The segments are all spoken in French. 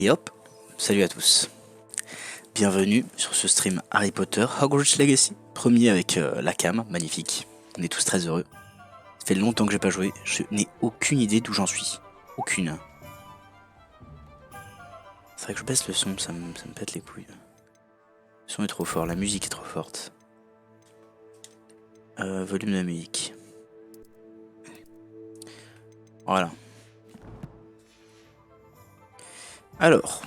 Et hop, salut à tous. Bienvenue sur ce stream Harry Potter Hogwarts Legacy. Premier avec la cam, magnifique. On est tous très heureux. Ça fait longtemps que j'ai pas joué, je n'ai aucune idée d'où j'en suis. Aucune. C'est vrai que je baisse le son, ça me pète les couilles. Le son est trop fort, la musique est trop forte. Volume de la musique. Voilà. Alors,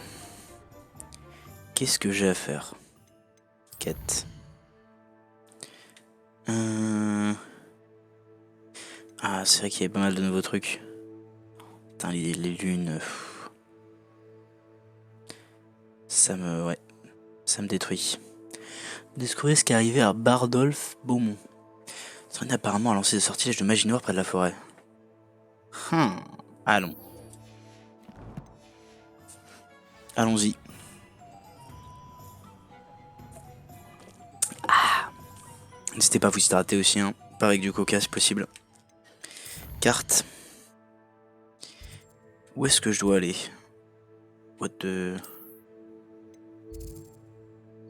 qu'est-ce que j'ai à faire? Quête. Ah, c'est vrai qu'il y avait pas mal de nouveaux trucs. Putain, les lunes. Ça me détruit. Découvrir ce qui est arrivé à Bardolph Beaumont. Son apparemment a lancé des sortilèges de magie noire près de la forêt. Allons. Allons-y. N'hésitez pas à vous hydrater aussi, hein. Pas avec du coca si possible. Carte. Où est-ce que je dois aller? What the...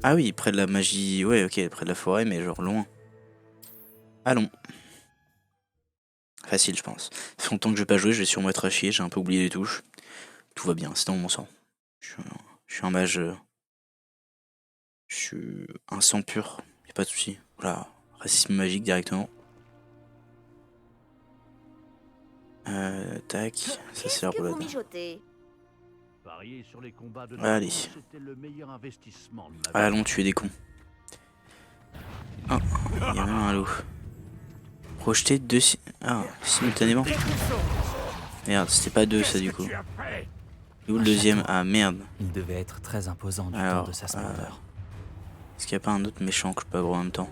Ah oui, près de la magie... Ouais, ok, près de la forêt, mais genre loin. Allons. Facile, je pense. Ça fait longtemps que je vais pas jouer, je vais sûrement être à chier, j'ai un peu oublié les touches. Tout va bien, c'est dans mon sang. Je suis un mage... Je suis un sang pur, y'a pas de soucis. Voilà, racisme magique directement. Tac, ça c'est la roulade. Allez. Allons tuer des cons. Oh, il y a même un loup. Projeter deux... simultanément. Merde, c'était pas deux ça du coup. Et où le deuxième? Ah merde. Il devait être très imposant du temps de sa splendeur. Est-ce qu'il n'y a pas un autre méchant que je peux avoir en même temps?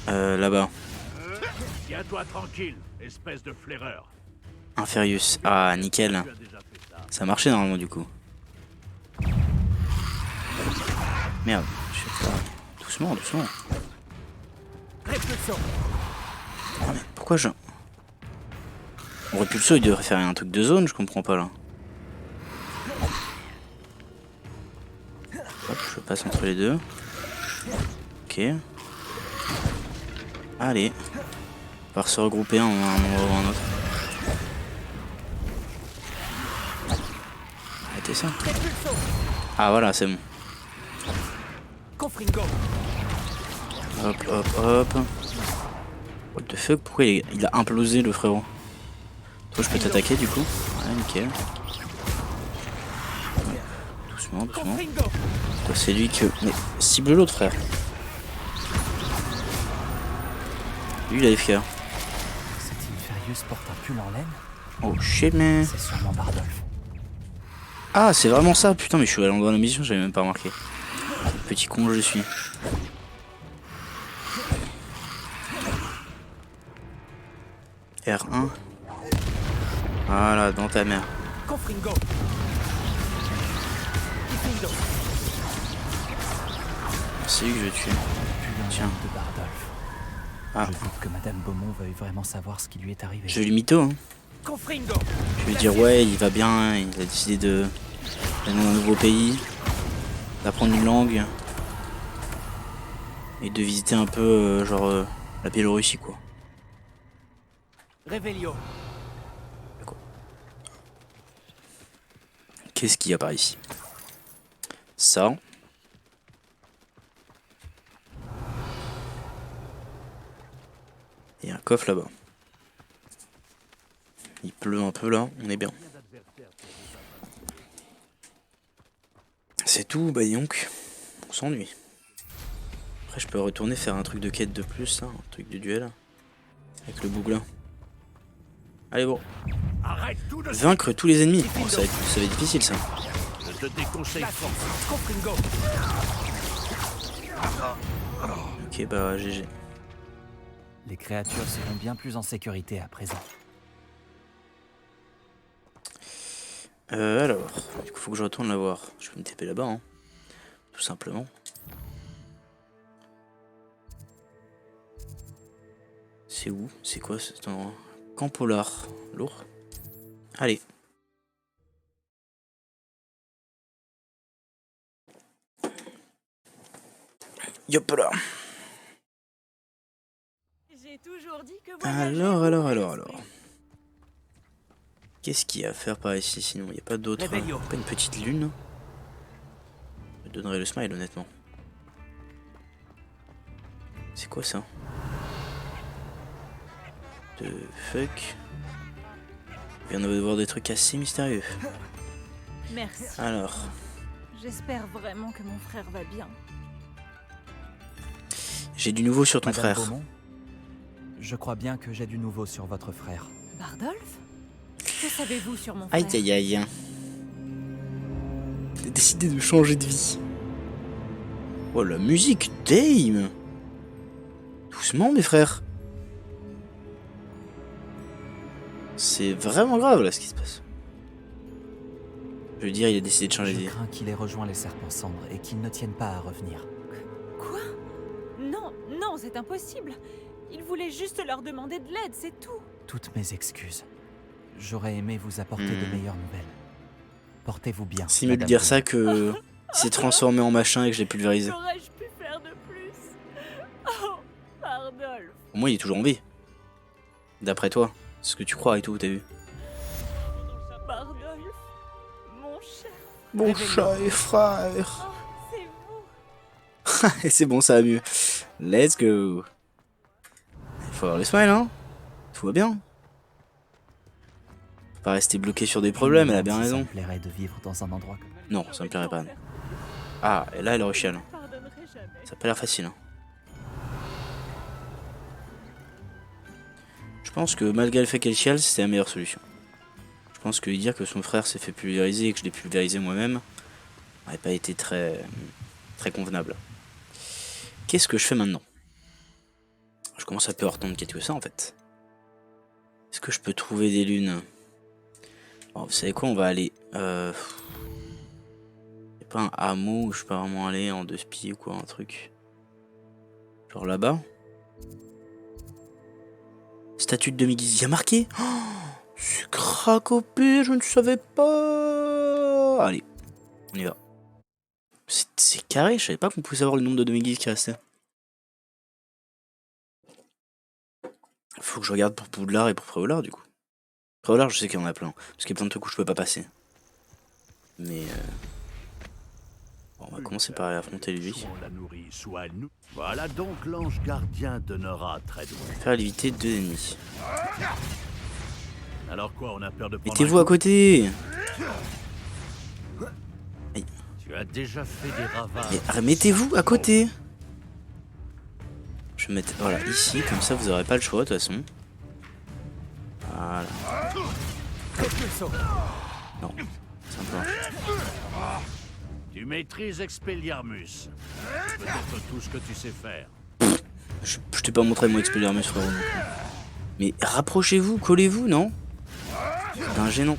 Là-bas. Tiens-toi tranquille, espèce de flaireur. Inferius. Ah, nickel. Ça marchait normalement du coup. Merde, je sais pas. Doucement, doucement. Oh, mais pourquoi je... On Repulso, il devrait faire un truc de zone, je comprends pas là. Hop, je passe entre les deux. Ok. Allez. On va se regrouper un endroit ou un autre. Arrêtez ça. Ah voilà, c'est bon. Hop, hop, hop. What the fuck, pourquoi il a implosé le frérot? Toi je peux t'attaquer du coup? Ouais, nickel. Ouais. Doucement, doucement. C'est lui que... Mais cible l'autre frère. Lui il a FK. Cet Inferius porte un pull en laine. Oh shit man. C'est sûrement Bardolph. Ah c'est vraiment ça, putain mais je suis à l'endroit de la mission, j'avais même pas remarqué. Petit con je suis. R1. Voilà, dans ta mère. C'est lui que je vais tuer. Tiens. De Bardolph. Ah. Je doute que Madame Beaumont veuille vraiment savoir ce qui lui est arrivé. Je vais lui mytho, hein. Je vais lui dire ouais, il va bien, il a décidé d'aller dans un nouveau pays, d'apprendre une langue et de visiter un peu la Biélorussie quoi. Réveillon. Qu'est-ce qu'il y a par ici? Ça. Il y a un coffre là-bas. Il pleut un peu là, on est bien. C'est tout, bah donc, on s'ennuie. Après je peux retourner faire un truc de quête de plus, hein, un truc de duel. Avec le bouglin. Allez bon. Vaincre tous les ennemis. Oh, ça va être difficile ça. Je te déconseille fort. Ok bah GG. Les créatures seront bien plus en sécurité à présent. Alors, du coup faut que je retourne la voir. Je vais me taper là-bas, hein. Tout simplement. C'est où? C'est quoi cet endroit? Camp polar. Lourd. Allez. Yop là. J'ai toujours dit que Alors. Qu'est-ce qu'il y a à faire par ici sinon? Il n'y a pas d'autre. Pas une petite lune. Je me donnerais le smile honnêtement. C'est quoi ça? The fuck? Il vient de voir des trucs assez mystérieux. Merci. Alors. J'espère vraiment que mon frère va bien. J'ai du nouveau sur ton Madame frère. Beaumont, je crois bien que j'ai du nouveau sur votre frère. Bardolph? Que savez-vous sur mon frère? Aïe aïe aïe. J'ai décidé de changer de vie. Oh la musique, damn! Doucement mes frères. C'est vraiment grave là ce qui se passe. Je veux dire, il a décidé de changer de Je vie. crains qu'il ait rejoint les serpents cendres et qu'il ne tienne pas à revenir. Quoi? Non, non, c'est impossible. Il voulait juste leur demander de l'aide, c'est tout. Toutes mes excuses. J'aurais aimé vous apporter de meilleures nouvelles. Portez-vous bien. C'est mieux de Madame dire Beaumont. ça que il s'est transformé en machin et que je l'ai pulvérisé. Qu'aurais-je pu faire de plus? Oh, Bardolph. Au moins il est toujours en vie. D'après toi. C'est ce que tu crois et tout, t'as vu. Bardolph, mon cher. Mon chat et frère. Oh, c'est vous. Et c'est bon, ça va mieux. Let's go. Il faut avoir le smile, hein. Tout va bien. Faut pas rester bloqué sur des problèmes, elle a bien Si Ça raison. me plairait de vivre dans un endroit comme... Non, ça me plairait pas. Non. Ah, et là, elle rechiale. Pardonnerai jamais. Ça a pas l'air facile. Hein. Je pense que malgré le fait qu'elle chiale, c'était la meilleure solution. Je pense que lui dire que son frère s'est fait pulvériser et que je l'ai pulvérisé moi-même n'aurait pas été très convenable. Qu'est-ce que je fais maintenant? Je commence à peu attendre quelque chose en fait. Est-ce que je peux trouver des lunes? Bon, vous savez quoi, on va aller... Y a pas un hameau où je peux vraiment aller en 2 spies ou quoi, un truc? Genre là-bas? Statue de demi-guise, il y a marqué? Oh, c'est cracopé, je ne savais pas. Allez, on y va. C'est carré, je savais pas qu'on pouvait savoir le nombre de demi-guises qui restait. Faut que je regarde pour Poudlard et pour Préolard du coup. Préolard, je sais qu'il y en a plein, parce qu'il y a plein de trucs où je peux pas passer. Mais bon, on va commencer par aller affronter lui. Soit on la nourrit, soit elle nous. Voilà donc l'ange gardien demeura très doué. Faire éviter 2 ennemis. Alors quoi, on a peur de prendre Mettez-vous un à coup? côté. Tu as déjà fait des ravages. Mais remettez-vous à côté. Je vais mettre voilà ici, comme ça vous aurez pas le choix de toute façon. Voilà. Non, simplement. Tu maîtrises Expelliarmus. Peut-être tout ce que tu sais faire. Je t'ai pas montré mon Expelliarmus frérot. Mais rapprochez-vous, collez-vous, non? C'est un gênant.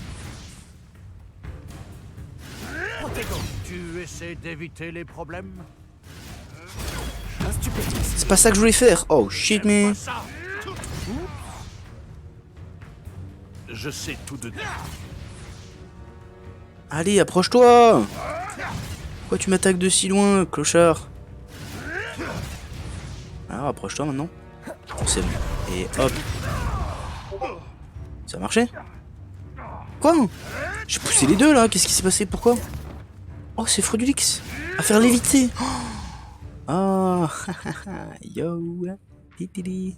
Tu essaies d'éviter les problèmes? C'est pas ça que je voulais faire. Oh shit Pas mais. ça. Je sais tout de toi. Allez, approche-toi. Pourquoi tu m'attaques de si loin, clochard? Alors approche-toi maintenant. C'est bon. Et hop. Ça a marché? Quoi? J'ai poussé les deux là, qu'est-ce qui s'est passé? Pourquoi? Oh c'est Frodulix. À faire léviter. Oh, yo, titili.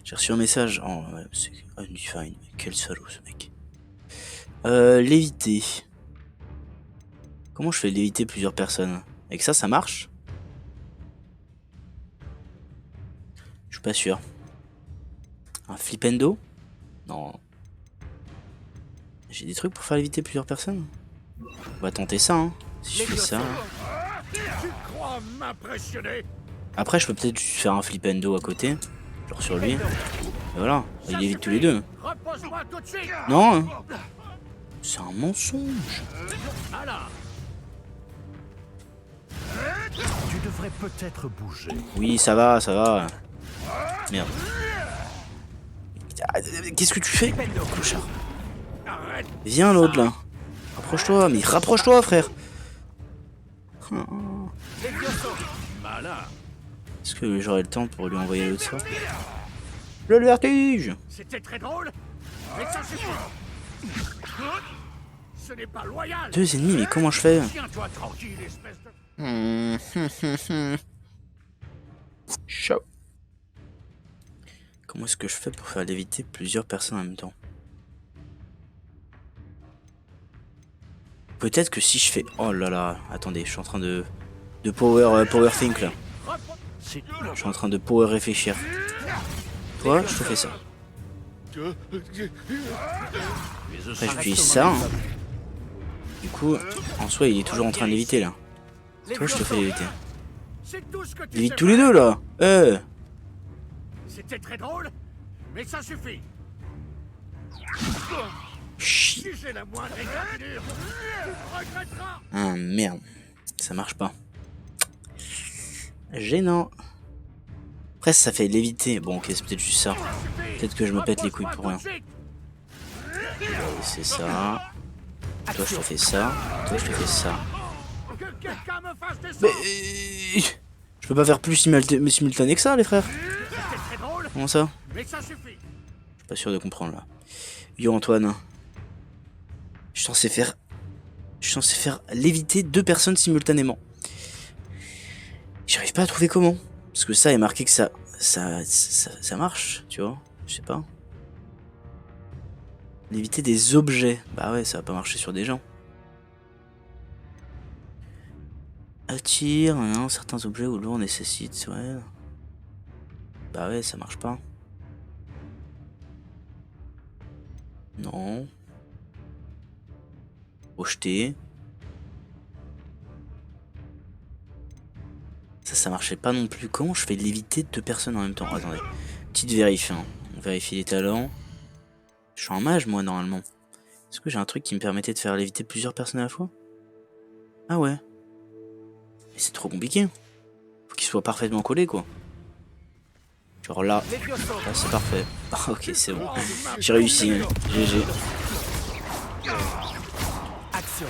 J'ai reçu un message. Oh, ouais, c'est Undefined. Quel salaud ce mec. Léviter. Comment je fais léviter plusieurs personnes? Avec ça, ça marche? Je suis pas sûr. Un flipendo? Non. J'ai des trucs pour faire léviter plusieurs personnes? On va tenter ça, hein. Si je fais ça. Tu crois m'impressionner? Après, je peux peut-être juste faire un flipendo à côté. Genre sur lui. Et voilà. Il évite tous les deux. Repose-moi tout de suite. Non, hein. C'est un mensonge. Alors. Tu devrais peut-être bouger. Oui, ça va, ça va. Merde. Ah, qu'est-ce que tu fais, clochard? Viens l'autre là. Rapproche-toi, mais rapproche-toi frère. Malin. Est-ce que j'aurai le temps pour lui envoyer l'autre sort? Le vertige. C'était très drôle, mais ça suffit. Ce n'est pas loyal. 2 ennemis, mais comment je fais? Tiens-toi tranquille, espèce de... Chaud. Comment est-ce que je fais pour faire léviter plusieurs personnes en même temps? Peut-être que si je fais... Oh là là, attendez, je suis en train de power think là. Je suis en train de power réfléchir. Toi, je te fais ça. Après, j'utilise ça. Hein. Du coup, en soi, il est toujours en train de l'éviter là. Toi, je te fais l'éviter. C'est tout ce que tu Évite sais tous les faire. deux là. C'était très drôle, mais ça suffit. Chut. Si j'ai la moindre égratignure, tu regretteras. Ah merde, ça marche pas. Gênant. Après, ça fait l'éviter. Bon, ok, c'est peut-être juste ça. Peut-être que je me pète les couilles pour rien. C'est ça. Toi, je te fais ça. Toi, je te fais ça. Que quelqu'un me fasse des Mais sons. je peux pas faire plus simultané que ça, les frères. C'était très drôle, Comment ça? mais ça suffit. Je suis pas sûr de comprendre là. Yo Antoine. Je suis censé faire léviter 2 personnes simultanément. J'arrive pas à trouver comment. Parce que ça est marqué que ça marche, tu vois. Je sais pas. Léviter des objets. Bah ouais, ça va pas marcher sur des gens. Attire, non, certains objets ou lourds nécessitent, ouais. Bah ouais, ça marche pas. Non. Projeter. Ça marchait pas non plus. Comment je fais léviter 2 personnes en même temps? Attendez. Petite vérif, hein. On vérifie les talents. Je suis en mage, moi, normalement. Est-ce que j'ai un truc qui me permettait de faire léviter plusieurs personnes à la fois? Ah ouais. Mais c'est trop compliqué. Faut qu'il soit parfaitement collé, quoi. Genre là. Là, c'est parfait. Ah, ok, c'est bon. J'ai réussi. GG. Action.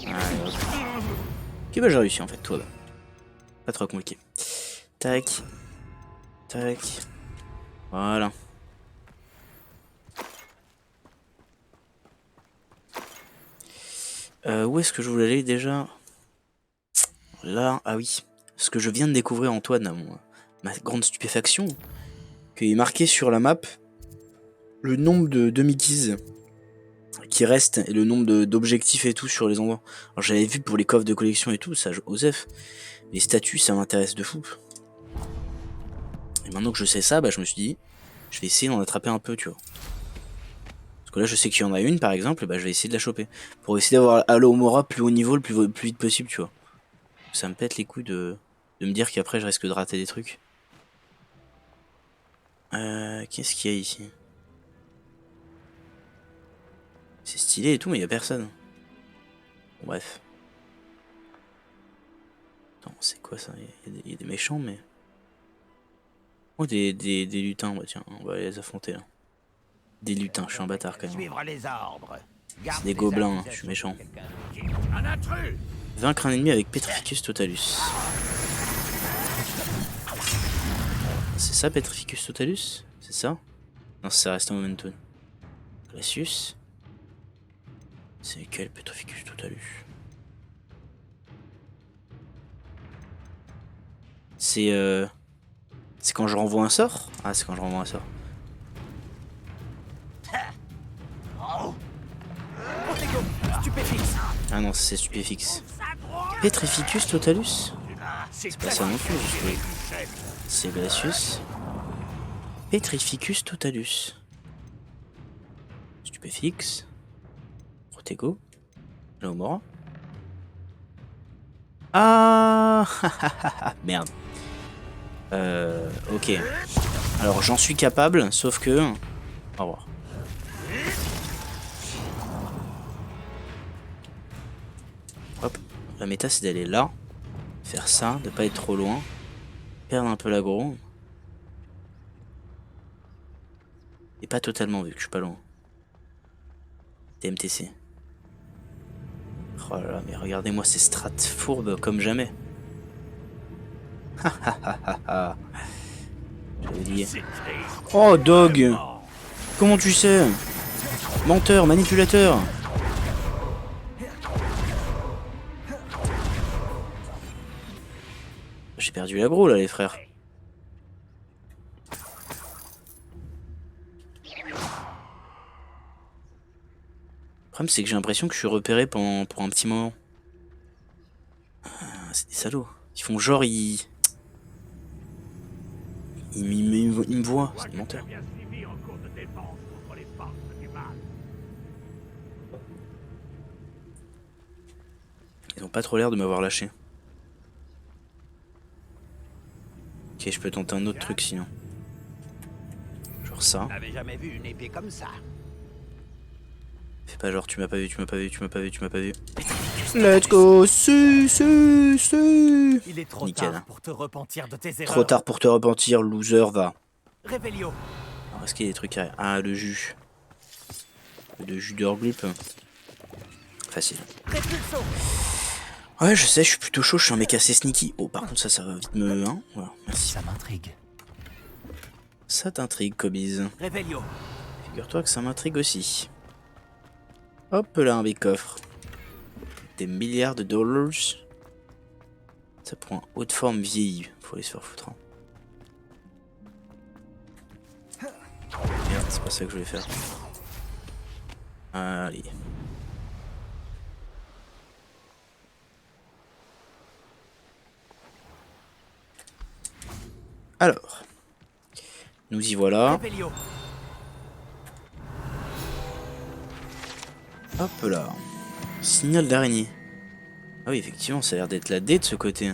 Allez, hop. Ok, bah j'ai réussi en fait, toi là. Pas trop compliqué. Tac. Tac. Voilà. Où est-ce que je voulais aller déjà? Là, ah oui. Ce que je viens de découvrir, Antoine, à ma grande stupéfaction, qu'il est marqué sur la map le nombre de demi-keys qui reste et le nombre d'objectifs et tout sur les endroits. Alors j'avais vu pour les coffres de collection et tout, ça, Osef. Les statues, ça m'intéresse de fou. Et maintenant que je sais ça, bah je me suis dit, je vais essayer d'en attraper un peu, tu vois. Parce que là, je sais qu'il y en a une, par exemple, bah je vais essayer de la choper. Pour essayer d'avoir Alohomora plus haut niveau, le plus vite possible, tu vois. Ça me pète les couilles de me dire qu'après, je risque de rater des trucs. Qu'est-ce qu'il y a ici? C'est stylé et tout, mais il y a personne. Bon, bref. Attends, c'est quoi ça? Il y a des méchants, mais... Oh, des lutins, bah tiens, on va les affronter là. Des lutins, je suis un bâtard quand même. Suivre les ordres. C'est des gobelins, hein, je suis méchant. Un intrus. Vaincre un ennemi avec Petrificus Totalus. C'est ça, Petrificus Totalus? C'est ça? Non, ça reste un momentum. Glacius. C'est quel Petrificus Totalus? C'est quand je renvoie un sort? Ah, c'est quand je renvoie un sort. Ah non, c'est Stupéfix. Petrificus Totalus? C'est pas ça non plus, c'est Glacius. Petrificus Totalus. Stupéfix. Protego. Alohomora. Ah merde. Ok. Alors j'en suis capable, sauf que... Au revoir. Hop. La méta c'est d'aller là. Faire ça, de pas être trop loin. Perdre un peu l'aggro. Et pas totalement vu que je suis pas loin. TMTC. Oh là là, mais regardez-moi ces strates fourbes comme jamais. J'avais dit. Oh Dog! Comment tu sais? Menteur, manipulateur! J'ai perdu l'aggro là les frères. Le problème c'est que j'ai l'impression que je suis repéré pour un petit moment. Ah, c'est des salauds. Ils font genre ils me voient. C'est des menteurs. Ils ont pas trop l'air de m'avoir lâché. Ok, je peux tenter un autre truc sinon. Genre ça. J'avais jamais vu une épée comme ça. Fais pas genre tu m'as pas vu, tu m'as pas vu, tu m'as pas vu, tu m'as pas vu. Let's go. Si. Il est trop Nickel. tard pour te repentir de tes erreurs. Trop tard pour te repentir, loser, va. Revelio. Alors, est-ce qu'il y a des trucs à... Ah, le jus. Le jus d'Orglup. Facile. Repulso. Ouais, je sais, je suis plutôt chaud, je suis un mec assez sneaky. Oh, par contre, ça va vite me... Hein, voilà, merci. Ça m'intrigue. Ça t'intrigue, Cobiz. Revelio. Figure-toi que ça m'intrigue aussi. Hop là, un big coffre. Des milliards de dollars. Ça prend haute forme vieillie. Faut aller se faire foutre. Hein. Merde, c'est pas ça que je voulais faire. Allez. Alors. Nous y voilà. Revelio. Hop là. Signal d'araignée. Ah oui, effectivement, ça a l'air d'être la D de ce côté.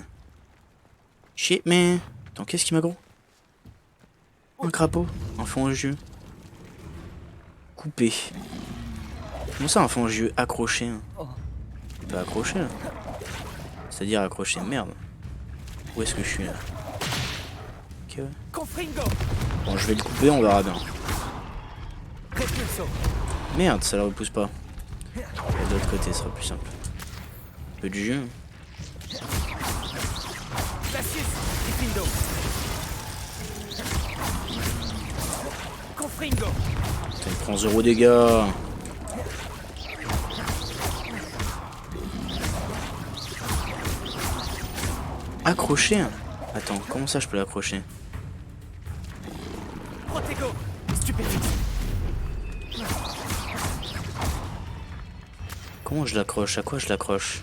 Shit, mais... Attends, qu'est-ce qui m'a gros? Un crapaud. Un fongieux. Coupé. Comment ça, un fongieux accroché hein? Pas accroché, là. C'est-à-dire accroché, merde. Où est-ce que je suis, là? Ok, ouais. Confringo. Bon, je vais le couper, on verra bien. Repulso. Merde, ça la repousse pas. De l'autre côté, ce sera plus simple. Un peu de jus. Glacius. Difindo. Confringo. Ça prend 0 dégâts. Accrocher? Attends, comment ça je peux l'accrocher? Protego. Stupéfixe. Comment je l'accroche? À quoi je l'accroche?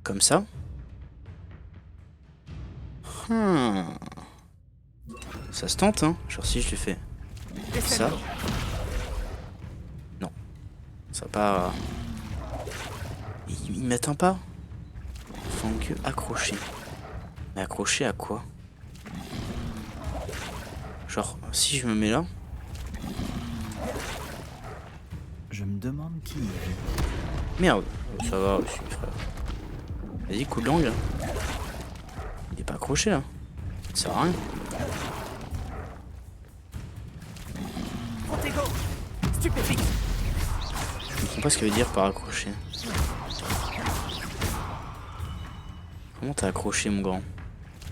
Comme ça? Ça se tente, hein? Genre si je lui fais ça. Non. Ça va pas... Il m'atteint pas? Faut que accrocher. Mais accrocher à quoi? Genre, si je me mets là... Je me demande qui il est. Merde, ça va aussi, frère. Vas-y, coup de langue. Il est pas accroché là. Ça sert à rien. Protego. Stupéfixe. Je comprends pas ce qu'il veut dire par accrocher. Comment t'as accroché, mon grand?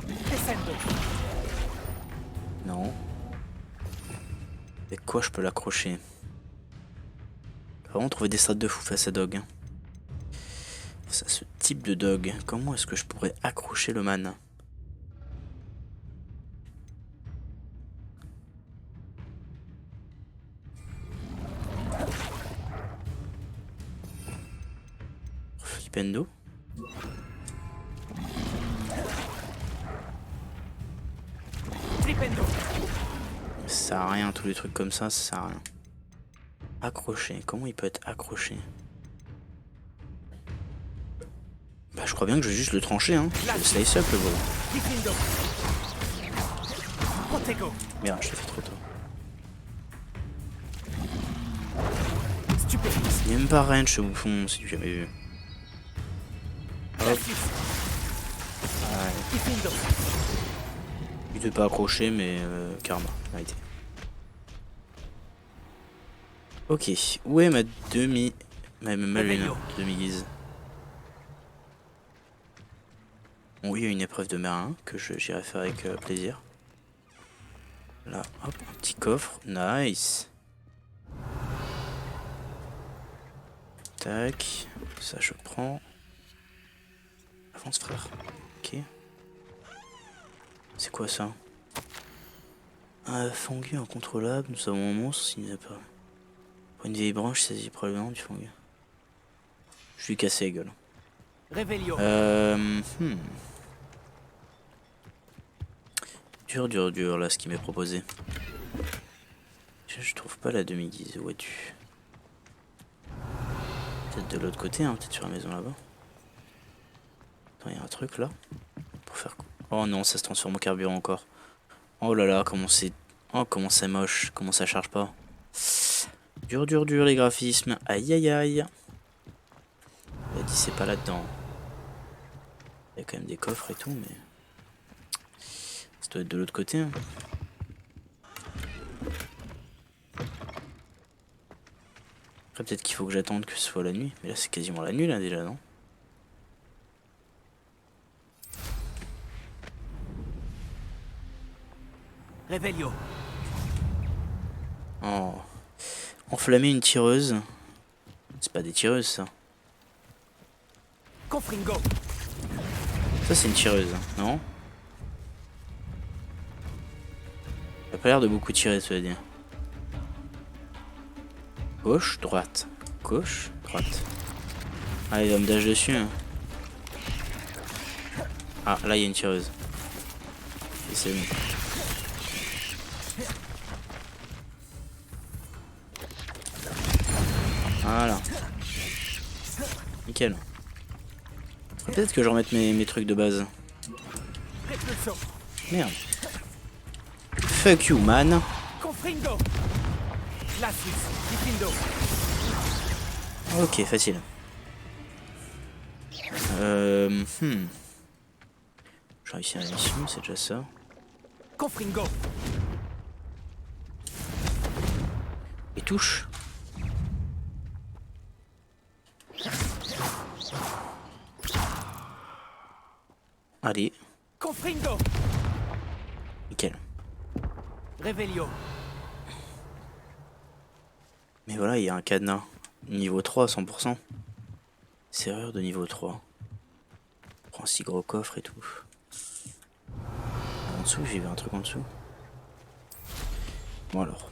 Descendo. Non. Avec quoi je peux l'accrocher? Vraiment trouver des strates de fou face à Dog. Hein. Face à ce type de Dog. Comment est-ce que je pourrais accrocher le man? Flipendo. Flipendo. Ça sert à rien, tous les trucs comme ça sert à rien. Accroché, comment il peut être accroché? Bah je crois bien que je vais juste le trancher hein. Je le slice up le vol. Difindo. Protego. Merde, je l'ai fait trop tôt. Stupéfixe. Il est même pas range ce bouffon, si tu jamais vu. Hop. Glacius. Ouais. Difindo. Je devais pas accrocher, mais karma, vérité. Ok, où est ma demi... ma lune, demi-guise? Bon, oui, il y a une épreuve de marin que j'irai faire avec plaisir. Là, hop, un petit coffre, nice. Tac, ça je prends. Avance frère, ok. C'est quoi ça? Un fungus incontrôlable, nous avons un monstre s'il n'y a pas. Pour une vieille branche, il s'agit probablement du fungus. Je lui cassé la gueule. Réveillon. Dur là ce qui m'est proposé. Je trouve pas la demi-guise, où es-tu? Peut-être de l'autre côté, hein, peut-être sur la maison là-bas. Attends, il y a un truc là. Pour faire quoi? Oh non, ça se transforme en carburant encore. Oh là là, comment c'est... Oh, comment c'est moche, comment ça charge pas. Dur les graphismes. Aïe aïe aïe. Il a dit c'est pas là-dedans. Il y a quand même des coffres et tout, mais... Ça doit être de l'autre côté. Hein. Après peut-être qu'il faut que j'attende que ce soit la nuit. Mais là c'est quasiment la nuit là déjà, non? Réveillon. Oh. Enflammer une tireuse. C'est pas des tireuses ça. Confringo. Ça c'est une tireuse, non? Elle a pas l'air de beaucoup tirer, ça veut dire. Gauche, droite. Gauche, droite. Ah, il va me dash dessus. Hein. Ah, là il y a une tireuse. Et c'est bon. Voilà. Nickel. Peut-être que je remette mes trucs de base. Merde. Fuck you, man. Confringo. Glacius. Difindo. Ok, facile. J'ai réussi à la mission, c'est déjà ça. Confringo. Et touche. Allez, Confringo. nickel. Réveillon. Mais voilà, il y a un cadenas. Niveau 3 à 100%. Serrure de niveau 3. On prend un si gros coffre et tout. En dessous, j'ai vu un truc en dessous. Bon alors.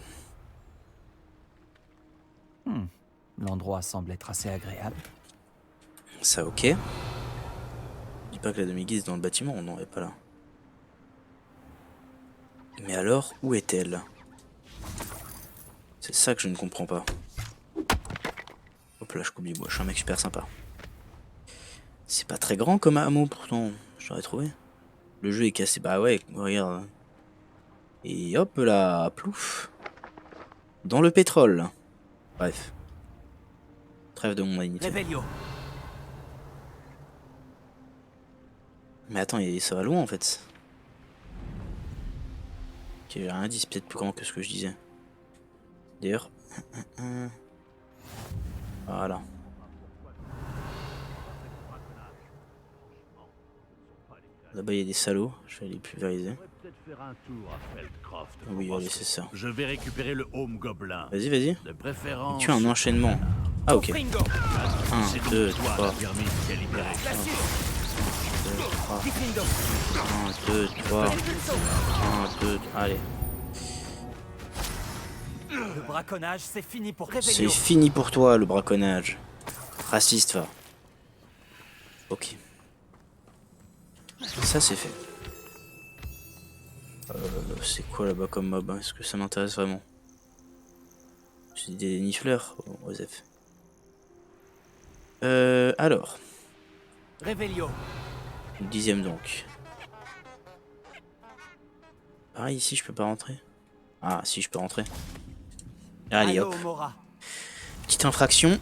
L'endroit semble être assez agréable. Ça ok. Dis pas que la demi-guise est dans le bâtiment, on n'en est pas là. Mais alors, où est-elle? C'est ça que je ne comprends pas. Hop là, je coupe du bois, je suis un mec super sympa. C'est pas très grand comme hameau pourtant, j'aurais trouvé. Le jeu est cassé, bah ouais, regarde. Et hop là, plouf. Dans le pétrole. Bref. Trêve de mon dignité. Réveillon. Mais attends, ça va loin en fait. Ok, j'ai un indice peut-être plus grand que ce que je disais. D'ailleurs. Voilà. Là-bas il y a des salauds, je vais les pulvériser. Oui, allez, c'est ça. Je vais récupérer le home gobelin. Vas-y, vas-y. De préférence. Tu as un enchaînement. Ah, ok. Confringo. 1, 2, 3. Glacius. 3. Difindo. 1, 2, 3. 1, 2, allez. Le braconnage, c'est fini pour C'est Réveillon. fini pour toi, le braconnage. Raciste, va. Ok. Ça, c'est fait. C'est quoi là-bas comme mob? Est-ce que ça m'intéresse vraiment? C'est des nifleurs, Osef. Alors. Réveillon. Le 10e donc. Pareil, ici, je peux pas rentrer. Ah, si, je peux rentrer. Allez, Allo, hop. Mora. Petite infraction.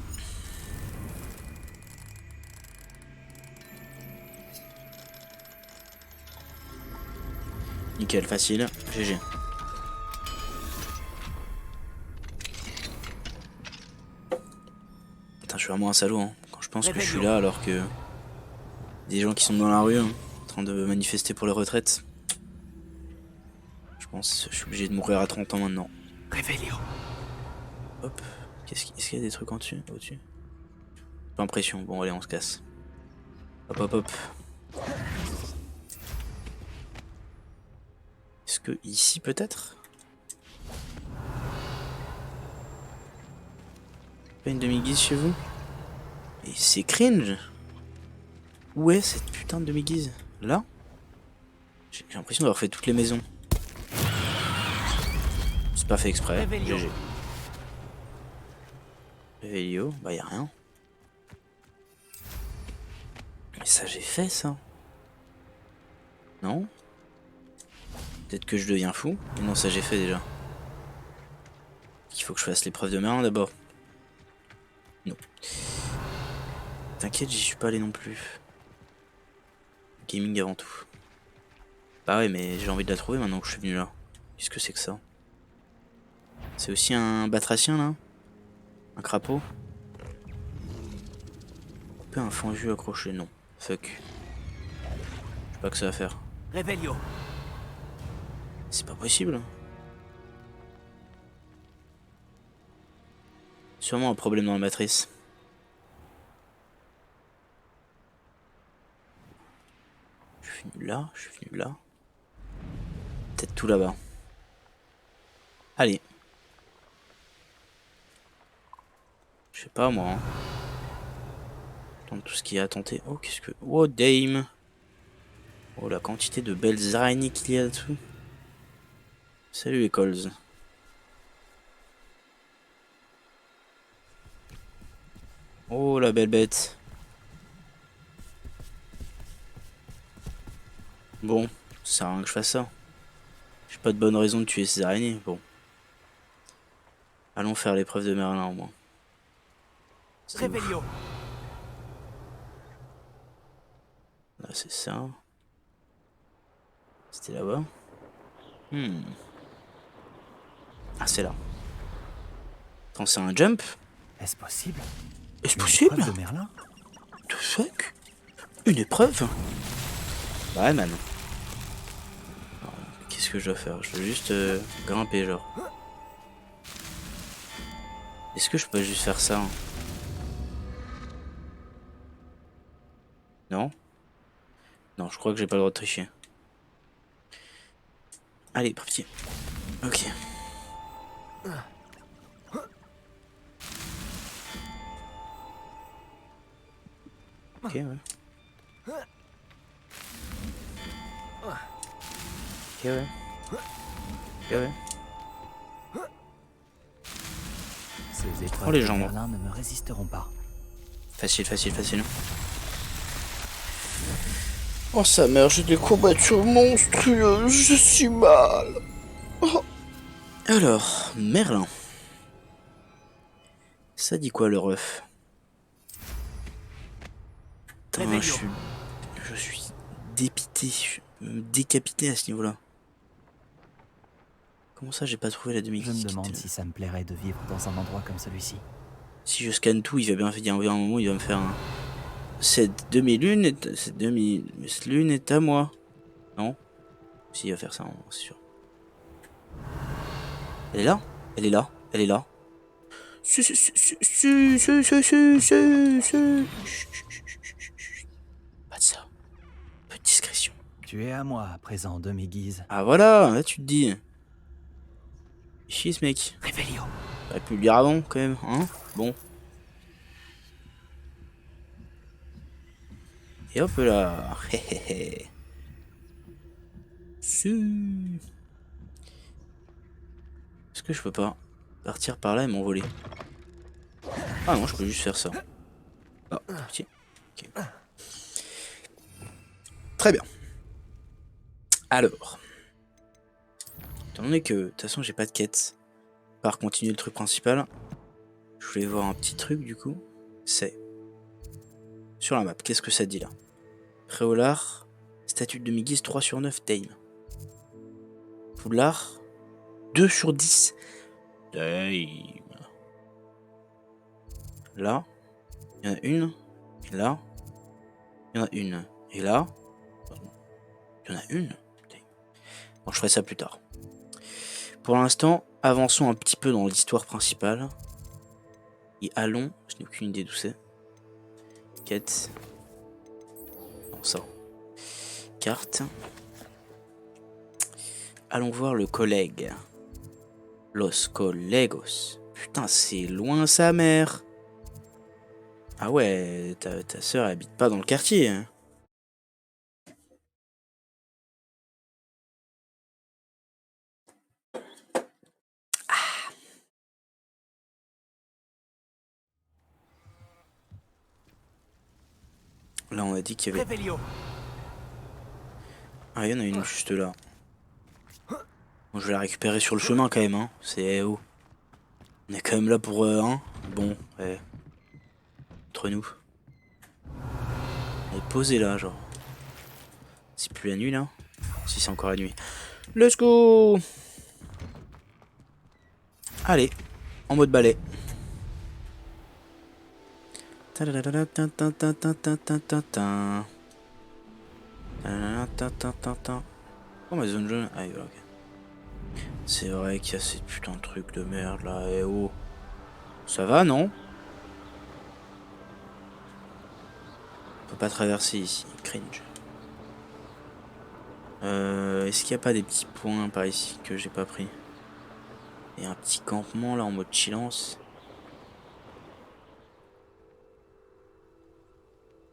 Nickel, facile. GG. Putain, je suis vraiment un salaud, hein. Quand je pense que je suis là alors que... Des gens qui sont dans la rue, hein, en train de manifester pour les retraites. Je pense que je suis obligé de mourir à 30 ans maintenant. Revelio. Hop. Est-ce qu'il y a des trucs en dessus, au-dessus? Pas l'impression. Bon, allez, on se casse. Hop, hop, hop. Est-ce que ici, peut-être? Pas une demi-guise chez vous? Et c'est cringe. Où est cette putain de demi-guise? Là? J'ai l'impression d'avoir fait toutes les maisons. C'est pas fait exprès. GG. Revelio, bah y'a rien. Mais ça j'ai fait ça. Non? Peut-être que je deviens fou. Mais non, ça j'ai fait déjà. Il faut que je fasse l'épreuve de Merlin d'abord. Non. T'inquiète, j'y suis pas allé non plus. Gaming avant tout. Bah ouais, mais j'ai envie de la trouver maintenant que je suis venu là. Qu'est-ce que c'est que ça? C'est aussi un batracien là? Un crapaud? Couper un fondu accroché, non. Fuck. Je sais pas que ça va faire. Revelio. C'est pas possible. Sûrement un problème dans la matrice. Je suis venu là, je suis venu là. Peut-être tout là-bas. Allez. Je sais pas moi. Hein. Dans tout ce qu'il y a à tenter. Oh, qu'est-ce que... Oh, dame. Oh, la quantité de belles araignées qu'il y a là-dessous. Salut les cols. Oh, la belle bête. Bon, ça sert à rien que je fasse ça. J'ai pas de bonne raison de tuer ces araignées. Bon. Allons faire l'épreuve de Merlin au moins. Revelio. Là, c'est ça. C'était là-bas. Ah, c'est là. Attends, c'est un jump? Est-ce possible? Est-ce Une possible? épreuve de Merlin? The fuck? Une épreuve? Ouais, man. Alors, qu'est-ce que je dois faire? Je dois juste grimper, genre. Est-ce que je peux juste faire ça? Non? Non, je crois que j'ai pas le droit de tricher. Allez, par pitié. Ok. Ok, ouais. Ok, ouais. Ok, ouais. Ces épreuves Oh, les de jambes. Merlin ne me résisteront pas. Facile, facile, facile. Oh sa mère, j'ai des courbatures monstrueuses, je suis mal. Oh. Alors, Merlin. Ça dit quoi le ref? Putain, je suis dépité, je suis décapité à ce niveau-là. Comment ça j'ai pas trouvé la Je demi-guise? me demande si ça me plairait de vivre dans un endroit comme celui-ci. Si je scanne tout, il va bien faire un moment, il va me faire un... Cette demi-lune est à moi. Non? Si, il va faire ça, c'est sûr. Elle est là? Elle est là? Elle est là? Pas de ça. Peu de discrétion. Tu es à moi à présent, demi-guise. Ah voilà, là tu te dis. Chier ce mec. Revelio. T'aurais pu le dire avant quand même, hein? Bon. Et hop là. Est-ce que je peux pas partir par là et m'envoler? Ah non, je peux juste faire ça. Ah, pitié. Ok. Très bien. Alors. Étant donné que, de toute façon, j'ai pas de quête. Par continuer le truc principal. Je voulais voir un petit truc, du coup. C'est... Sur la map, qu'est-ce que ça dit, là? Préolard, statut de demi-guise 3/9 Tame. Poudlard. 2 sur 10. Damn. Là, il y en a une. Et là, il y en a une. Et là, il y en a une. Bon, je ferai ça plus tard. Pour l'instant, avançons un petit peu dans l'histoire principale. Et allons, je n'ai aucune idée d'où c'est. Quête. Non, ça. Carte. Allons voir le collègue. Los Colegos. Putain, c'est loin sa mère. Ah ouais, ta sœur habite pas dans le quartier. Hein. Là, on a dit qu'il y avait... Revelio. Ah, il y en a une juste là. Bon, je vais la récupérer sur le chemin quand même. Hein. C'est... Oh. On est quand même là pour... hein. Bon, ouais. Entre nous. On est posé là, genre. C'est plus la nuit là? Si, c'est encore la nuit. Let's go! Allez, en mode balai. Oh, ma zone jaune. Ah, ok. C'est vrai qu'il y a ces putains de trucs de merde là. Eh oh. Ça va, non? On peut pas traverser ici. Cringe. Est-ce qu'il n'y a pas des petits points par ici que j'ai pas pris? Et un petit campement là en mode chillance.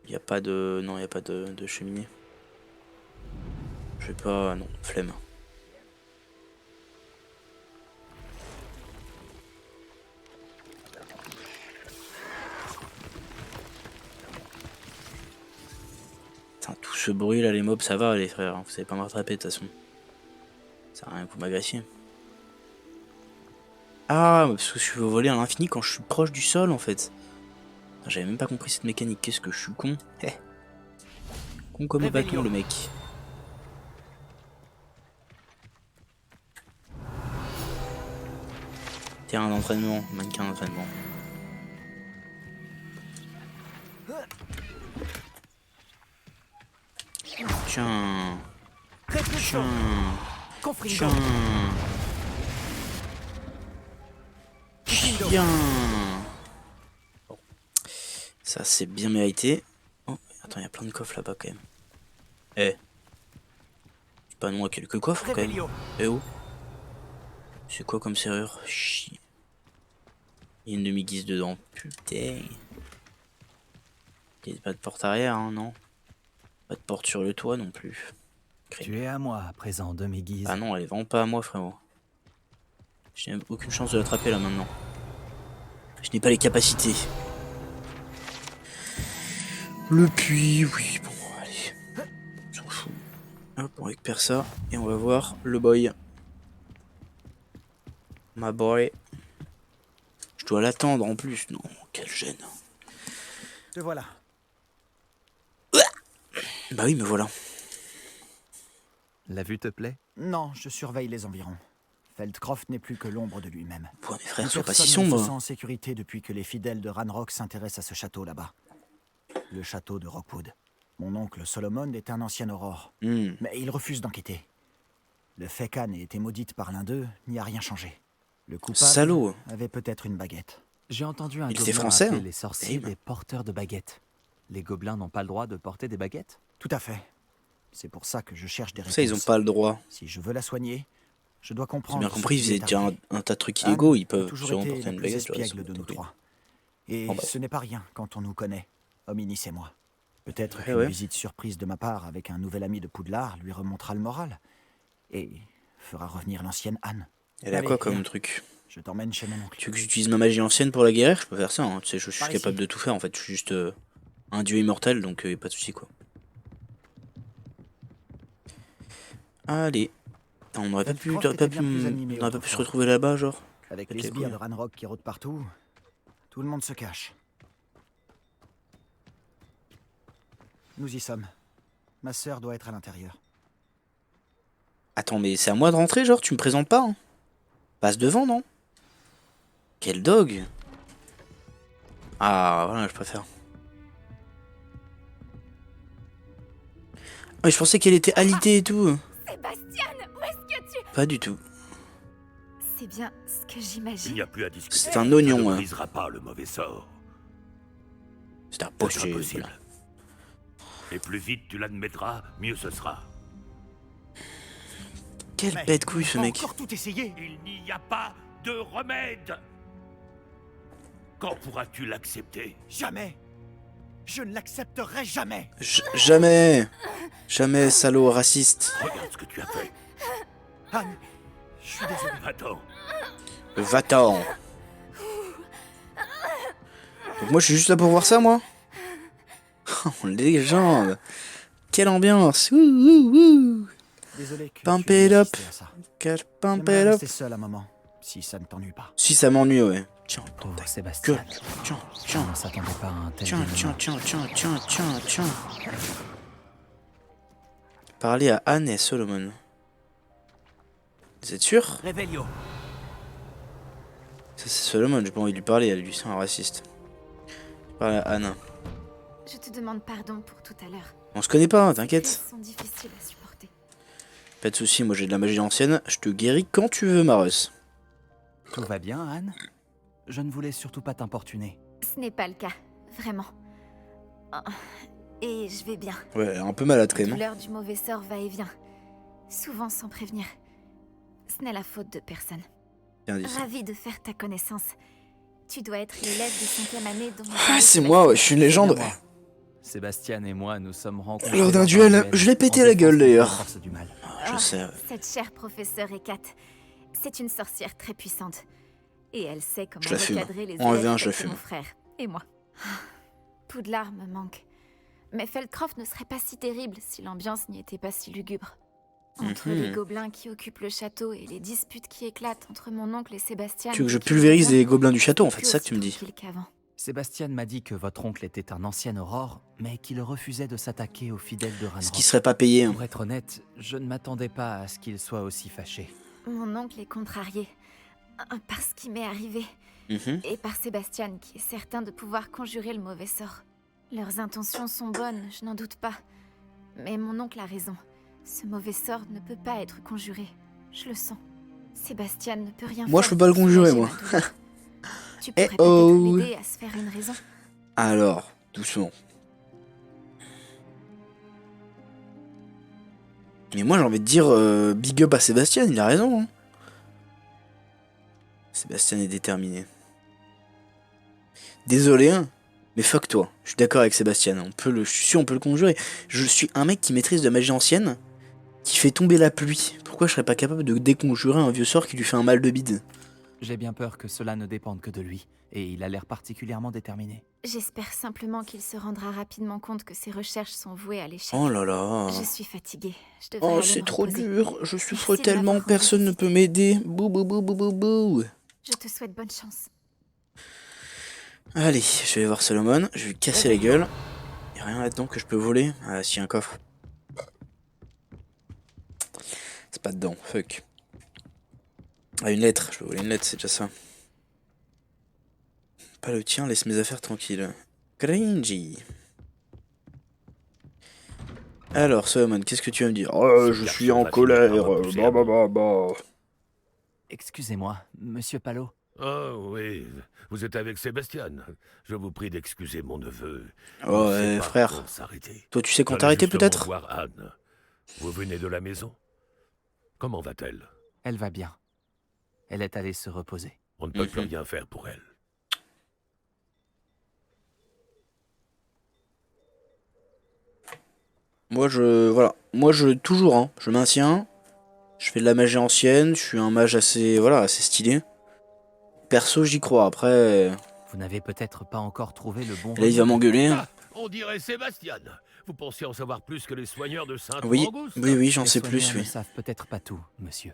Il n'y a pas de... Non, il n'y a pas de cheminée. Je vais pas... Non, flemme. Putain, tout ce bruit là, les mobs, ça va les frères. Vous savez pas m'attraper de toute façon. Ça a rien que vous m'agressiez. Ah, parce que je veux voler à l'infini quand je suis proche du sol en fait. J'avais même pas compris cette mécanique. Qu'est-ce que je suis con. Eh. Con comme un bâton le mec. Terrain d'entraînement, mannequin d'entraînement. Tiens. Tiens. Tiens. Tiens. Bon. Ça c'est bien mérité. Oh, attends, il y a plein de coffres là-bas quand même. Eh. C'est pas moi quelques coffres quand même. Eh oh. C'est quoi comme serrure? Chier. Il y a une demi-guise dedans. Putain. Il n'y a pas de porte arrière, hein, non? Pas de porte sur le toit non plus. Tu es à moi à présent, demi-guise. Ah non, elle est vraiment pas à moi, frérot. Je n'ai aucune chance de l'attraper là maintenant. Je n'ai pas les capacités. Le puits, oui, bon, allez. On s'en fout. Hop, on récupère ça. Et on va voir le boy. Ma boy. Je dois l'attendre en plus. Non, quelle gêne. Te voilà. Bah oui, mais voilà. La vue te plaît? Non, je surveille les environs. Feldcroft n'est plus que l'ombre de lui-même. Pour mes frères, sois pas Personne si ne se sombre. sent en sécurité depuis que les fidèles de Ranrock s'intéressent à ce château là-bas. Le château de Rockwood. Mon oncle Solomon est un ancien aurore, mais il refuse d'enquêter. Le fait qu'Anne ait été maudite par l'un d'eux n'y a rien changé. Le coupable Salaud. avait peut-être une baguette. J'ai entendu un Il était gobelin français, appeler hein. les sorciers des porteurs de baguettes. Les gobelins n'ont pas le droit de porter des baguettes? Tout à fait. C'est pour ça que je cherche des réponses. Ça, ils ont pas le droit. Si je veux la soigner, je dois J'ai comprendre. bien compris, ils ce qui faisaient est déjà arrivé. un tas de trucs Anne illégaux. Ils a peuvent toujours sûrement été porter la une plus baguette. tu vois, espiègle de nous compris. trois. Et Oh bah. ce n'est pas rien quand on nous connaît, Hominis et moi. Peut-être Ouais, qu'une ouais. visite surprise de ma part avec un nouvel ami de Poudlard lui remontera le moral et fera revenir l'ancienne Anne. Elle a Allez, quoi comme viens. truc? Je t'emmène chez mon oncle. Tu veux que j'utilise ma magie ancienne pour la guérir? Je peux faire ça, hein. Tu sais, je suis Par capable ici. de tout faire en fait. Je suis juste un dieu immortel, donc y a pas de soucis quoi. Allez. Attends, on aurait pas pu, Feldcroft était bien plus animé on aurait pas pu se autrefois. retrouver là-bas, genre. Avec Faites les les sbires couilles. de Ranrock qui rôdent partout, tout le monde se cache. Nous y sommes. Ma sœur doit être à l'intérieur. Attends, mais c'est à moi de rentrer, genre, tu me présentes pas, hein? Passe devant, non? Quel dog! Ah, voilà, je préfère. Ah, mais je pensais qu'elle était alitée et tout. Sébastien, où est-ce que tu... Pas du tout. C'est bien ce que Il j'imagine. n'y a plus à discuter. C'est un Ça oignon, ne hein. brisera pas le mauvais sort. C'est C'est impossible. impossible. Et plus vite tu l'admettras, mieux ce sera. Quelle Mais bête couille, ce on a mec. encore tout essayé. Il n'y a pas de remède. Quand pourras-tu l'accepter? Jamais. Je ne l'accepterai jamais. Jamais. Jamais, salaud raciste. Regarde ce que tu as fait. Anne, je suis désolé. Attends. Va-t'en. Donc moi, je suis juste là pour voir ça, moi. Oh, légende. Quelle ambiance. Ouh, ouh, ouh. Désolé que Pump tu aies it up. assisté à ça. Quel pump J'aimerais it up. rester seul un moment, si ça ne t'ennuie pas. Si ça m'ennuie, ouais. Tiens, Pauvre que. Sébastien. Tiens, On tiens. ne s'attendait pas à un tel Tiens, dénouement. tiens. Parler à Anne et Solomon. Vous êtes sûr? Réveillon. Ça c'est Solomon, j'ai pas envie de lui parler à lui, c'est un raciste. Je parle à Anne. Je te demande pardon pour tout à l'heure. On se connaît pas, Ils t'inquiète. sont difficiles à supporter. Pas de soucis, moi j'ai de la magie ancienne, je te guéris quand tu veux, Marus. Tout va bien, Anne? Je ne voulais surtout pas t'importuner. Ce n'est pas le cas, vraiment. Oh, et je vais bien. Ouais, elle est un peu malade quand La même. hein. douleur du mauvais sort va et vient. Souvent sans prévenir. Ce n'est la faute de personne. Bien dit ça. Ravie de faire ta connaissance. Tu dois être l'élève de 5e année dont... Ah, c'est moi, ouais, je suis une légende. Bien moi. Sébastien et moi nous sommes rencontrés Lors d'un dans duel, je l'ai pété en la défense gueule, contre les d'ailleurs. forces du mal. Je Ah, sais, ouais. Cette chère professeure Hécate, c'est une sorcière très puissante. Et elle sait comment Je la fume. recadrer les En élèves V1, je la tels que fume. mon frère et moi. Ah, Poudlard me manque. Mais Feldcroft ne serait pas si terrible si l'ambiance n'y était pas si lugubre. Entre les gobelins qui occupent le château et les disputes qui éclatent entre mon oncle et Sébastien... Tu veux que je pulvérise les gobelins du château, en fait, c'est ça que tu me dis. Sébastien m'a dit que votre oncle était un ancien Aurore, mais qu'il refusait de s'attaquer aux fidèles de Ce qui Ranrock. serait pas payé. hein. Pour être honnête, je ne m'attendais pas à ce qu'il soit aussi fâché. Mon oncle est contrarié. Par ce qui m'est arrivé. Mhm. Et par Sébastien qui est certain de pouvoir conjurer le mauvais sort. Leurs intentions sont bonnes, je n'en doute pas. Mais mon oncle a raison. Ce mauvais sort ne peut pas être conjuré. Je le sens. Sébastien ne peut rien faire. Moi, je peux pas le pour conjurer, soulager moi. ma douleur. Tu pourrais peut-être oh. l'aider à se faire une raison. Alors, doucement. Mais moi j'ai envie de dire big up à Sébastien, il a raison. Hein. Sébastien est déterminé. Désolé, hein, mais fuck toi. Je suis d'accord avec Sébastien. Je suis sûr on peut le conjurer. Je suis un mec qui maîtrise de magie ancienne, qui fait tomber la pluie. Pourquoi je serais pas capable de déconjurer un vieux sort qui lui fait un mal de bide? J'ai bien peur que cela ne dépende que de lui, et il a l'air particulièrement déterminé. J'espère simplement qu'il se rendra rapidement compte que ses recherches sont vouées à l'échec. Oh là là. Je suis fatiguée. Je devrais Oh aller c'est me trop reposer. dur. Je souffre Merci de tellement, m'avoir personne ne peut m'aider. Bouh bouh bouh bouh bouh bouh. Je te souhaite bonne chance. Allez, je vais voir Solomon, je vais lui casser la gueule. Y'a rien là-dedans que je peux voler? Ah si, un coffre. C'est pas dedans, fuck. Ah, une lettre, je peux voler une lettre, c'est déjà ça. Pas le tien, laisse mes affaires tranquilles. Cringy. Alors Solomon, qu'est-ce que tu vas me dire? Oh, je suis en colère. Bah bah bah bah. Excusez-moi, monsieur Palot. Oh oui, vous êtes avec Sébastien. Je vous prie d'excuser mon neveu. Oh Il sait ouais, pas frère. quand s'arrêter. Toi tu sais quand J'allais t'arrêter justement peut-être? voir Anne. Vous venez de la maison? Comment va-t-elle? Elle va bien. Elle est allée se reposer. On ne peut plus rien faire pour elle. Moi je toujours hein, je maintiens. Je fais de la magie ancienne, je suis un mage assez assez stylé. Perso, j'y crois. Après Vous n'avez peut-être pas encore trouvé le bon... là il va remède. m'engueuler. Ah, on dirait Sébastien. Vous pensiez en savoir plus que les soigneurs de Oui, Sainte-Mangouste? oui, j'en Les sais plus, soigneurs oui. ne savent peut-être pas tout, monsieur.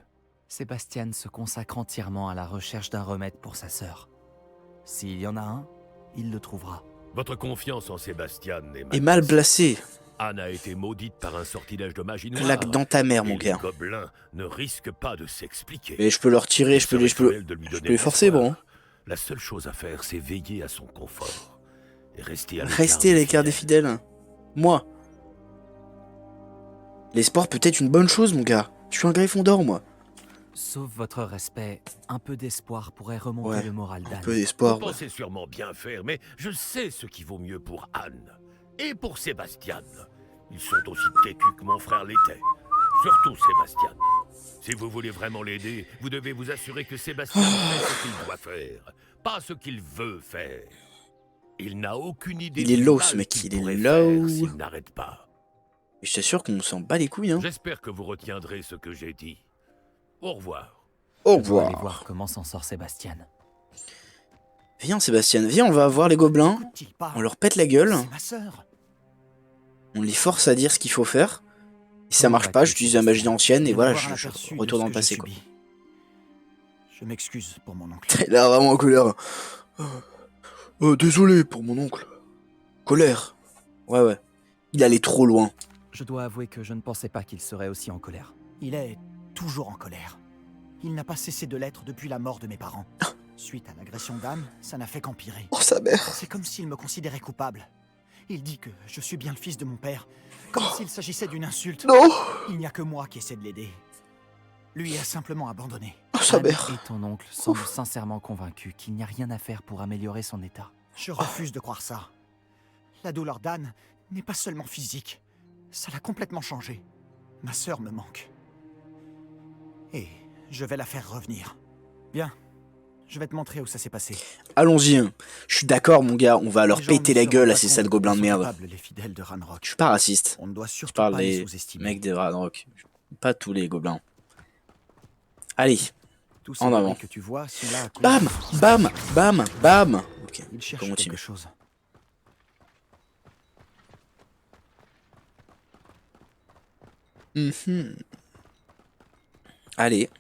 Sébastien se consacre entièrement à la recherche d'un remède pour sa sœur. S'il y en a un, il le trouvera. Votre confiance en Sébastien est Et mal placée. placé. Anne a été maudite par un sortilège de magie noire. Claque dans ta mère, mon Et gars. les gobelins ne risquent pas de s'expliquer. Mais je peux leur tirer, je peux les forcer, bon. La seule chose à faire, c'est veiller à son confort. Et rester à l'écart des fidèles. Moi. L'espoir peut être une bonne chose, mon gars. Je suis un Gryffondor, moi. Sauf votre respect, un peu d'espoir pourrait remonter le moral d'Anne. Un peu d'espoir. Vous pensez sûrement bien faire, mais je sais ce qui vaut mieux pour Anne. Et pour Sébastien. Ils sont aussi têtus que mon frère l'était. Surtout Sébastien. Si vous voulez vraiment l'aider, vous devez vous assurer que Sébastien fait ce qu'il doit faire, pas ce qu'il veut faire. Il n'a aucune idée. Il est low, ce mec, il est low. S'il n'arrête pas. Et je t'assure qu'on s'en bat les couilles, hein. J'espère que vous retiendrez ce que j'ai dit. Au revoir. Au Je dois aller revoir. voir comment s'en sort Sébastien. Viens, Sébastien, viens, on va voir les gobelins. Écoute-t-il pas? On leur pète la gueule. C'est ma sœur. On les force à dire ce qu'il faut faire. Et si ça Comment marche pas, vas-tu, j'utilise la magie ancienne et Je voilà, vais voir un je aperçu de retourne ce dans le que passé, j'ai quoi. subi. Je m'excuse pour mon oncle. Il a vraiment en colère. Désolé pour mon oncle. Colère. Ouais. Il allait trop loin. Je dois avouer que je ne pensais pas qu'il serait aussi en colère. Il est toujours en colère. Il n'a pas cessé de l'être depuis la mort de mes parents. Suite à l'agression d'Anne, ça n'a fait qu'empirer. Oh, sa mère. C'est comme s'il me considérait coupable. Il dit que je suis bien le fils de mon père, comme s'il s'agissait d'une insulte. Non. Il n'y a que moi qui essaie de l'aider. Lui a simplement abandonné. Oh, sa Anne mère. et ton oncle semblent sincèrement convaincus qu'il n'y a rien à faire pour améliorer son état. Je refuse de croire ça. La douleur d'Anne n'est pas seulement physique. Ça l'a complètement changé. Ma sœur me manque. Et je vais la faire revenir. Bien. Je vais te montrer où ça s'est passé. Allons-y. Hein. Je suis d'accord, mon gars. On va leur Les gens péter ne la se gueule rendent à pas ces compte sales gobelins de qu'ils sont merde. capables, les fidèles de Ranrock. Je suis pas raciste. On ne doit Je surtout parle pas les des sous-estimer. mecs de Ranrock. Pas tous les gobelins. Allez. Tous ces en bruits avant. que tu vois sont là à cause Bam. de- Bam. Bam. Bam. Ok. Il cherche On continue. quelque chose. Allez.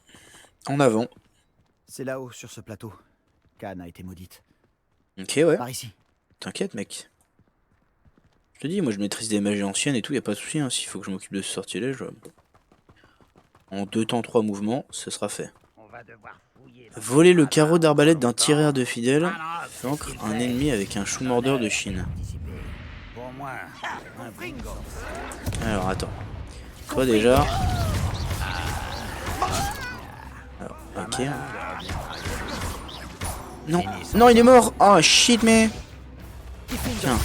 En avant. C'est là-haut, sur ce plateau, qu'Anne a été maudite. Ok, ouais. Par ici. T'inquiète, mec. Je te dis, moi je maîtrise des magies anciennes et tout, y a pas de souci. Hein. S'il faut que je m'occupe de ce sortilège, en 2 temps 3 mouvements, ce sera fait. Voler le carreau d'arbalète d'un tireur de fidèles vaincre un ennemi avec un chou mordeur de Chine. Alors attends. Toi déjà. Alors, ok. Non, non, il est mort. Oh shit, mais. Tiens.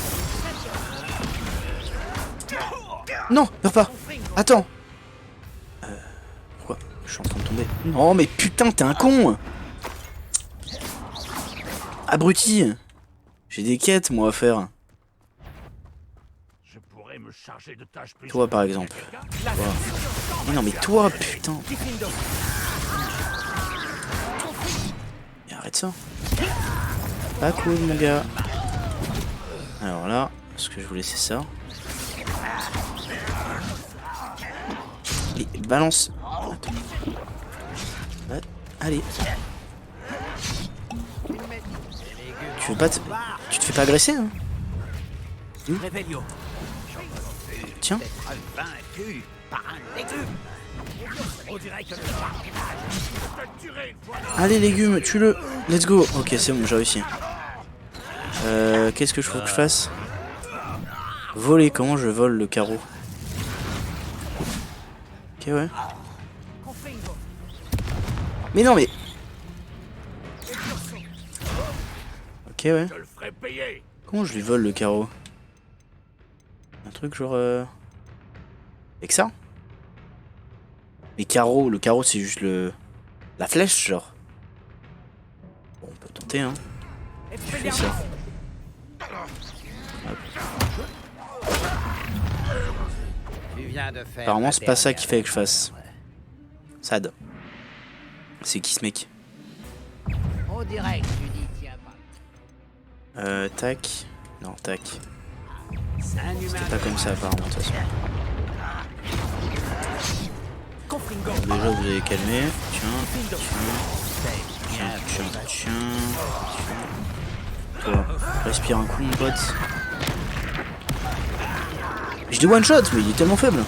Non, meurs pas. Attends. Pourquoi je suis en train de tomber? Non, mais putain, t'es un con. Abruti. J'ai des quêtes, moi, à faire. Je pourrais me charger de tâches plus. Toi, par exemple. Toi. Mais non, mais toi, putain. Mais arrête ça. Pas cool, mon gars. Alors là, est-ce que je voulais c'est ça? Et balance. Attends. Ouais, allez. Tu veux pas te... Tu te fais pas agresser, hein? Tiens. Allez, légumes, tue-le. Let's go. Ok, c'est bon, j'ai réussi. Qu'est-ce que je faut que je fasse? Voler, comment je vole le carreau? Ok, ouais. Mais non, mais... Ok, ouais. Je le ferai payer. Comment je lui vole le carreau? Un truc genre... Avec ça? Les carreaux, le carreau c'est juste le... La flèche, genre. Bon, on peut tenter, hein. Je fais ça. Apparemment, c'est pas ça qu'il fallait que je fasse. Sad. C'est qui ce mec? Tac. Non, tac. C'était pas comme ça, apparemment, de toute façon. Bon, déjà, vous avez calmé. Tiens. Toi, respire un coup, mon pote. Je dis one shot, mais il est tellement faible.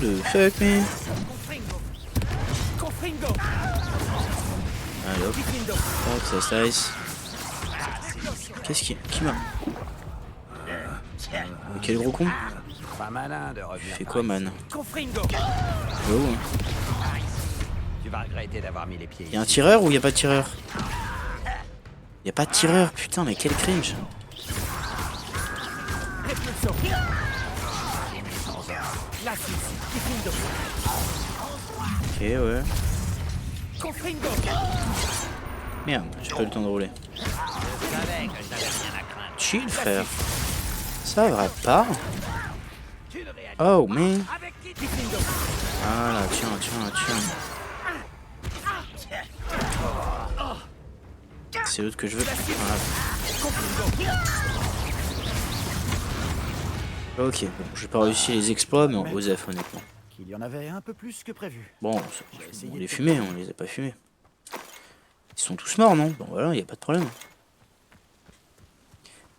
Le fuck, mais. Allez hop. Hop, ça slice. Qu'est-ce qui m'a. Mais quel gros con. Pas malin de Il revenir. fait quoi, man? Oh, Tu vas regretter d'avoir mis les pieds. y'a un tireur ou y'a pas de tireur? Y'a pas de tireur, putain, mais quel cringe. Ok, ouais. Merde, j'ai pas eu le temps de rouler. Chill, frère. Ça va pas. Oh, mais. Ah là, tiens. C'est l'autre que je veux. Voilà. Ok, bon, j'ai pas réussi les exploits, mais on osef, honnêtement. Qu'il y en avait un peu plus que prévu. Bon, on les fumait, on les a pas fumés. Ils sont tous morts, non? Bon, voilà, y a pas de problème.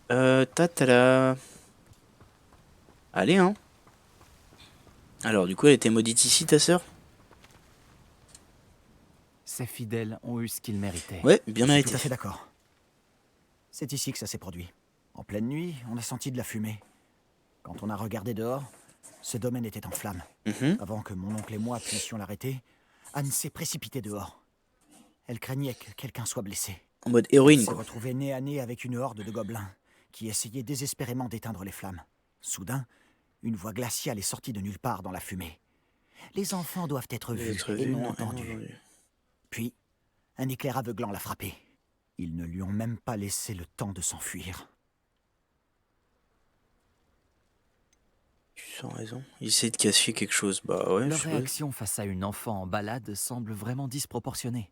Tatala. Allez, hein. Alors, du coup, elle était maudite ici, ta sœur? Ces fidèles ont eu ce qu'ils méritaient. Ouais, bien Je suis mérité. tout à fait d'accord. C'est ici que ça s'est produit. En pleine nuit, on a senti de la fumée. Quand on a regardé dehors, ce domaine était en flammes. Avant que mon oncle et moi puissions l'arrêter, Anne s'est précipitée dehors. Elle craignait que quelqu'un soit blessé. En mode héroïne, Elle s'est quoi. retrouvée nez à nez avec une horde de gobelins qui essayaient désespérément d'éteindre les flammes. Soudain, une voix glaciale est sortie de nulle part dans la fumée. Les enfants doivent être vus et non entendus. Puis, un éclair aveuglant l'a frappé. Ils ne lui ont même pas laissé le temps de s'enfuir. Tu sens raison. Il essaie de cacher quelque chose. Bah ouais, Leur je sais. réaction face à une enfant en balade semble vraiment disproportionnée.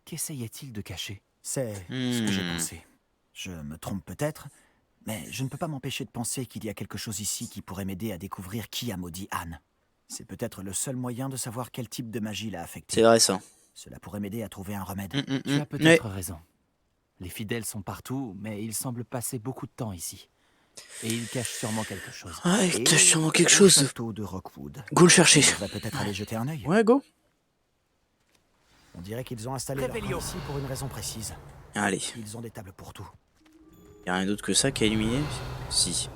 Qu'essayait-il de cacher? C'est ce que j'ai pensé. Je me trompe peut-être, mais je ne peux pas m'empêcher de penser qu'il y a quelque chose ici qui pourrait m'aider à découvrir qui a maudit Anne. C'est peut-être le seul moyen de savoir quel type de magie l'a affectée. C'est vrai, ça. Cela pourrait m'aider à trouver un remède. Tu as peut-être raison. Les fidèles sont partout, mais ils semblent passer beaucoup de temps ici. Et ils cachent sûrement quelque chose. Ah, il Et cache sûrement quelque au chose. château de Rockwood. Go le chercher. On va peut-être aller jeter un œil. Ouais, go. On dirait qu'ils ont installé leur camp ici pour une raison précise. Allez. Ils ont des tables pour tout. Y'a rien d'autre que ça qui a illuminé? Si.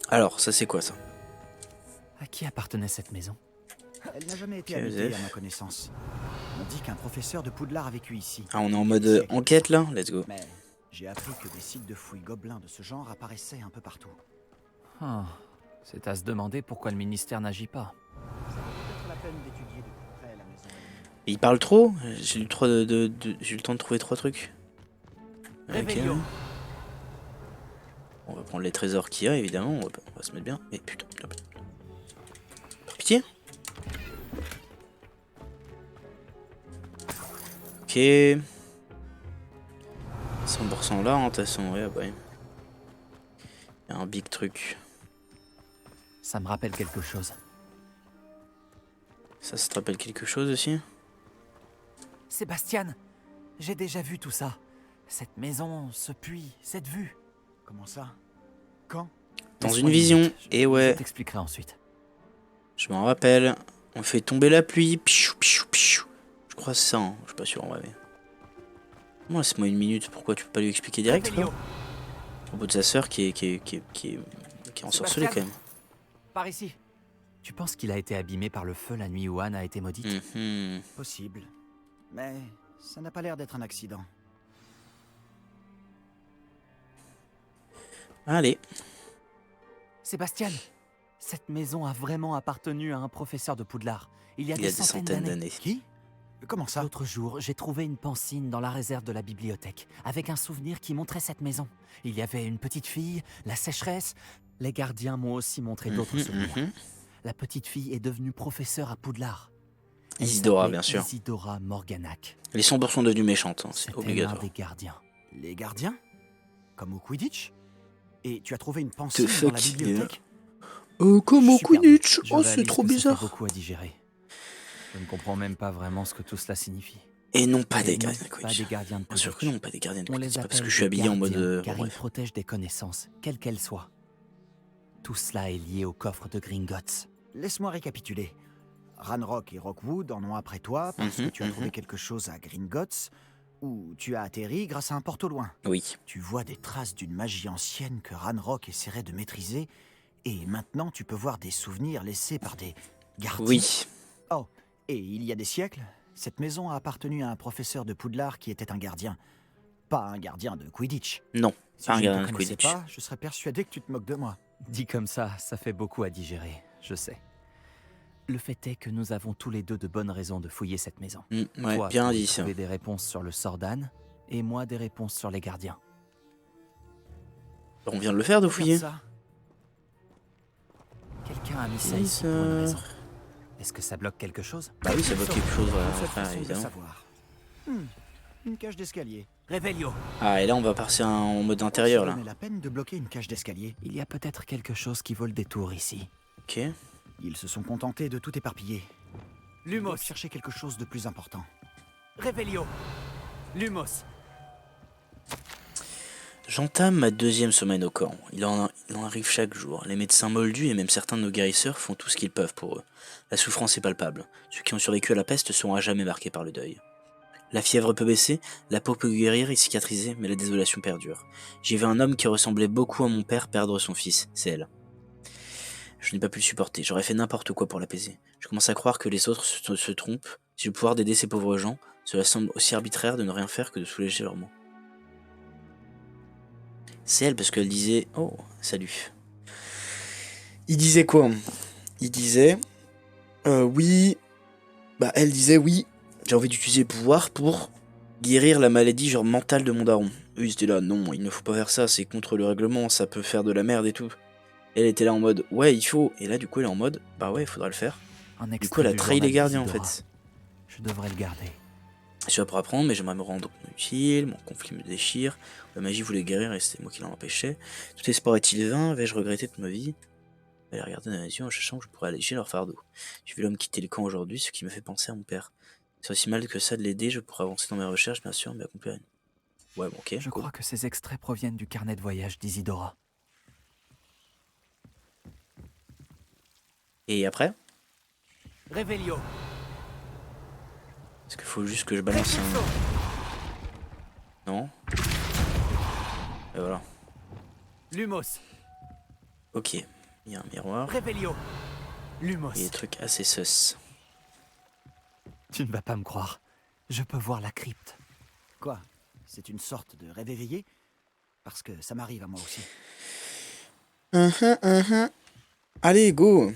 Alors, ça c'est quoi ça? À qui appartenait cette maison? Elle n'a jamais été Ok, habitée Joseph. à ma connaissance. On dit qu'un professeur de Poudlard a vécu ici. Ah, on est en mode enquête là? Let's go. Mais j'ai appris que des sites de fouilles gobelins de ce genre apparaissaient un peu partout. Ah, c'est à se demander pourquoi le ministère n'agit pas. Ça vaut peut-être la peine d'étudier de plus près la maison. Et il parle trop? J'ai eu le temps de trouver 3 trucs. Ok. On va prendre les trésors qu'il y a, évidemment. On va se mettre bien. Mais putain, hop. Par pitié. Ok. 100% là, hein, de toute façon, ouais, bah. Il y a un big truc. Ça me rappelle quelque chose. Ça te rappelle quelque chose aussi? Sébastien, j'ai déjà vu tout ça. Cette maison, ce puits, cette vue. Comment ça? Quand? Dans Laisse-moi une vision. minute, Et ouais, Je t'expliquerai ensuite. je m'en rappelle. On fait tomber la pluie. Pichou, pichou, pichou. Je crois que c'est ça, hein. Je suis pas sûr en vrai. Bon, laisse-moi une minute. Pourquoi tu peux pas lui expliquer direct, frère? À propos de sa sœur qui est ensorcelée quand même. Par ici. Tu penses qu'il a été abîmé par le feu la nuit où Anne a été maudite? Possible. Mais ça n'a pas l'air d'être un accident. Allez. Sébastien, cette maison a vraiment appartenu à un professeur de Poudlard. Il y a Il y a des des centaines d'années. Qui? Comment ça? L'autre jour, j'ai trouvé une pancine dans la réserve de la bibliothèque, avec un souvenir qui montrait cette maison. Il y avait une petite fille, la sécheresse. Les gardiens m'ont aussi montré d'autres souvenirs. La petite fille est devenue professeure à Poudlard. Elle Isidora, s'appelait bien sûr. Isidora Morganac. Les 100% devenus méchantes, hein, c'est C'était obligatoire. l'un des gardiens. Les gardiens? Comme au Quidditch? Et tu as trouvé une The pancine dans fuck, la bibliothèque? Comme Je au suis perdu. Quidditch. Je Oh, c'est réalise trop que ça fait bizarre. beaucoup à digérer. Je ne comprends même pas vraiment ce que tout cela signifie. Et non pas des Et non, gardiens de pas Quidditch. des gardiens de Bien sûr que Quidditch. non, pas des gardiens de On Quidditch. les C'est pas appelle parce que je suis des habillé en mode. gardiens, car bon, ils bref. protègent des connaissances, quelles qu'elles soient. Tout cela est lié au coffre de Gringotts. Laisse-moi récapituler. Ranrock et Rockwood en ont après toi parce que tu as trouvé quelque chose à Gringotts, où tu as atterri grâce à un porte au loin. Oui. Tu vois des traces d'une magie ancienne que Ranrock essaierait de maîtriser, et maintenant tu peux voir des souvenirs laissés par des gardiens. Oui. Oh, et il y a des siècles, cette maison a appartenu à un professeur de Poudlard qui était un gardien. Pas un gardien de Quidditch. Non, Si pas un je ne gardien te de connaissais Quidditch. pas, je serais persuadé que tu te moques de moi. Dit comme ça fait beaucoup à digérer, je sais. Le fait est que nous avons tous les deux de bonnes raisons de fouiller cette maison. Ouais, Toi, bien pour dit y ça. trouver des réponses sur le sort d'Anne, et moi des réponses sur les gardiens. On vient de le faire, de Regarde fouiller. ça. Quelqu'un a mis ça Oui, ici pour une ça. raison. Est-ce que ça bloque quelque chose? Bah oui, ça bloque quelque chose, De cette frère, façon de évidemment. savoir. Une cage d'escalier. Réveillio. Ah, et là, on va passer en mode intérieur, là. Ça valait la peine de bloquer une cage d'escalier. Il y a peut-être quelque chose qui vaut le détour ici. Ok. Ils se sont contentés de tout éparpiller. Ils Lumos. doivent chercher quelque chose de plus important. Réveillio. Lumos. J'entame ma 2e semaine au camp. Il en arrive chaque jour. Les médecins moldus et même certains de nos guérisseurs font tout ce qu'ils peuvent pour eux. La souffrance est palpable. Ceux qui ont survécu à la peste seront à jamais marqués par le deuil. La fièvre peut baisser, la peau peut guérir et cicatriser, mais la désolation perdure. J'ai vu un homme qui ressemblait beaucoup à mon père perdre son fils, c'est elle. Je n'ai pas pu le supporter, j'aurais fait n'importe quoi pour l'apaiser. Je commence à croire que les autres se trompent. Si le pouvoir d'aider ces pauvres gens, cela semble aussi arbitraire de ne rien faire que de soulager leurs maux. C'est elle parce qu'elle disait... Oh, salut. Il disait quoi? Il disait... oui... Bah, elle disait oui, j'ai envie d'utiliser le pouvoir pour guérir la maladie genre mentale de mon daron. Eux ils étaient là, non, il ne faut pas faire ça, c'est contre le règlement, ça peut faire de la merde et tout. Elle était là en mode, ouais, il faut. Et là, du coup, elle est en mode, bah ouais, il faudra le faire. Un Du extrait coup, elle a du trahi journal les gardiens en d'Isidora. fait. Je devrais le garder. Je suis là pour apprendre, mais j'aimerais me rendre utile, mon conflit me déchire, la magie voulait guérir et c'était moi qui l'en empêchais. Tout espoir est-il vain? Vais-je regretter toute ma vie? Elle a regardé dans les yeux en cherchant que je pourrais alléger leur fardeau. J'ai vu l'homme quitter le camp aujourd'hui, ce qui me fait penser à mon père. C'est aussi mal que ça de l'aider, je pourrais avancer dans mes recherches, bien sûr, mais accomplir une... Ouais, bon, ok. Je cool. crois que ces extraits proviennent du carnet de voyage d'Isidora. Et après? Réveillio. Est-ce qu'il faut juste que je balance un... Non. Et voilà. Lumos. Ok. Il y a un miroir. Réveillio. Lumos. Et des trucs assez sus. Tu ne vas pas me croire. Je peux voir la crypte. Quoi? C'est une sorte de rêve éveillé? Parce que ça m'arrive à moi aussi. Allez, go!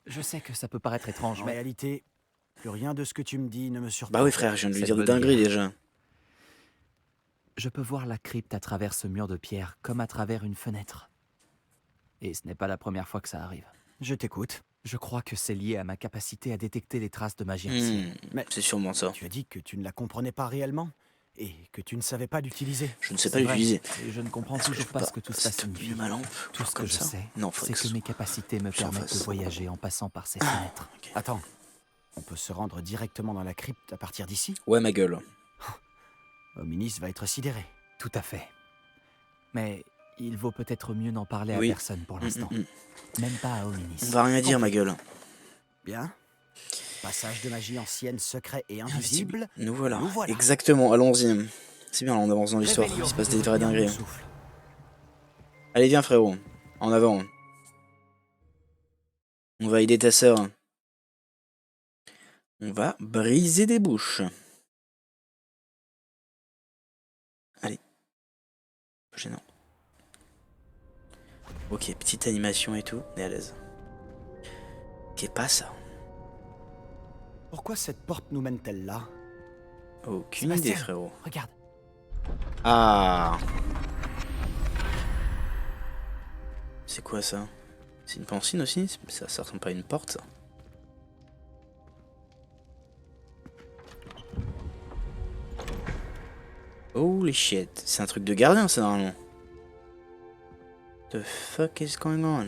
Je sais que ça peut paraître étrange, En mais réalité, plus rien de ce que tu me dis ne me surprend. Bah oui, frère, je viens de lui C'est dire de bonne dinguerie idée. déjà. je peux voir la crypte à travers ce mur de pierre, comme à travers une fenêtre. Et ce n'est pas la première fois que ça arrive. Je t'écoute. Je crois que c'est lié à ma capacité à détecter les traces de magie ancienne. Mais C'est sûrement ça. tu as dit que tu ne la comprenais pas réellement et que tu ne savais pas l'utiliser. Je ne sais pas C'est vrai, l'utiliser. et je ne comprends Est-ce que toujours je pas peux ce que tout ça s'il te plaît, signifie. ma lampe, Tout ce que comme je ça sais, Non, faudrait c'est que que mes capacités me j'en permettent de fasse. voyager en passant par ces fenêtres. Attends, on peut se rendre directement dans la crypte à partir d'ici? Ouais, ma gueule. Hominis va être sidéré. Tout à fait. Mais il vaut peut-être mieux n'en parler Oui. à personne pour l'instant. Même pas à Hominis. On va rien dire, ma gueule. Bien. Passage de magie ancienne, secret et invisible. Nous voilà. Nous voilà. Exactement, allons-y. C'est bien, là, on avance dans l'histoire. Il se passe des vraies Bien mon dingueries. souffle. Allez, viens, frérot. En avant. On va aider ta sœur. On va briser des bouches. Allez. Gênant. Ok, petite animation et tout. On est à l'aise. Qu'est pas ça? Pourquoi cette porte nous mène-t-elle là? Aucune Sébastien. idée, frérot. Regarde, Ah. C'est quoi ça? C'est une pancine aussi? Ça ressemble pas à une porte, ça. Holy shit. C'est un truc de gardien, ça, normalement. The fuck is going on?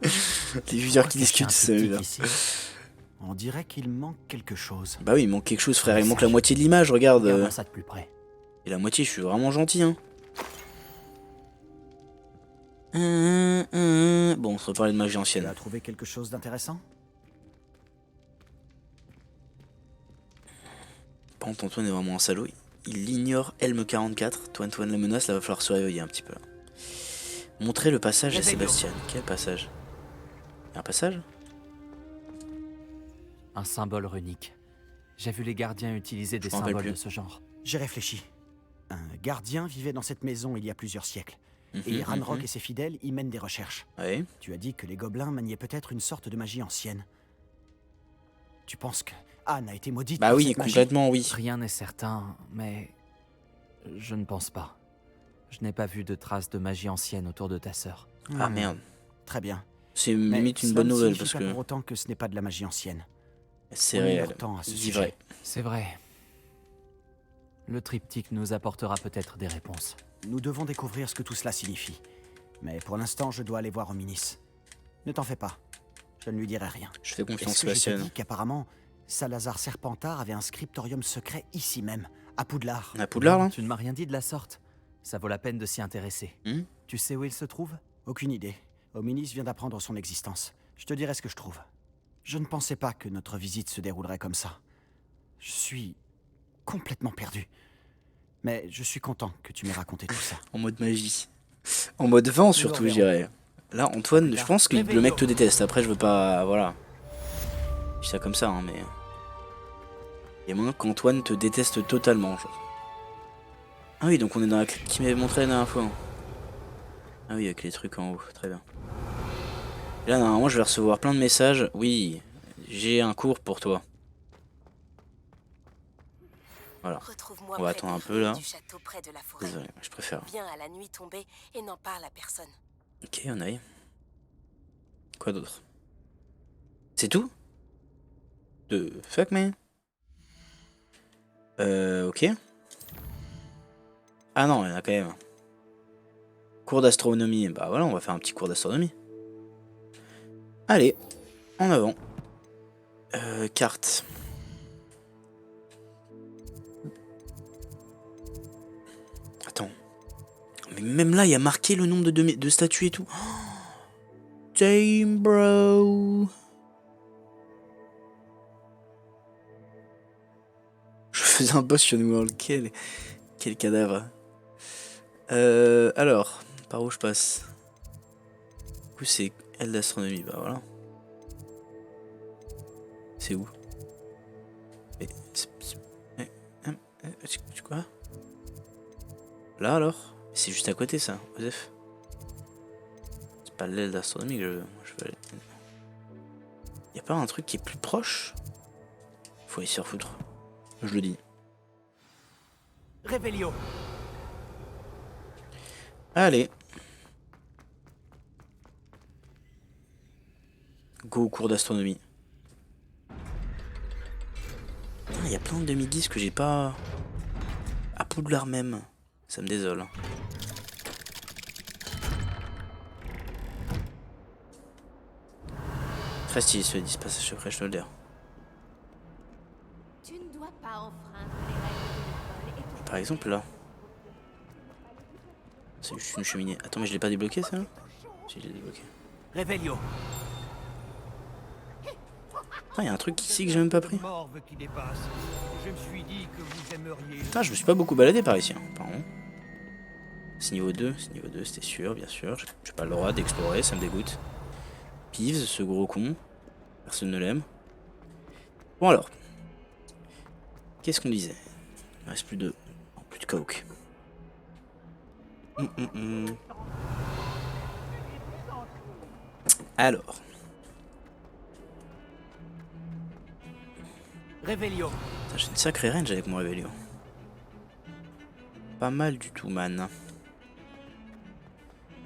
Les viewers qui Pourquoi cacher un discutent, tout c'est petit là. ici? On dirait qu'il manque quelque chose. Bah oui, il manque quelque chose, frère. Il manque la moitié de l'image, regarde. regarde ça de plus près. Et la moitié, je suis vraiment gentil, hein. Bon, on se reparler de magie Tu ancienne. as trouvé quelque chose d'intéressant? Par contre, Antoine est vraiment un salaud. Il ignore Helm 44. Toine la menace, là va falloir se réveiller un petit peu. Là. Montrer le passage à Sébastien. Quel passage? Y a un passage? Un symbole runique. J'ai vu les gardiens utiliser des m'en rappelle symboles plus. de ce genre. J'ai réfléchi. Un gardien vivait dans cette maison il y a plusieurs siècles. Et Ranrock et ses fidèles y mènent des recherches. Ouais. Tu as dit que les gobelins maniaient peut-être une sorte de magie ancienne. Tu penses que Anne a été maudite Bah par oui, cette magie? complètement oui. Rien n'est certain, mais je ne pense pas. Je n'ai pas vu de traces de magie ancienne autour de ta sœur. Ah merde. Très bien. C'est Mais limite une cela bonne ne nouvelle signifie parce pas que pour autant que ce n'est pas de la magie ancienne. c'est Prenez réel. leur temps à ce C'est sujet. vrai. C'est vrai. Le triptyque nous apportera peut-être des réponses. Nous devons découvrir ce que tout cela signifie. Mais pour l'instant, je dois aller voir Ominis. Ne t'en fais pas. Je ne lui dirai rien. Je fais confiance Est-ce que je t'ai Sébastien. dit qu'apparemment, Salazar Serpentard avait un scriptorium secret ici même, à Poudlard? À Poudlard là? Tu ne m'as rien dit de la sorte. Ça vaut la peine de s'y intéresser. Hmm. Tu sais où il se trouve? Aucune idée. Ominis vient d'apprendre son existence. Je te dirai ce que je trouve. Je ne pensais pas que notre visite se déroulerait comme ça. Je suis complètement perdu. Mais je suis content que tu m'aies raconté tout ça. En mode magie. En mode vent surtout, je dirais. Là, Antoine, je pense que le mec te déteste. Après, je veux pas. Voilà. Je dis ça comme ça, hein, mais. Il y a moins qu'Antoine te déteste totalement, genre. Ah oui, donc on est dans la clip qu'il m'avait montré la dernière fois. Ah oui, avec les trucs en haut, très bien. Et là, normalement, je vais recevoir plein de messages. Oui, j'ai un cours pour toi. Voilà. On va attendre un peu là. Désolé, je préfère. Viens à la nuit tombée et n'en parle à personne. Ok, on aille. Quoi d'autre? C'est tout? De fuck man? Ok. Ah non, il y en a quand même. Cours d'astronomie. Bah voilà, on va faire un petit cours d'astronomie. Allez, en avant. Carte. Attends. Mais même là, il y a marqué le nombre de statues et tout. Oh, damn, bro. Je faisais un boss sur New World. Quel cadavre. Alors, par où je passe? Du coup, c'est L d'astronomie. Bah voilà. C'est où? C'est quoi? Là alors? C'est juste à côté ça, Osef. C'est pas l'aile d'astronomie que je veux aller. Y'a pas un truc qui est plus proche? Faut aller se faire foutre. Je le dis. Révélio. Allez. Go au cours d'astronomie. Il y a plein de demi-guises que j'ai pas... À Poudlard même. Ça me désole. Très stylé ce passage secret, je te le dis. Tu ne dois pas enfreindre les règles de l'école et Par exemple là. C'est juste une cheminée. Attends, mais je l'ai pas débloqué ça? Si, je l'ai débloqué. Révélio. Putain, il y a un truc ici que j'ai même pas pris. Putain, je me suis pas beaucoup baladé par ici, hein, pardon. C'est niveau 2, c'était sûr, bien sûr. J'ai pas le droit d'explorer, ça me dégoûte. Peeves, ce gros con. Personne ne l'aime. Bon alors. Qu'est-ce qu'on disait? Il reste plus de coke. Alors. Révélio. J'ai une sacrée range avec mon Révélio. Pas mal du tout, man.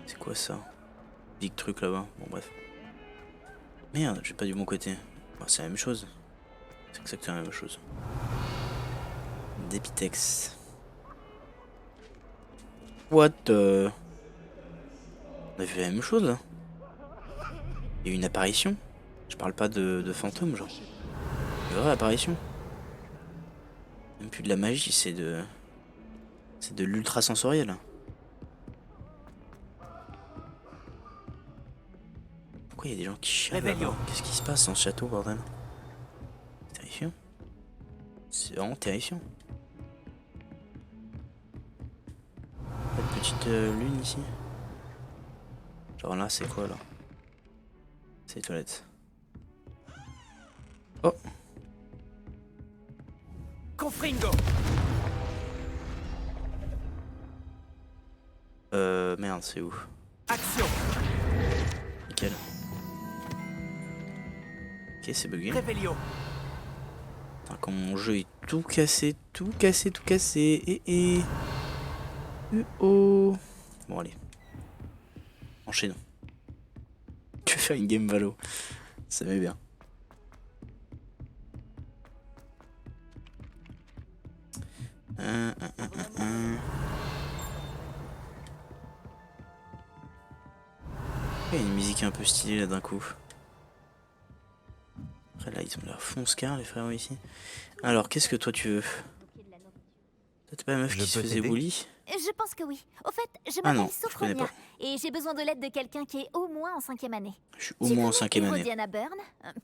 C'est quoi ça? Big truc là-bas. Bon, bref. Merde, j'ai pas du bon côté. Bon, c'est la même chose. C'est exactement la même chose. Dépitex. What the... On a vu la même chose là. Il y a eu une apparition. Je parle pas de fantôme, genre. Une vraie apparition. Même plus de la magie, c'est de l'ultra sensoriel. Pourquoi il y a des gens qui chialent là-bas? Qu'est-ce qui se passe dans ce château, bordel? C'est terrifiant. C'est vraiment terrifiant. Pas de petite lune ici? Genre là, c'est quoi là? C'est les toilettes. Oh! Confringo. Merde, c'est où? Action. Nickel. Ok, c'est bugué. Réveillon. Putain, quand mon jeu est tout cassé, tout cassé, tout cassé. Oh. Bon, allez. Enchaînons. Tu veux faire une game Valo? Ça m'est bien. Il y a une musique un peu stylée là d'un coup. Après là ils ont l'air fonce-car les frères ici. Alors qu'est-ce que toi tu veux? Toi t'es pas la meuf qui se faisait bully? Je pense que oui. Au fait, je Ah non, m'appelle je connais Sophronia pas. et j'ai besoin de l'aide de quelqu'un qui est au moins en 5e année. Je suis au moins en 5e année. Diana Byrne?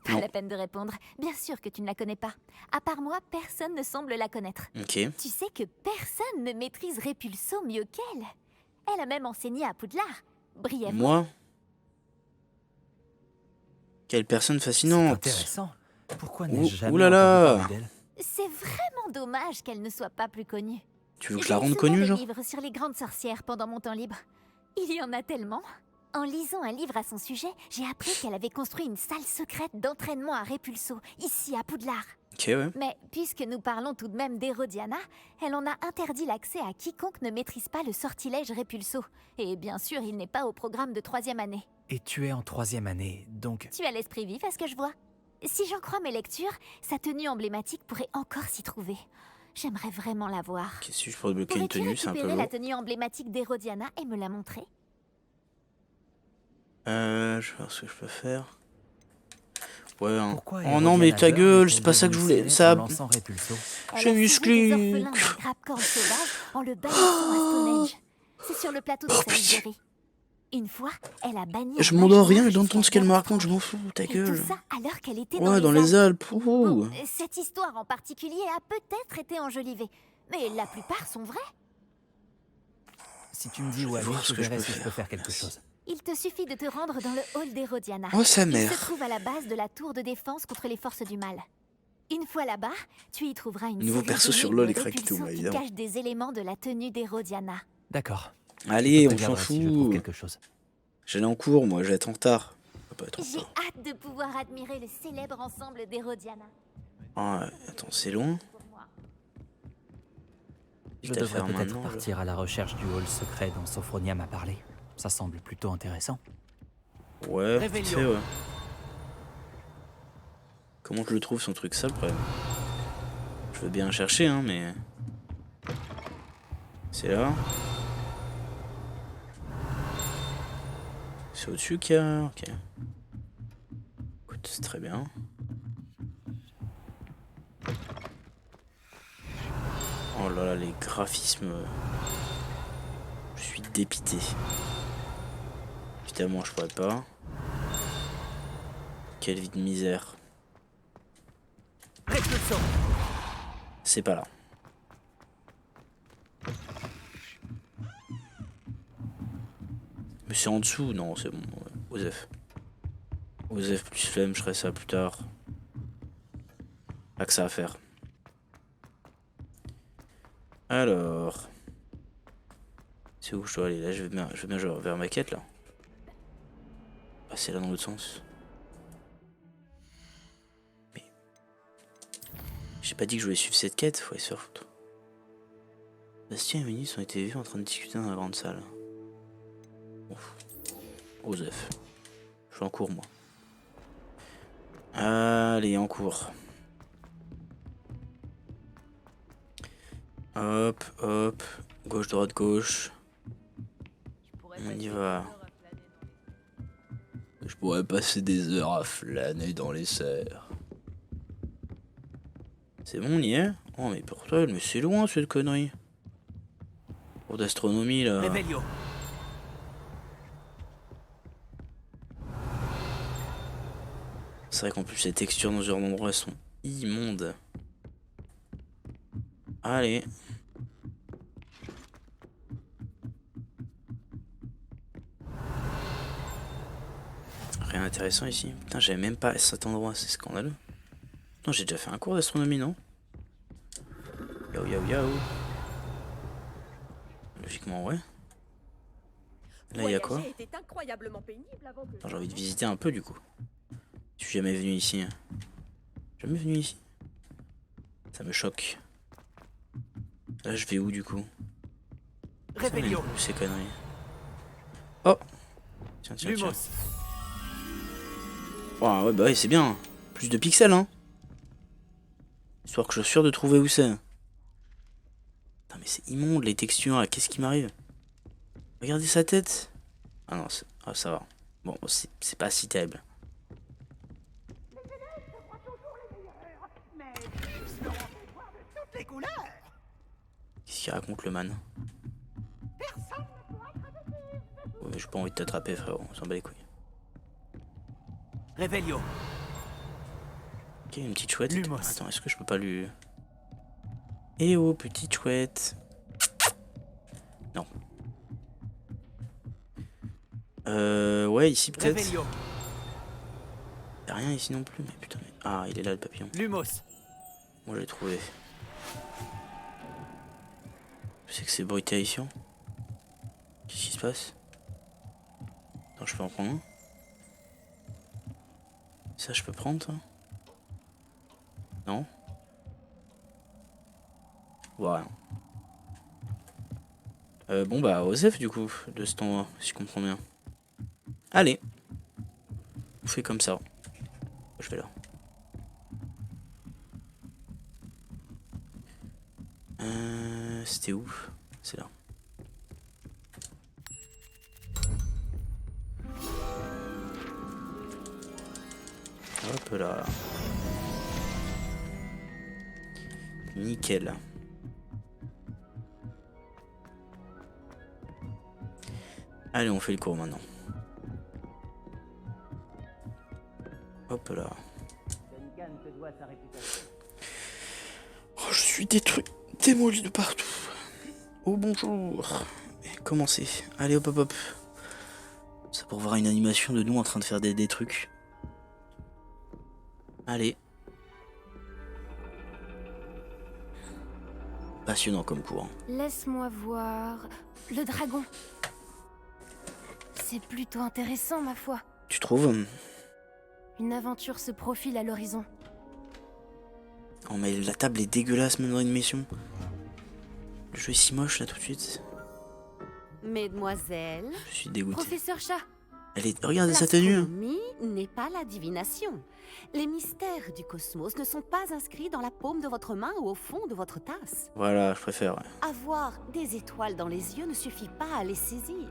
Pas Non. la peine de répondre. Bien sûr que tu ne la connais pas. À part moi, personne ne semble la connaître. Ok. Tu sais que personne ne maîtrise Répulso mieux qu'elle. Elle a même enseigné à Poudlard. Brièvement. Moi? Quelle personne fascinante. Intéressant. Pourquoi n'ai-je jamais oulala. entendu parler d'elle? C'est vraiment dommage qu'elle ne soit pas plus connue. Tu veux que je la J'ai rende souvent connue des genre? livres sur les grandes sorcières pendant mon temps libre. Il y en a tellement. En lisant un livre à son sujet, j'ai appris qu'elle avait construit une salle secrète d'entraînement à Répulso, ici à Poudlard. Ok ouais. Mais puisque nous parlons tout de même d'Hérodiana, elle en a interdit l'accès à quiconque ne maîtrise pas le sortilège Répulso. Et bien sûr, il n'est pas au programme de 3e année. Et tu es en 3e année, donc... Tu as l'esprit vif à ce que je vois. Si j'en crois mes lectures, sa tenue emblématique pourrait encore s'y trouver. J'aimerais vraiment la voir. Qu'est-ce que je pourrais bloquer une Pourrais-tu tenue? C'est un peu récupérer lourd. la tenue emblématique d'Hérodiana et me la montrer? Je vais voir ce que je peux faire. Ouais, hein. Pourquoi Oh non mais ta gueule, c'est pas ça que je voulais. Ça... Répulso. J'ai musclé. Elle a sauvé des orphelins d'un grappe-corne sauvage en le bannissant à Stonehenge. C'est sur le plateau de Salisbury. Une fois, elle a banni... Je un m'endors mage rien noir d'entendre ce qu'elle me jusqu'à raconte, je m'en fous, ta Et gueule. tout ça alors qu'elle était Ouais, dans les Alpes. Bon, cette histoire en particulier a peut-être été enjolivée, mais la plupart sont vraies. Si tu me dis où aller, voir ce je que je verrai peux si je peux faire. faire quelque chose. Il te suffit de te rendre dans le hall d'Hérodiana. Oh sa Il mère. se trouve à la base de la tour de défense contre les forces du mal. Une fois là-bas, tu y trouveras une Nouveau série perso sur d'énigmes LoL et Répulso Krakitoum, qui évidemment. cachent des éléments de la tenue d'Hérodiana. D'accord. Allez, Je on te s'en préviendrai si je trouve fout. quelque chose. J'allais en cours, moi, j'allais être en retard. Ça va pas être en J'ai retard. hâte de pouvoir admirer le célèbre ensemble d'Hérodiana. Ah, attends, c'est loin. Je Quitte à le devrais faire peut-être maintenant, partir à la recherche du hall secret dont Sophronia m'a parlé. Ça semble plutôt intéressant. Ouais, Réveillon. vite fait, ouais. Comment je le trouve son truc, ça le problème? Je veux bien chercher, hein, mais... C'est là. C'est au-dessus qu'il y a... Ok. Écoute, c'est très bien. Oh là là, les graphismes... Je suis dépité. Évidemment, je pourrais pas. Quelle vie de misère. C'est pas là. Mais c'est en dessous, non, c'est bon. Ouais. Osef. Osef plus flemme, je ferai ça plus tard. Pas que ça à faire. Alors. C'est où je dois aller? Là, je vais bien genre vers ma quête, là. Ah, c'est là dans l'autre sens. Mais... J'ai pas dit que je voulais suivre cette quête, faut aller se faire foutre. Bastien et Vénus ont été vus en train de discuter dans la grande salle. Ouf. Osef. Je suis en cours, moi. Allez, en cours. Hop, hop. Gauche, droite, gauche. On y va. Je pourrais passer des heures à flâner dans les serres. C'est bon, on y est? Oh, mais pourtant, mais c'est loin cette connerie. Cours d'astronomie là. Réveillon. c'est vrai qu'en plus les textures dans ce genre d'endroit sont immondes. Allez. Rien d'intéressant ici. Putain, j'avais même pas cet endroit, c'est scandaleux. Non, j'ai déjà fait un cours d'astronomie, non? Yo yo yo. Logiquement, ouais. Là, il y a quoi? J'ai envie de visiter un peu, du coup. Je suis jamais venu ici. Jamais venu ici. Ça me choque. Là, je vais où, du coup? Réveillon. Ces conneries. Oh! Tiens, tiens, tiens. Oh, ouais, bah ouais, c'est bien. Plus de pixels, hein. Histoire que je sois sûr de trouver où c'est. Putain, mais c'est immonde, les textures, là. Qu'est-ce qui m'arrive? Regardez sa tête. Ah non, ah, ça va. Bon, c'est pas si terrible. Qu'est-ce qu'il raconte, le man? Ouais, mais j'ai pas envie de t'attraper, frérot. On s'en bat les couilles. Réveillon. Ok, une petite chouette. Lumos. Attends, est-ce que je peux pas lui... Eh oh, petite chouette. Non. Ouais, ici peut-être. Réveillon. Y'a rien ici non plus, mais putain. Mais... Ah, il est là le papillon. Lumos. Moi, je l'ai trouvé. Je sais que c'est bruit terrifiant. Qu'est-ce qui se passe? Attends, je peux en prendre un? Ça, je peux prendre, ça? Non? Voilà. Bon, bah, Osef, du coup, de cet endroit, si je comprends bien. Allez. On fait comme ça. Je vais là. C'était où? C'est là. Hop là. Nickel. Allez, on fait le cours maintenant. Hop là. Oh, je suis détruit, démoli de partout. Oh bonjour. Commencez. Allez hop hop hop. C'est pour voir une animation de nous en train de faire des trucs. Allez. Passionnant comme cours. Laisse-moi voir... Le dragon. C'est plutôt intéressant, ma foi. Tu trouves? Une aventure se profile à l'horizon. Oh mais la table est dégueulasse même dans une mission. Le jeu est si moche là tout de suite. Mesdemoiselles, Je suis dégoûté. Professeur Chat. Elle est... Regardez sa tenue. l'astronomie n'est pas la divination. Les mystères du cosmos ne sont pas inscrits dans la paume de votre main ou au fond de votre tasse. Voilà, je préfère. Ouais. Avoir des étoiles dans les yeux ne suffit pas à les saisir.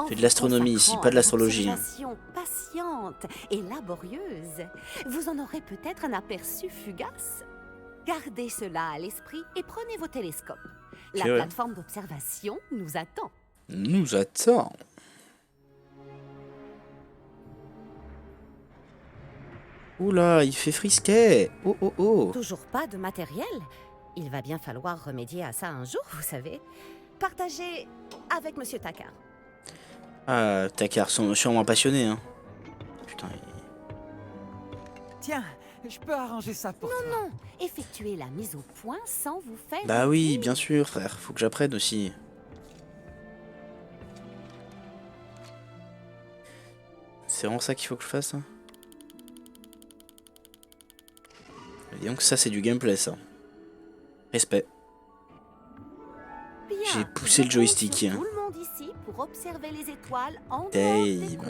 C'est de l'astronomie ici, pas de l'astrologie. Observation patiente et laborieuse. Vous en aurez peut-être un aperçu fugace. Gardez cela à l'esprit et prenez vos télescopes. La ouais. plateforme d'observation nous attend. Nous attend. Oula, il fait frisquet. Oh oh oh. Toujours pas de matériel. Il va bien falloir remédier à ça un jour, vous savez. Partagez avec Monsieur Takar. Ah, Takar, sûrement passionné, hein. Putain, Tiens, je peux arranger ça pour toi. Non, effectuez la mise au point sans vous faire... Bah oui, oublier. bien sûr, frère. Faut que j'apprenne aussi. C'est vraiment ça qu'il faut que je fasse, hein. Disons que ça, c'est du gameplay, ça. Respect. Bien, J'ai poussé le je joystick, compte sur hein. tout le monde ici pour observer les étoiles en dehors Dave. des cours.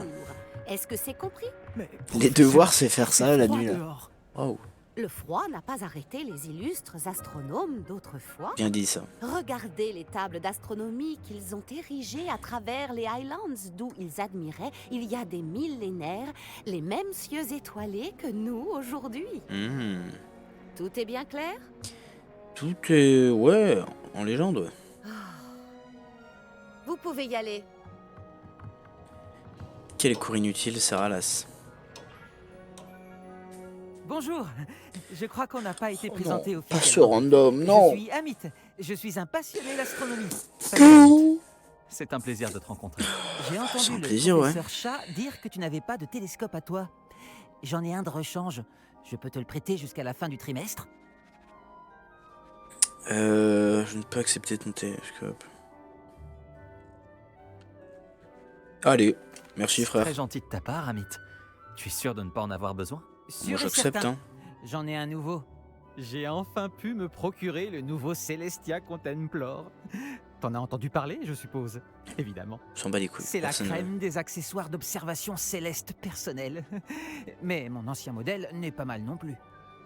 Est-ce que c'est compris? Mais Les devoirs, c'est faire ça la froid nuit, là. dehors. Waouh, Le froid n'a pas arrêté les illustres astronomes d'autrefois. bien dit ça. Regardez les tables d'astronomie qu'ils ont érigées à travers les Highlands, d'où ils admiraient, il y a des millénaires, les mêmes cieux étoilés que nous aujourd'hui. Tout est bien clair? Tout est... ouais, en légende, ouais. Vous pouvez y aller. Quel cours inutile, Sarah Lass. Bonjour. Je crois qu'on n'a pas été présenté Pas officiellement. ce random, non. Je suis Amit. Je suis un passionné d'astronomie. C'est un plaisir de te rencontrer. J'ai C'est un entendu le plaisir, ouais. professeur Chat dire que tu n'avais pas de télescope à toi. J'en ai un de rechange. Je peux te le prêter jusqu'à la fin du trimestre? Je ne peux accepter ton télescope. Allez, merci frère. Très gentil de ta part, Amit. Tu es sûr de ne pas en avoir besoin? Moi j'accepte, hein. J'en ai un nouveau. J'ai enfin pu me procurer le nouveau Celestia Contemplor. T'en as entendu parler, je suppose? Évidemment. On s'en bat les couilles. C'est la Personne- crème des accessoires d'observation céleste personnelle. Mais mon ancien modèle n'est pas mal non plus.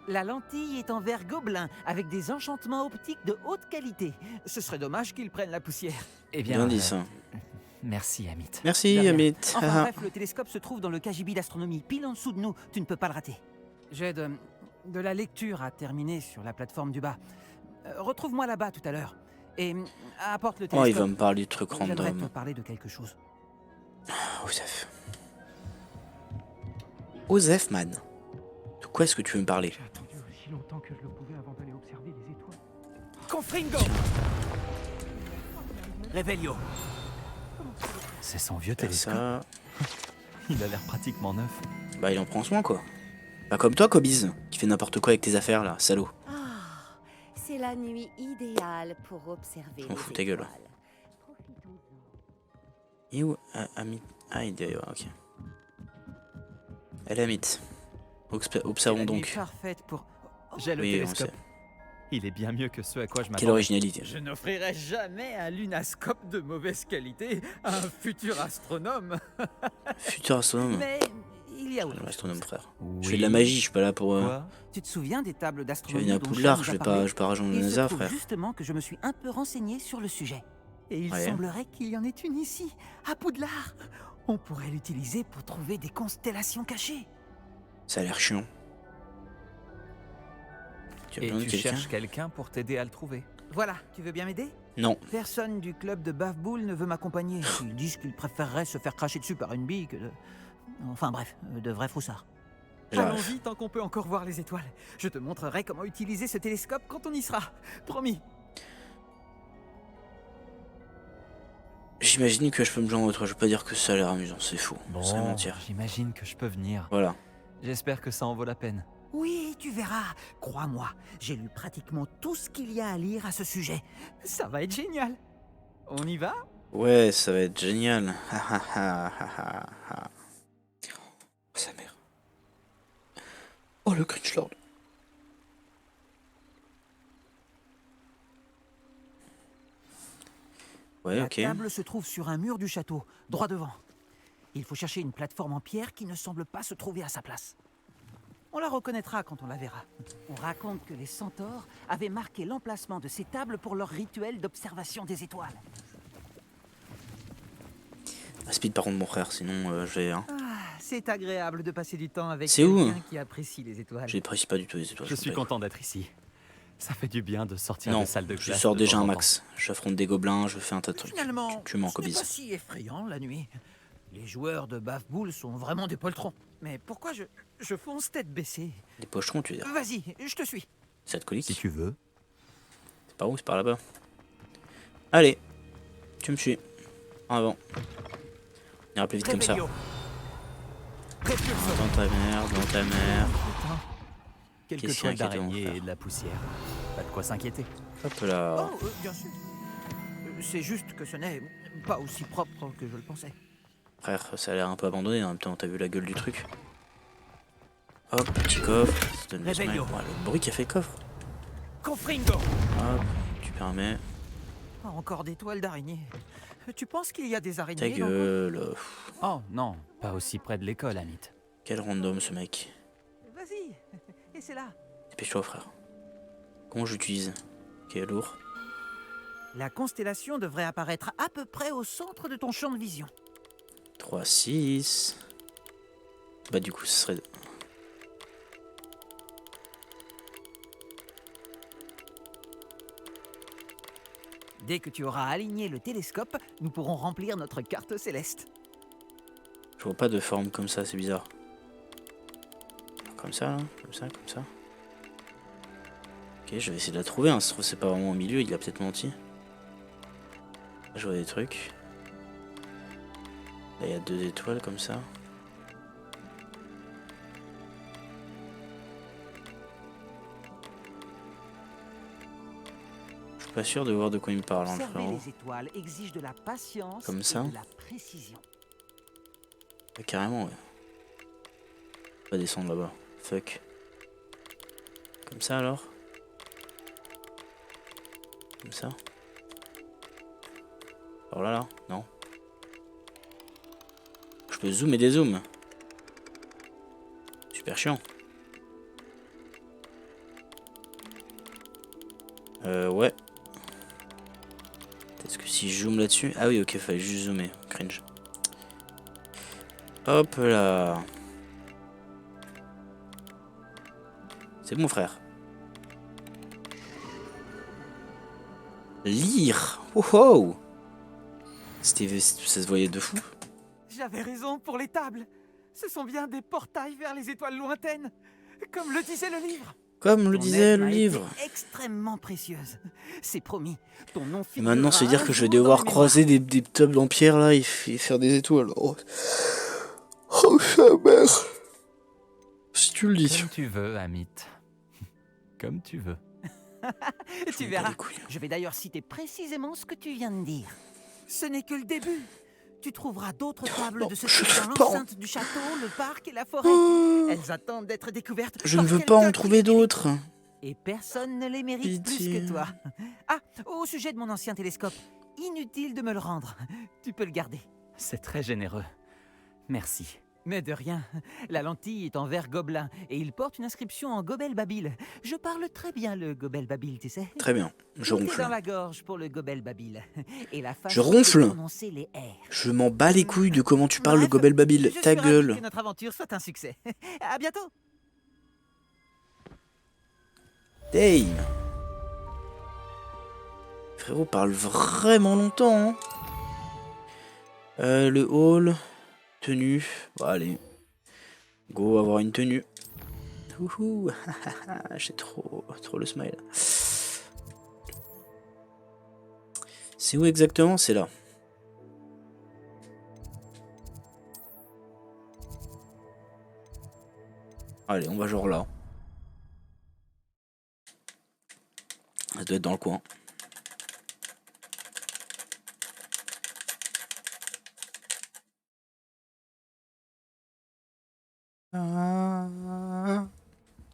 La lentille est en verre gobelin, avec des enchantements optiques de haute qualité. Ce serait dommage qu'ils prennent la poussière. Eh Bien dit ça. Merci, Amit. Merci De rien. Amit. Enfin bref, le télescope se trouve dans le KGB d'astronomie, pile en dessous de nous. Tu ne peux pas le rater. J'ai de la lecture à terminer sur la plateforme du bas. Retrouve-moi là-bas tout à l'heure. Et apporte le Oh, télescope. il va me parler de trucs J'aimerais te random. parler de quelque chose. Osef. Osef, man. De quoi est-ce que tu veux me parler? J'ai attendu aussi longtemps que je le pouvais avant d'aller observer les étoiles. Confringo! Revelio. C'est son vieux Faire télescope. ça. Il a l'air pratiquement neuf. Bah il en prend soin quoi. Pas comme toi Kobiz, qui fait n'importe quoi avec tes affaires là, salaud. Ah, c'est la nuit idéale pour observer Oh, les fous ta gueule. étoiles. Profitons-en. Et où Amit? Ah il est derrière, ok. Elle est Amit. Observons La nuit donc. parfaite pour... J'ai le Oui, on télescope. sait. Il est bien mieux que ce à quoi je Quelle m'attendais. originalité. Je n'offrirai jamais un lunascope de mauvaise qualité à un futur astronome. Futur astronome. Mais il y a Je autre suis un astronome chose. frère. Je fais de la magie, je suis pas là pour... Quoi? Tu te souviens des tables Je vais d'astronomie venir à dont Poudlard, Charles je nous vais a parlé? pas rejoindre Il se NASA trouve frère. justement que je me suis un peu renseigné sur le sujet. Et il Ouais. semblerait qu'il y en ait une ici, à Poudlard. On pourrait l'utiliser pour trouver des constellations cachées. Ça a l'air chiant. Tu as Et besoin de tu quelqu'un? cherches quelqu'un pour t'aider à le trouver. Voilà, tu veux bien m'aider? Non. Personne du club de Bafboul ne veut m'accompagner. Ils disent qu'ils préféreraient se faire cracher dessus par une bille que de... Enfin bref, de vrais froussards. J'arrive. Allons-y tant qu'on peut encore voir les étoiles. Je te montrerai comment utiliser ce télescope quand on y sera. Promis. J'imagine que je peux me joindre à toi, je veux pas dire que ça a l'air amusant, c'est faux. Ça serait mentir. J'imagine que je peux venir. Voilà. J'espère que ça en vaut la peine. Oui, tu verras. Crois-moi, j'ai lu pratiquement tout ce qu'il y a à lire à ce sujet. Ça va être génial. On y va? Ouais, ça va être génial. Oh, sa mère. Oh, le Cringe Lord. Ouais, La ok. table se trouve sur un mur du château, droit devant. Il faut chercher une plateforme en pierre qui ne semble pas se trouver à sa place. On la reconnaîtra quand on la verra. On raconte que les centaures avaient marqué l'emplacement de ces tables pour leur rituel d'observation des étoiles. Speed par contre mon frère, sinon je vais... Hein. Ah, c'est agréable de passer du temps avec C'est où, quelqu'un qui apprécie les étoiles. J'apprécie pas du tout les étoiles. Je suis content d'être ici. Ça fait du bien de sortir Non, des salles de je classe. sors de déjà temps un en max. J'affronte des gobelins, je fais un tas de trucs. Finalement, Tu mens, ce n'est Kobiz. pas si effrayant la nuit. Les joueurs de Bafboul sont vraiment des poltrons. Mais pourquoi je fonce tête baissée? Des pocherons, tu veux dire. Vas-y, je te suis. C'est alcoolique. Si tu veux. C'est par où? C'est par là-bas. Allez, tu me suis. En avant. On ira plus vite comme ça. Revelio. Dans ta mère, dans ta mère. Quelques Qu'est-ce toiles qu'il y a qui est d'araignée frère et de la poussière. Pas de quoi s'inquiéter. Hop là. Oh, bien sûr. C'est juste que ce n'est pas aussi propre que je le pensais. Frère, ça a l'air un peu abandonné en même temps, t'as vu la gueule du truc. Hop, petit coffre. Ça donne le smile. Revelio. Ouais, le bruit qu'a fait le coffre. Confringo. Hop, tu permets. Encore des toiles d'araignée. Tu penses qu'il y a des Ta araignées dans le gueule. Oh non, pas aussi près de l'école, Amit. Quel random ce mec. coin? Vas-y, et c'est là. Dépêche-toi, frère. Comment j'utilise? Ok, lourd. La constellation devrait apparaître à peu près au centre de ton champ de vision. 3, 6. Bah, du coup, ce serait. Dès que tu auras aligné le télescope, nous pourrons remplir notre carte céleste. Je vois pas de forme comme ça, c'est bizarre. comme ça, là. Comme ça, comme ça. Ok, je vais essayer de la trouver. Hein. Ça se trouve, c'est pas vraiment au milieu. Il a peut-être menti. Là, je vois des trucs. Là, il y a 2 étoiles comme ça. Je suis pas sûr de voir de quoi il me parle, hein, le frérot. Les étoiles exigent de la patience comme ça. et de la précision. Ah, carrément, ouais. On va descendre là-bas. Fuck. Comme ça alors. Comme ça. Alors là, non. Je peux zoomer des zooms. Super chiant. Ouais. Est-ce que si je zoome là-dessus... Ah oui, ok, fallait juste zoomer. Cringe. Hop là. C'est bon, frère. Lire. Oh oh. C'était... Ça se voyait de fou. J'avais raison pour les tables. Ce sont bien des portails vers les étoiles lointaines. Comme le disait le livre. Comme le disait le livre. Extrêmement précieuse. C'est promis. Ton nom et maintenant, c'est dire que je vais devoir croiser des tables en pierre là et faire des étoiles. Oh, oh sa mère. Si tu le dis. Comme tu veux, Amit. Comme tu veux. Tu verras. Je vais d'ailleurs citer précisément ce que tu viens de dire. Ce n'est que le début. Tu trouveras d'autres tables de ce type dans l'enceinte du château, le parc et la forêt. Elles attendent d'être découvertes. Je ne veux pas en trouver d'autres. Et personne ne les mérite plus que toi. Ah, au sujet de mon ancien télescope, inutile de me le rendre. Tu peux le garder. C'est très généreux. Merci. Mais de rien. La lentille est en verre gobelin et il porte une inscription en gobel babil. Je parle très bien le gobel babil, tu sais. Très bien, je Tout est ronfle. dans la gorge pour le gobel babil. Et la Je ronfle. de prononcer les R. Je m'en bats les couilles de comment tu parles le gobel babil. Ta Je suis gueule. ravi que notre aventure soit un succès. À bientôt. Damn. Frérot parle vraiment longtemps. Hein. Le hall. Tenue. Bon, allez. Go avoir une tenue. Ouhou. J'ai trop le smile. C'est où exactement? C'est là. Allez, on va genre là. Ça doit être dans le coin.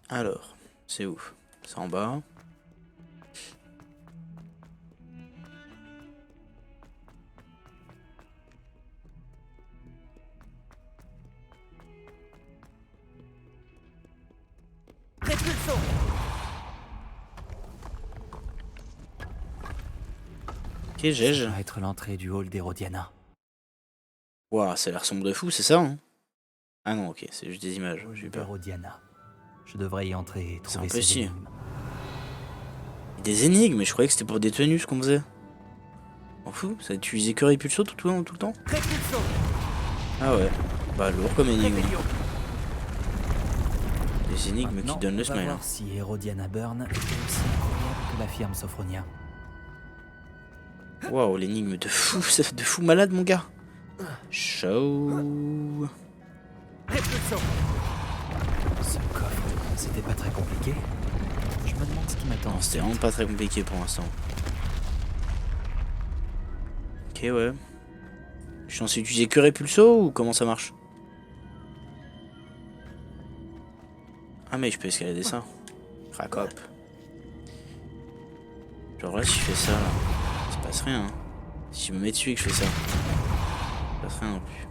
Alors, c'est où? C'est en bas. Ok, j'ai. Ça va être l'entrée du hall d'Hérodiana. Waouh, ça a l'air sombre de fou, c'est ça hein? Ah non, ok, c'est juste des images, j'ai eu peur. Hérodiana. Je devrais y entrer et trouver C'est ces impossible. énigmes. Des énigmes, mais je croyais que c'était pour des tenues ce qu'on faisait. M'en fous, ça utilisait que Répulso tout le temps? Ah ouais, bah lourd comme énigme. Des énigmes Maintenant, qui donnent le on va smile. voir si Hérodiana Byrne est aussi incroyable que l'affirme Sophronia. Waouh, l'énigme de fou, c'est de fou malade mon gars. Show. Ce coffre, c'était pas très compliqué. Je me demande ce qui m'attend. Non, c'était vraiment pas très compliqué pour l'instant. Ok, ouais. Je suis censé utiliser que Répulso ou comment ça marche? Ah mais je peux escalader ça. Cracop. Genre là si je fais ça, là, il se passe rien. Hein. Si je me mets dessus et que je fais ça, il se passe rien non plus.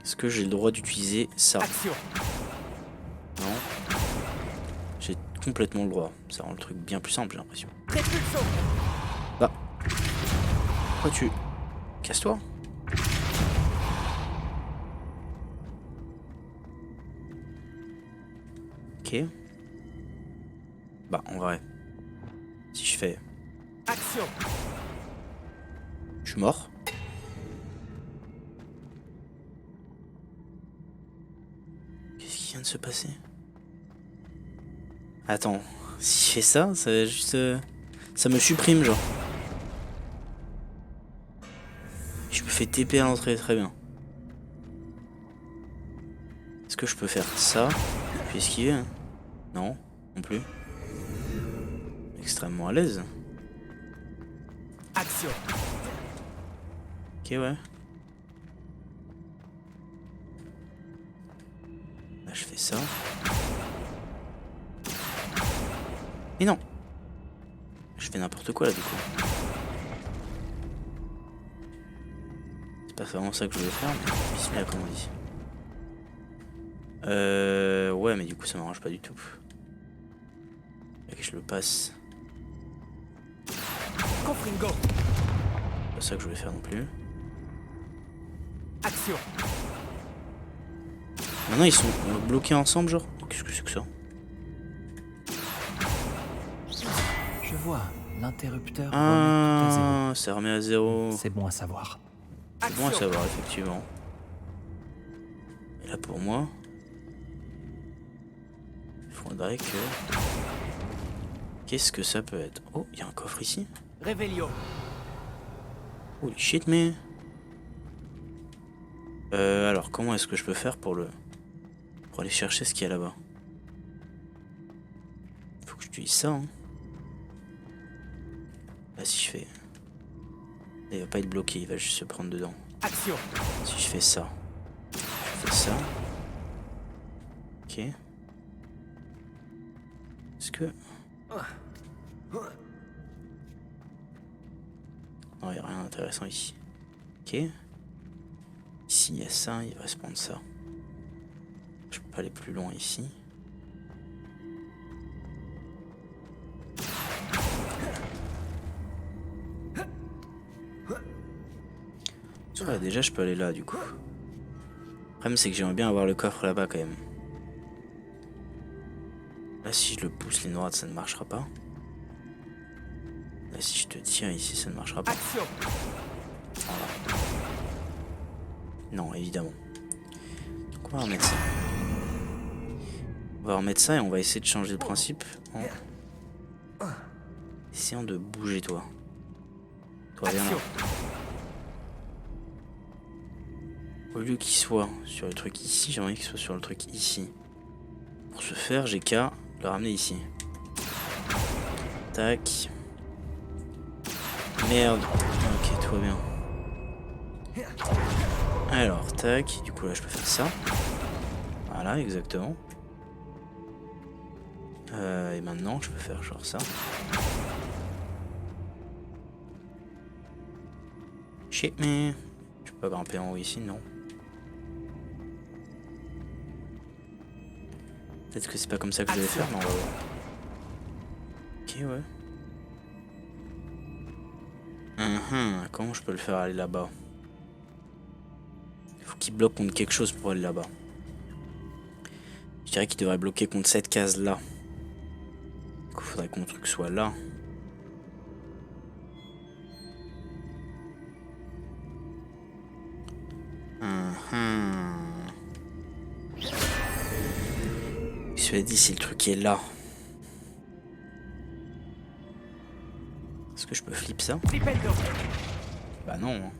Est-ce que j'ai le droit d'utiliser ça? Non. J'ai complètement le droit. Ça rend le truc bien plus simple j'ai l'impression. Bah. Pourquoi tu... Casse-toi. Ok. Bah en vrai. Si je fais... Action. Je suis mort. de se passer? Attends, si je fais ça, ça va juste... ça me supprime, genre. Je me fais TP à l'entrée, très bien. Est-ce que je peux faire ça? Puis esquiver, hein? Non, non plus. Extrêmement à l'aise. Action. Ok, ouais. Là, je fais ça. Mais non! Je fais n'importe quoi là, du coup. C'est pas vraiment ça que je voulais faire, mais bismillah, comme on dit. Ouais, mais du coup, ça m'arrange pas du tout. Ok, je le passe. Confringo. C'est pas ça que je voulais faire non plus. Action. Maintenant, ils sont bloqués ensemble, genre. Qu'est-ce que c'est que ça? Je vois, l'interrupteur remet tout Ah, à c'est remis à zéro. zéro. C'est bon à savoir. C'est bon à savoir, effectivement. Et là, pour moi, il faudrait que... Qu'est-ce que ça peut être? Oh, il y a un coffre ici. Revelio. Holy shit, mais... alors, comment est-ce que je peux faire pour aller chercher ce qu'il y a là-bas? Faut que j'utilise ça, hein. Là, si je fais... Il va pas être bloqué, il va juste se prendre dedans. Action. Si je fais ça... Je fais ça... Ok. Est-ce que... Non, il n'y a rien d'intéressant ici. Ok. Ici, il y a ça, il va se prendre ça. Je peux pas aller plus loin ici. Ouais, déjà, je peux aller là, du coup. Le problème, c'est que j'aimerais bien avoir le coffre là-bas, quand même. Là, si je le pousse ligne droite, ça ne marchera pas. Là, si je te tiens ici, ça ne marchera pas. Action. Voilà. Non, évidemment. Donc, on va remettre ça. On va remettre ça et on va essayer de changer le principe en essayant de bouger, toi. Toi, viens là. Au lieu qu'il soit sur le truc ici, j'aimerais qu'il soit sur le truc ici. Pour ce faire, j'ai qu'à le ramener ici. Tac. Merde. Ok, tout va bien. Alors, tac. Du coup, là, je peux faire ça. Voilà, exactement. Et maintenant, je peux faire genre ça. Shit, mais... Je peux pas grimper en haut ici, non. Peut-être que c'est pas comme ça que je vais faire, mais on va voir. Ok, ouais. Comment je peux le faire aller là-bas? Il faut qu'il bloque contre quelque chose pour aller là-bas. Je dirais qu'il devrait bloquer contre cette case-là. Du coup, il faudrait que mon truc soit là. Je me dis si le truc est là. Est-ce que je peux flip ça? Bah non. Hein.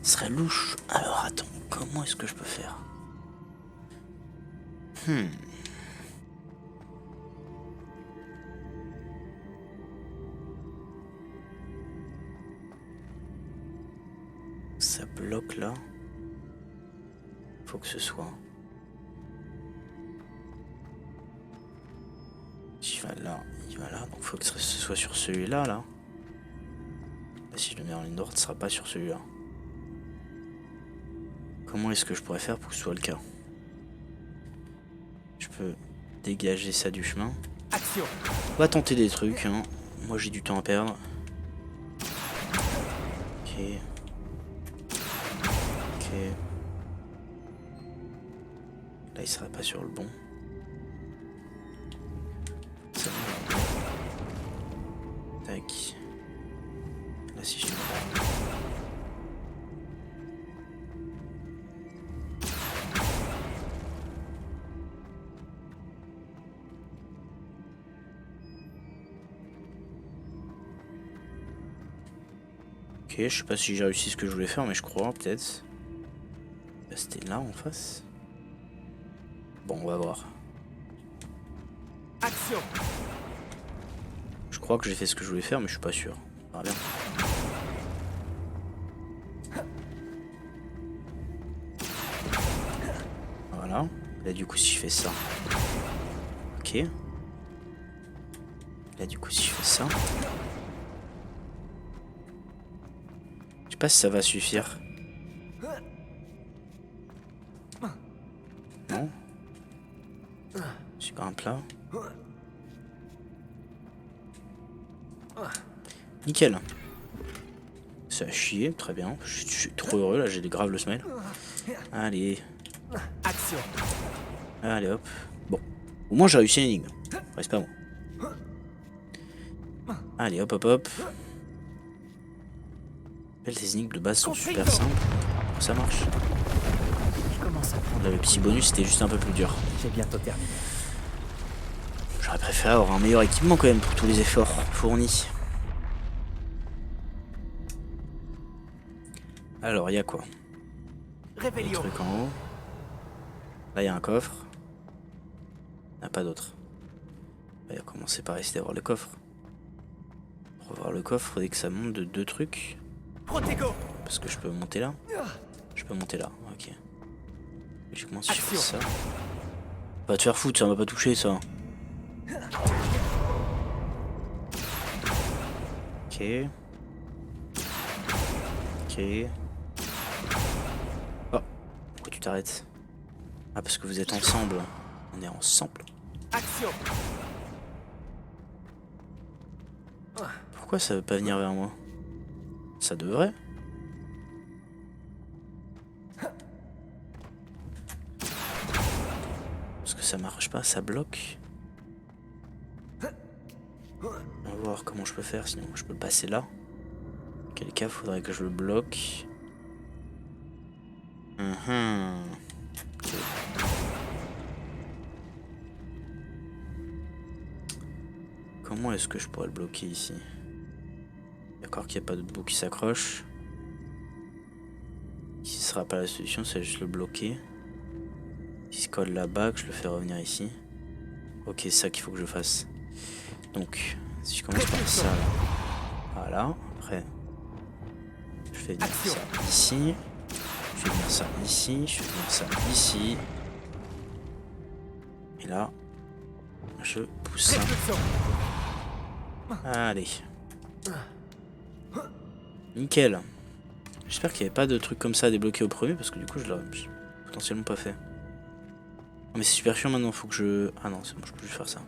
Ce serait louche. Alors attends, comment est-ce que je peux faire? Ça bloque là. Faut que ce soit... Il va là, il va là, donc faut que ce soit sur celui-là, là. Là, si je le mets en ligne droite, ce sera pas sur celui-là. Comment est-ce que je pourrais faire pour que ce soit le cas? Je peux dégager ça du chemin. Action. On va tenter des trucs, hein. Moi, j'ai du temps à perdre. Ok. Ok. Là, il serait pas sur le bon. Tac. Là, si je... Ok, je sais pas si j'ai réussi ce que je voulais faire, mais je crois, peut-être. Bah, c'était là, en face. Bon, on va voir. Action. Je crois que j'ai fait ce que je voulais faire, mais je suis pas sûr. On verra bien. Voilà. Là, du coup, si je fais ça. Ok. Là, du coup, si je fais ça. Je sais pas si ça va suffire. Non. Je grimpe là. Nickel. Ça a chié, très bien. Je suis trop heureux là, j'ai grave le smile. Allez. Action. Allez hop. Bon. Au moins j'ai réussi l'énigme. Ouais, c'est pas moi. Allez hop hop hop. Les énigmes de base sont super simples. Ça marche. Je commence à prendre Là, le petit bonus c'était juste un peu plus dur. J'ai bientôt terminé. J'aurais préféré avoir un meilleur équipement quand même pour tous les efforts fournis. Alors, il y a quoi? Un truc en haut. Là, il y a un coffre. Il n'y a pas d'autre. On va commencer par essayer d'avoir le coffre. Pour avoir le coffre, il faudrait que ça monte de 2 trucs. Parce que je peux monter là. Je peux monter là, ok. Je commence si je fais ça. Va te faire foutre, ça m'a pas touché ça. Ok. Ok. Oh, pourquoi tu t'arrêtes? Ah, parce que vous êtes ensemble. On est ensemble. Action. Pourquoi ça veut pas venir vers moi? Ça devrait. Parce que ça marche pas, ça bloque. On va voir comment je peux faire, sinon je peux le passer là. Quel cas faudrait que je le bloque. Ok. Comment est-ce que je pourrais le bloquer ici? D'accord qu'il n'y a pas d'autre bout qui s'accroche. Si ce sera pas la solution, c'est juste le bloquer. S'il se colle là-bas, que je le fais revenir ici. Ok, c'est ça qu'il faut que je fasse. Donc, si je commence par ça, là. Voilà. Après, je fais venir ça ici. Je fais venir ça ici. Je fais venir ça ici. Et là, je pousse ça. Allez. Nickel. J'espère qu'il n'y avait pas de trucs comme ça à débloquer au premier parce que du coup je l'aurais potentiellement pas fait. Oh, mais c'est super chiant maintenant, faut que je... Ah non, c'est bon, je peux plus faire ça.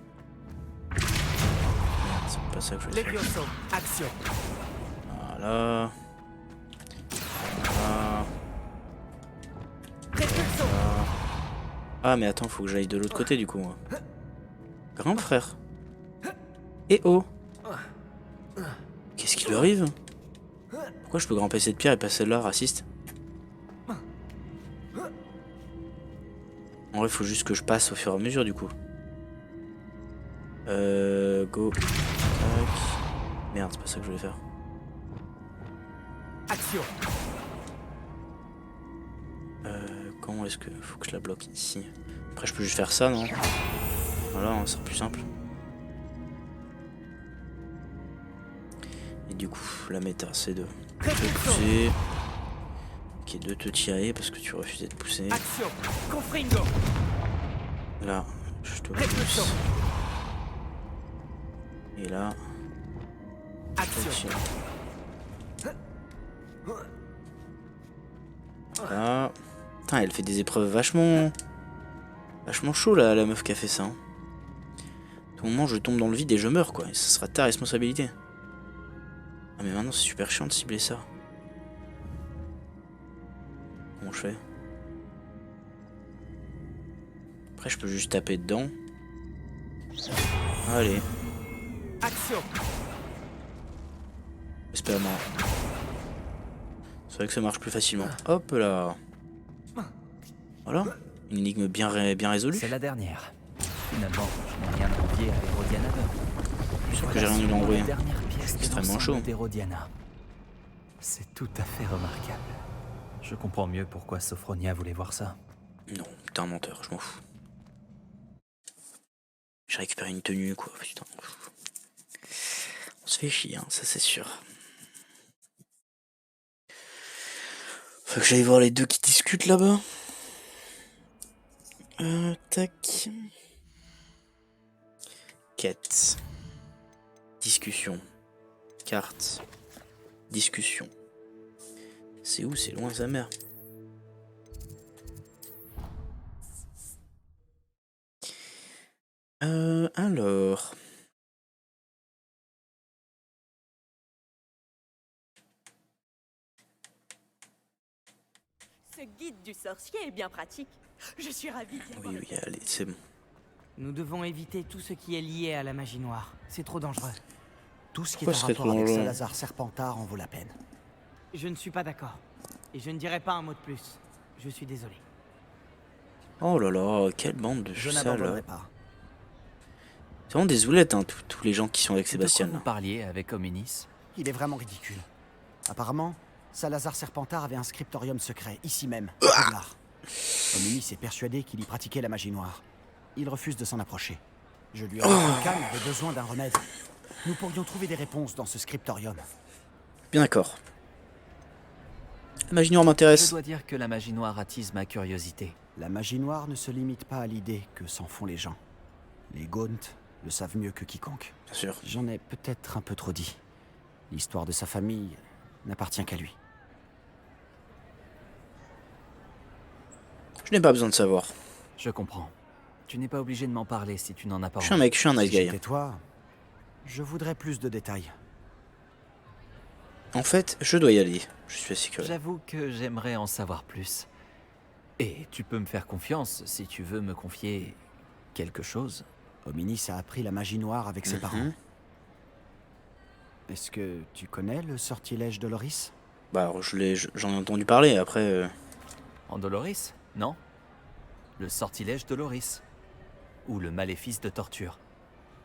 C'est pas ça que je voulais faire. Action. Voilà. Voilà. Voilà. Ah mais attends, faut que j'aille de l'autre côté du coup moi. Grand frère. Eh oh. Qu'est-ce qui lui arrive? Pourquoi je peux grimper cette pierre et pas celle-là, raciste? En vrai, il faut juste que je passe au fur et à mesure du coup. Go. Tac. Merde, c'est pas ça que je voulais faire. Action. Comment est-ce que... Faut que je la bloque ici. Après, je peux juste faire ça, non? Voilà, hein, c'est plus simple. Et du coup, la méta, c'est de te pousser. Ok, de te tirer parce que tu refusais de pousser. Action. Confringo. Là, je te pousse. Et là, action. Voilà. Putain, elle fait des épreuves vachement chaud là, la meuf qui a fait ça. Hein. À tout moment, je tombe dans le vide et je meurs quoi. Et ça sera ta responsabilité. Ah mais maintenant c'est super chiant de cibler ça. Comment je fais? Après je peux juste taper dedans. Allez. Action. Espère-moi. C'est vrai que ça marche plus facilement. Hop là. Voilà. Une énigme bien résolue. C'est la dernière. Finalement, je n'ai rien à envier à Hérodiana. Je suis sûr que j'ai rien à lui envoyer. C'est extrêmement chaud. D'Hérodiana. C'est tout à fait remarquable. Je comprends mieux pourquoi Sophronia voulait voir ça. Non, t'es un menteur, je m'en fous. J'ai récupéré une tenue, quoi, putain. On se fait chier, hein, ça c'est sûr. Faut que j'aille voir les deux qui discutent là-bas. Tac. Quête. Discussion. Carte. Discussion. C'est où? C'est loin sa mère. Alors. Ce guide du sorcier est bien pratique. Je suis ravie d'y avoir Oui, oui, allez, c'est bon. Nous devons éviter tout ce qui est lié à la magie noire. C'est trop dangereux. Tout ce qui Pourquoi est ce en serait rapport trop avec dangereux? Salazar Serpentard en vaut la peine. Je ne suis pas d'accord. Et je ne dirai pas un mot de plus. Je suis désolé. Oh là là, quelle bande de Je salles. n'abandonnerai pas. C'est vraiment des zoulettes, hein, tous les gens qui sont avec Sébastien. De quoi vous parliez avec Hominis? Il est vraiment ridicule. Apparemment, Salazar Serpentard avait un scriptorium secret, ici même, à Poudlard. Hominis est persuadé qu'il y pratiquait la magie noire. Il refuse de s'en approcher. Je lui ai dit que Khan avait besoin d'un remède. Nous pourrions trouver des réponses dans ce scriptorium. Bien d'accord. La magie noire Je m'intéresse. dois dire que la magie noire attise ma curiosité. La magie noire ne se limite pas à l'idée que s'en font les gens. Les Gaunt le savent mieux que quiconque. Bien sûr. J'en ai peut-être un peu trop dit. L'histoire de sa famille n'appartient qu'à lui. Je n'ai pas besoin de savoir. Je comprends. Tu n'es pas obligé de m'en parler si tu n'en as pas Je suis un envie. mec, je suis un nice Si guy. j'étais toi, je voudrais plus de détails. En fait, je dois y aller. Je suis assez curieux. J'avoue que j'aimerais en savoir plus. Et tu peux me faire confiance si tu veux me confier quelque chose. Hominis a appris la magie noire avec ses parents. Est-ce que tu connais le sortilège de Loris? Bah, alors, j'en ai entendu parler, après... Andoloris? Non. Le sortilège de Loris. Ou le maléfice de torture.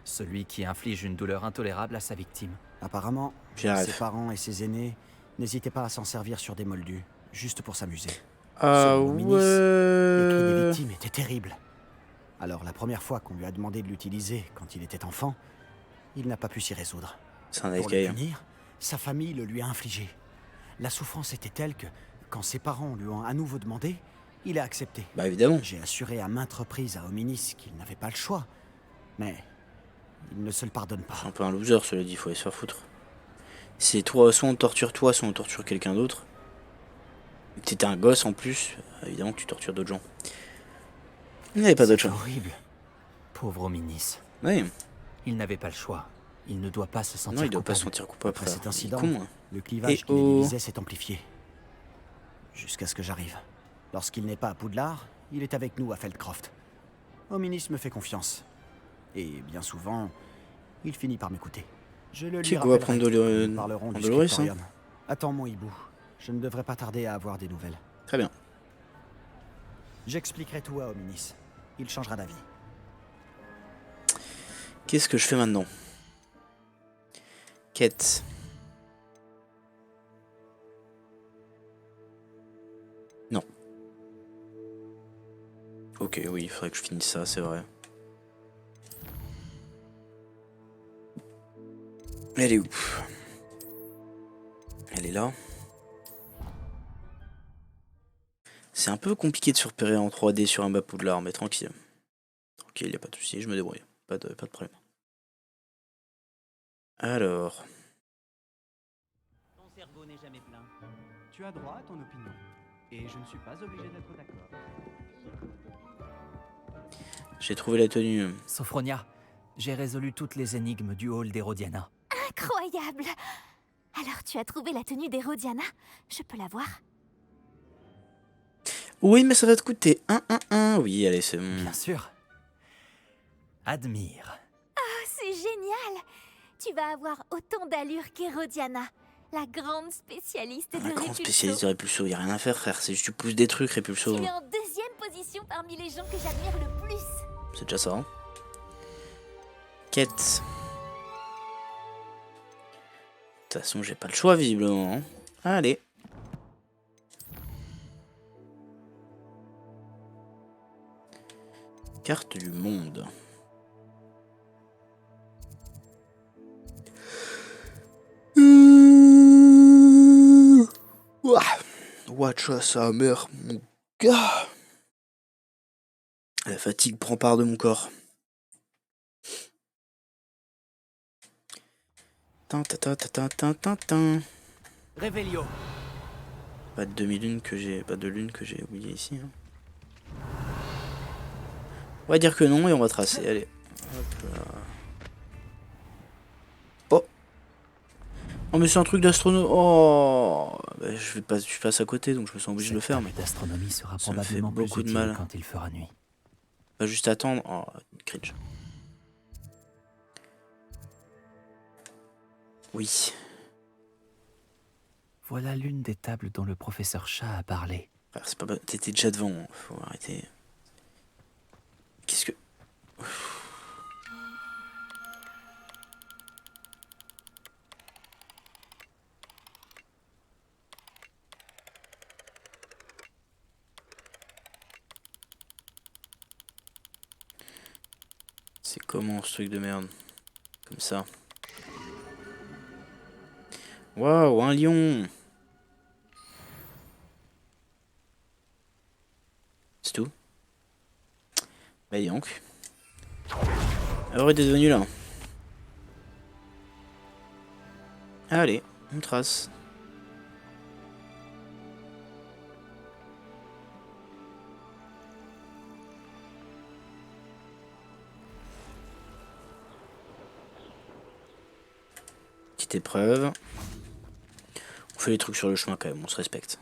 Celui qui inflige une douleur intolérable à sa victime. Apparemment, J'arrête. ses parents et ses aînés n'hésitaient pas à s'en servir sur des moldus, juste pour s'amuser. Ah Selon Hominis, les cris des ouais... victimes étaient terribles. Alors la première fois qu'on lui a demandé de l'utiliser quand il était enfant, il n'a pas pu s'y résoudre. C'est un nice Pour guy. le punir, sa famille le lui a infligé. La souffrance était telle que, quand ses parents lui ont à nouveau demandé, il a accepté. Bah évidemment. J'ai assuré à maintes reprises à Hominis qu'il n'avait pas le choix, mais il ne se le pardonne pas. C'est un peu un loser, cela dit, faut aller se faire foutre. C'est toi, soit on torture toi, soit on torture quelqu'un d'autre. T'étais un gosse en plus, évidemment que tu tortures d'autres gens. Il n'y avait pas d'autre C'est choix. horrible. Pauvre Hominis. Oui, Il n'avait pas le choix. Il ne doit pas se sentir non, il doit pas coupable. se sentir coupable. Après frère. cet Il est incident, con, hein. le clivage Et qui les oh. divisait s'est amplifié. Jusqu'à ce que j'arrive. Lorsqu'il n'est pas à Poudlard, il est avec nous à Feldcroft. Hominis me fait confiance. Et bien souvent, il finit par m'écouter. Je le lui Tu dois rappellerai. prendre de Nous parlerons du Dolores, hein. scriptorium. Attends mon hibou. Je ne devrais pas tarder à avoir des nouvelles. Très bien. J'expliquerai tout à Hominis. Il changera d'avis. Qu'est-ce que je fais maintenant? Quête. Non. Ok, oui, il faudrait que je finisse ça, c'est vrai. Elle est où? Elle est là. C'est un peu compliqué de se repérer en 3D sur un bas Poudlard, mais tranquille. Tranquille, y a pas de souci, je me débrouille. Pas de problème. Alors. Ton cerveau n'est jamais plein. Tu as droit à ton opinion. Et je ne suis pas obligé d'être d'accord. J'ai trouvé la tenue. Sophronia, j'ai résolu toutes les énigmes du hall d'Hérodiana. Incroyable! Alors tu as trouvé la tenue d'Hérodiana? Je peux la voir? Oui, mais ça va te coûter 1. Oui, allez, c'est bon. Bien sûr. Admire. Oh, c'est génial! Tu vas avoir autant d'allure qu'Hérodiana, la grande spécialiste de Un grand Répulso. spécialiste de Répulso, y a rien à faire, frère. C'est juste tu pousses des trucs, Répulso. Tu es en deuxième position parmi les gens que j'admire le plus. C'est déjà ça. Hein. Quête. De toute façon, j'ai pas le choix, visiblement. Hein. Allez. Carte du monde. Watcha sa mère, mon gars. La fatigue prend part de mon corps. Réveillon. Pas de demi-lune que j'ai. Pas de lune que j'ai oublié ici. Hein. On va dire que non et on va tracer. Allez. Hop là. Oh. Oh mais c'est un truc d'astronomie. Oh bah, je passe à côté donc je me sens obligé de le faire. Mais d'astronomie sera ça me fait probablement plus beaucoup de utile mal. quand il fera nuit. Pas juste attendre. Oh, cringe. Oui. Voilà l'une des tables dont le professeur Chat a parlé. C'est pas... T'étais déjà devant, faut arrêter. Qu'est-ce que... C'est comment ce truc de merde? Comme ça. Waouh, un lion! C'est tout? Bah dis donc. Heureux d'être venu là. Allez, on trace. Petite épreuve. On fait les trucs sur le chemin quand même, on se respecte.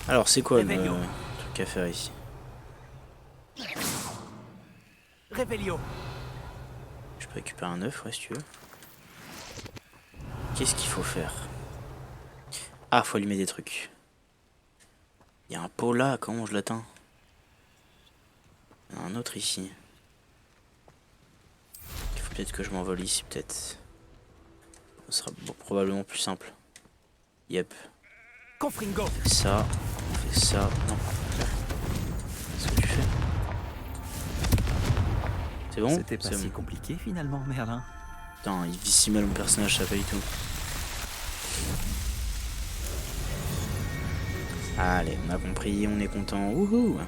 Alors c'est quoi le truc à faire ici? Réveillon. Je peux récupérer un œuf, ouais, si tu veux. Qu'est-ce qu'il faut faire? Ah, faut allumer des trucs. Il y a un pot là, comment je l'atteins? Il y en a un autre ici. Il faut peut-être que je m'envole ici, peut-être. Ce sera probablement plus simple. Yep. Confringo. On fait ça, on fait ça. Non. Qu'est-ce que tu fais? C'est bon? C'était pas si compliqué finalement, Merlin. Putain, il vit si mal mon personnage, ça pas du tout. Allez, on a compris, on est content. Wouhou!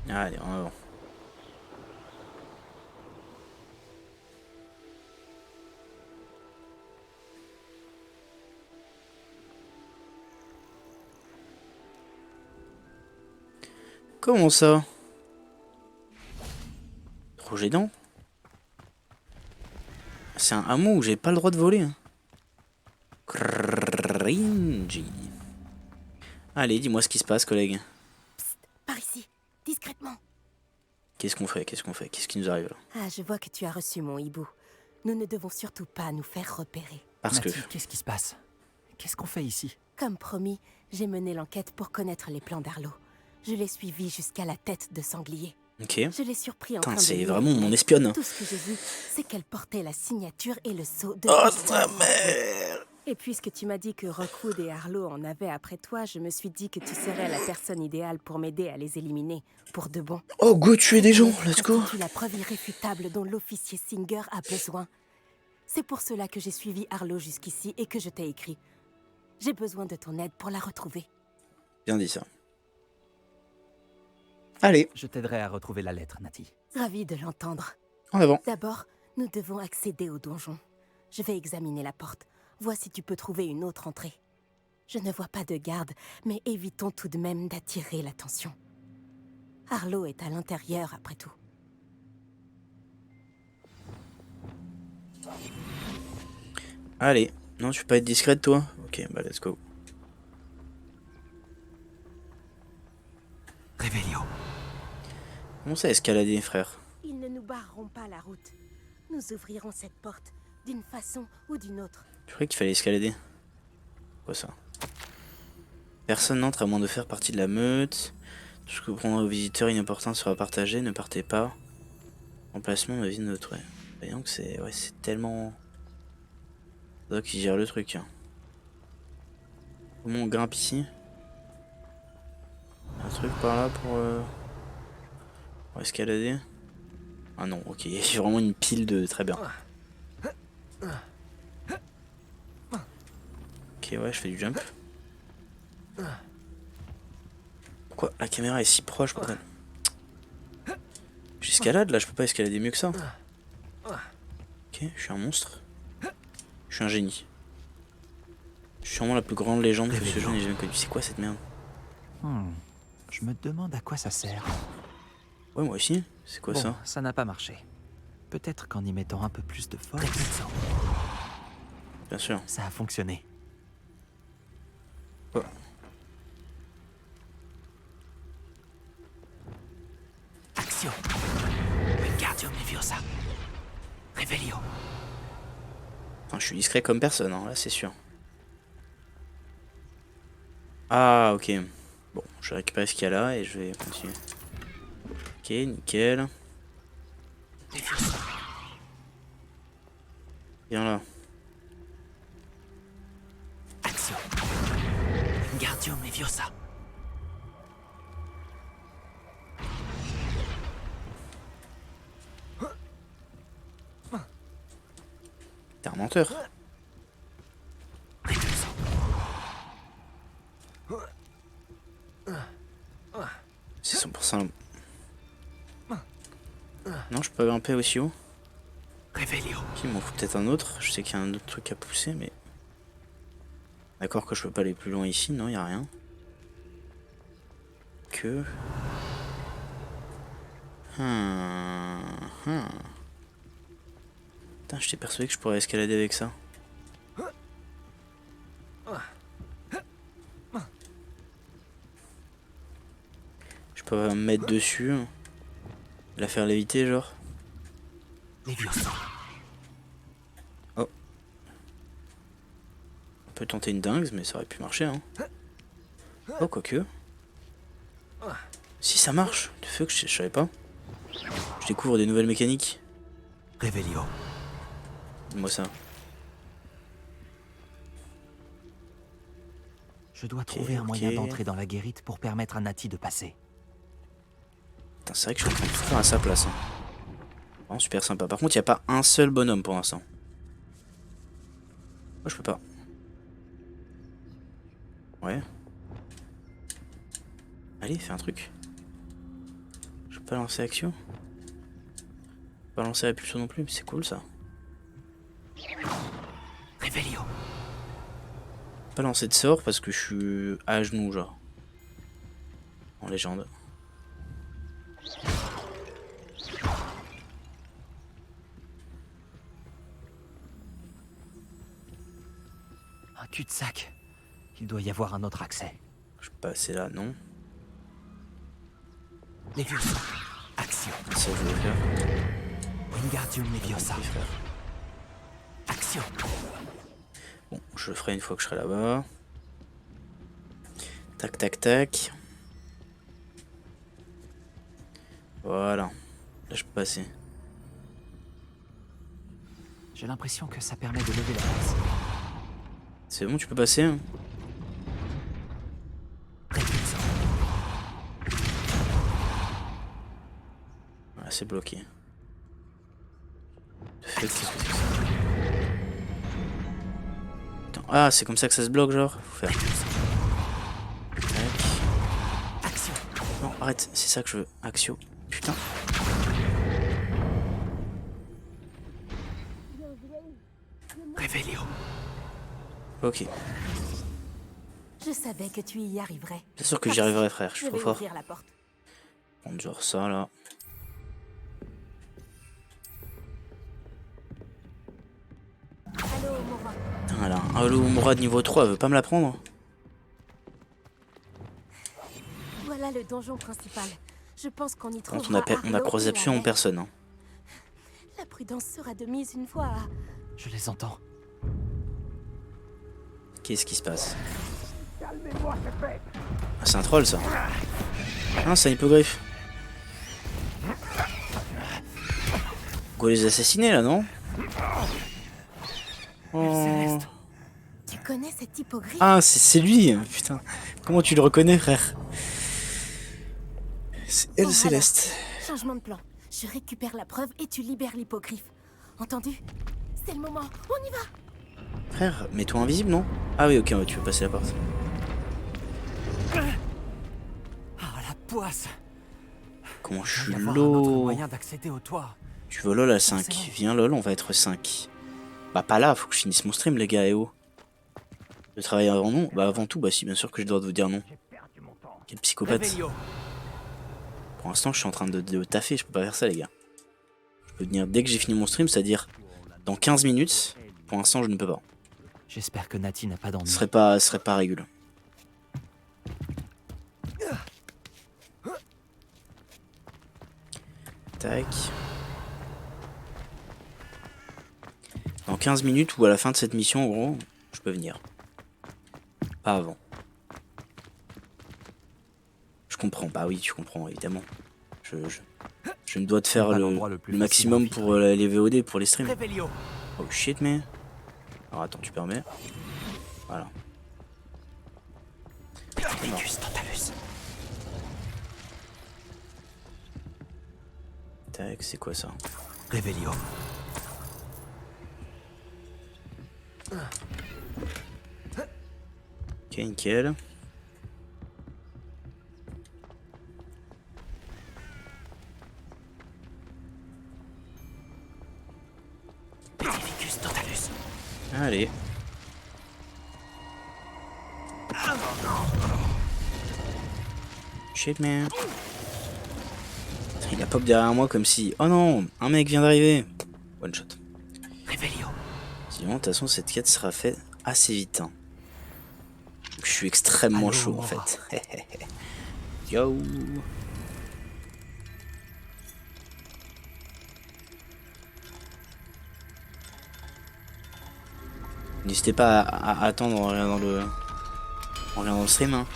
Allez, en avant. Comment ça? Trop gênant. C'est un hameau où j'ai pas le droit de voler. Hein. Cringy. Allez, dis-moi ce qui se passe, collègue. Psst, par ici, discrètement. Qu'est-ce qu'on fait? Qu'est-ce qu'on fait? Qu'est-ce qui nous arrive là? Ah, je vois que tu as reçu mon hibou. Nous ne devons surtout pas nous faire repérer. Parce Natty, que... qu'est-ce qui se passe? Qu'est-ce qu'on fait ici? Comme promis, j'ai mené l'enquête pour connaître les plans d'Arlo. Je l'ai suivi jusqu'à la tête de sanglier. Ok. Je l'ai surpris en train de... C'est vraiment mon espionne. Tout ce que j'ai vu, c'est qu'elle portait la signature et le sceau de... Oh, ma mère! Et puisque tu m'as dit que Rockwood et Arlo en avaient après toi, je me suis dit que tu serais la personne idéale pour m'aider à les éliminer, pour de bon. Oh, go tuer des gens, let's go! Tu la preuve irréfutable dont l'officier Singer a besoin. C'est pour cela que j'ai suivi Arlo jusqu'ici et que je t'ai écrit. J'ai besoin de ton aide pour la retrouver. Bien dit ça. Allez. Je t'aiderai à retrouver la lettre, Natty. Ravi de l'entendre. En avant. D'abord, nous devons accéder au donjon. Je vais examiner la porte. Vois si tu peux trouver une autre entrée. Je ne vois pas de garde, mais évitons tout de même d'attirer l'attention. Arlo est à l'intérieur, après tout. Allez. Non, tu peux pas être discrète, toi? Ok, bah let's go. Réveillon. Comment ça escalader, frère? Ils ne nous barreront pas la route. Nous ouvrirons cette porte, d'une façon ou d'une autre. Je croyais qu'il fallait escalader. Quoi ça? Personne n'entre à moins de faire partie de la meute. Ce que prendra aux visiteurs inopportun sera partagé, ne partez pas. Emplacement de vie de notre... Ouais. Voyons que c'est... Ouais, c'est tellement... C'est toi qui gère le truc. Hein. Comment on grimpe ici? Un truc par là pour escalader? Ah non, ok, j'ai vraiment une pile de... Très bien. Ok, ouais, je fais du jump. Pourquoi la caméra est si proche, bordel? J'escalade là, je peux pas escalader mieux que ça. Ok, je suis un monstre. Je suis un génie. Je suis sûrement la plus grande légende que ce jeu n'ait jamais connue. C'est quoi cette merde? Je me demande à quoi ça sert. Ouais, moi aussi. C'est quoi ça? Ça n'a pas marché. Peut-être qu'en y mettant un peu plus de force... Bien sûr. Ça a fonctionné. Oh. Action. Wingardium Leviosa. Revelio. Enfin, je suis discret comme personne, hein, là c'est sûr. Ah, ok. Bon, je vais récupérer ce qu'il y a là et je vais continuer. Ok, nickel. Viens là. Action. Wingardium Leviosa. T'es un menteur. C'est 100%. Non, je peux pas grimper aussi haut. Revelio. Ok, il m'en faut peut-être un autre. Je sais qu'il y a un autre truc à pousser, mais... D'accord que je peux pas aller plus loin ici. Non, il n'y a rien. Que... Putain, j'étais persuadé que je pourrais escalader avec ça. Je peux me mettre dessus. La faire léviter, genre. Oh. On peut tenter une dingue, mais ça aurait pu marcher, hein. Oh, quoique. Si ça marche, de feu que je savais pas. Je découvre des nouvelles mécaniques. Revelio. Dis-moi ça. Je dois trouver un moyen d'entrer dans la guérite pour permettre à Nati de passer. Putain, c'est vrai que je suis en train de tout faire à sa place. Hein. Vraiment super sympa. Par contre, il n'y a pas un seul bonhomme pour l'instant. Moi, je peux pas. Ouais. Allez, fais un truc. Je peux pas lancer Axio. Pas lancer Repulso non plus, mais c'est cool ça. Revelio. Pas lancer de sort parce que je suis à genoux, genre. En légende. Un cul-de-sac. Il doit y avoir un autre accès. Je peux passer là, non. Leviosa. Action. Ça, je vais faire. Wingardium Leviosa. Oui, frère. Action. Bon, je le ferai une fois que je serai là-bas. Tac, tac, tac. Voilà. Là, je peux passer. J'ai l'impression que ça permet de lever la base. C'est bon, tu peux passer, hein? Voilà, c'est bloqué. De fait, qu'est-ce que c'est que ça? Attends, ah, c'est comme ça que ça se bloque, genre? Faut faire. Tac. Action. Non, arrête, c'est ça que je veux. Axio. Putain. Revelio. Ok. Je savais que tu y arriverais. C'est sûr que j'y arriverai, frère. Je suis Je trop vais fort. ouvrir la porte. Prendre genre ça, là. Allô, Mora. Putain, là. Allo Mourad niveau 3, elle veut pas me la prendre? Voilà le donjon principal. Je pense qu'on y Quand trouvera on a croisé absolument personne. Hein. La prudence sera de mise une fois Je les entends. Qu'est-ce qui se passe? Ah, c'est un troll ça. Ah, c'est un hippogriffe. Go les assassiner là, non? Oh. Tu connais cet hippogriffe? Ah, c'est lui. Putain. Comment tu le reconnais, frère? C'est elle, Bon, Céleste. alors, changement de plan. Je récupère la preuve et tu libères l'hippogriffe. Entendu? C'est le moment. On y va. Frère, mets-toi invisible, non? Ah oui, ok, ouais, tu veux passer la porte. Ah, la poisse. Comment je suis Il doit y avoir un autre low. moyen d'accéder au toit. Tu veux LOL à 5. Viens LOL, on va être 5. Bah pas là, faut que je finisse mon stream les gars, et oh. De travailler avant non? Bah avant tout, bah si, bien sûr que je dois vous dire non. Quel psychopathe. Réveillon. Pour l'instant, je suis en train de taffer, je peux pas faire ça les gars. Je peux venir dès que j'ai fini mon stream, c'est-à-dire dans 15 minutes. Pour l'instant, je ne peux pas. J'espère que Nati n'a pas d'ennui. Ce serait pas régule. Tac. Dans 15 minutes ou à la fin de cette mission, en gros, je peux venir. Pas avant. Je comprends. Bah oui, tu comprends, évidemment. Je me dois de faire le maximum pour les VOD, pour les streams. Réveillon. Oh shit, mais... Alors attends, tu permets. Voilà. Tac, c'est quoi ça? Réveillon. Ok, nickel. Allez. Shit man. Il a pop derrière moi comme si... Oh non, un mec vient d'arriver. One shot. Réveillon. Sinon, de toute façon, cette quête sera faite assez vite. Hein. Je suis extrêmement chaud en fait. Yo. N'hésitez pas à attendre en regardant le stream. Hein.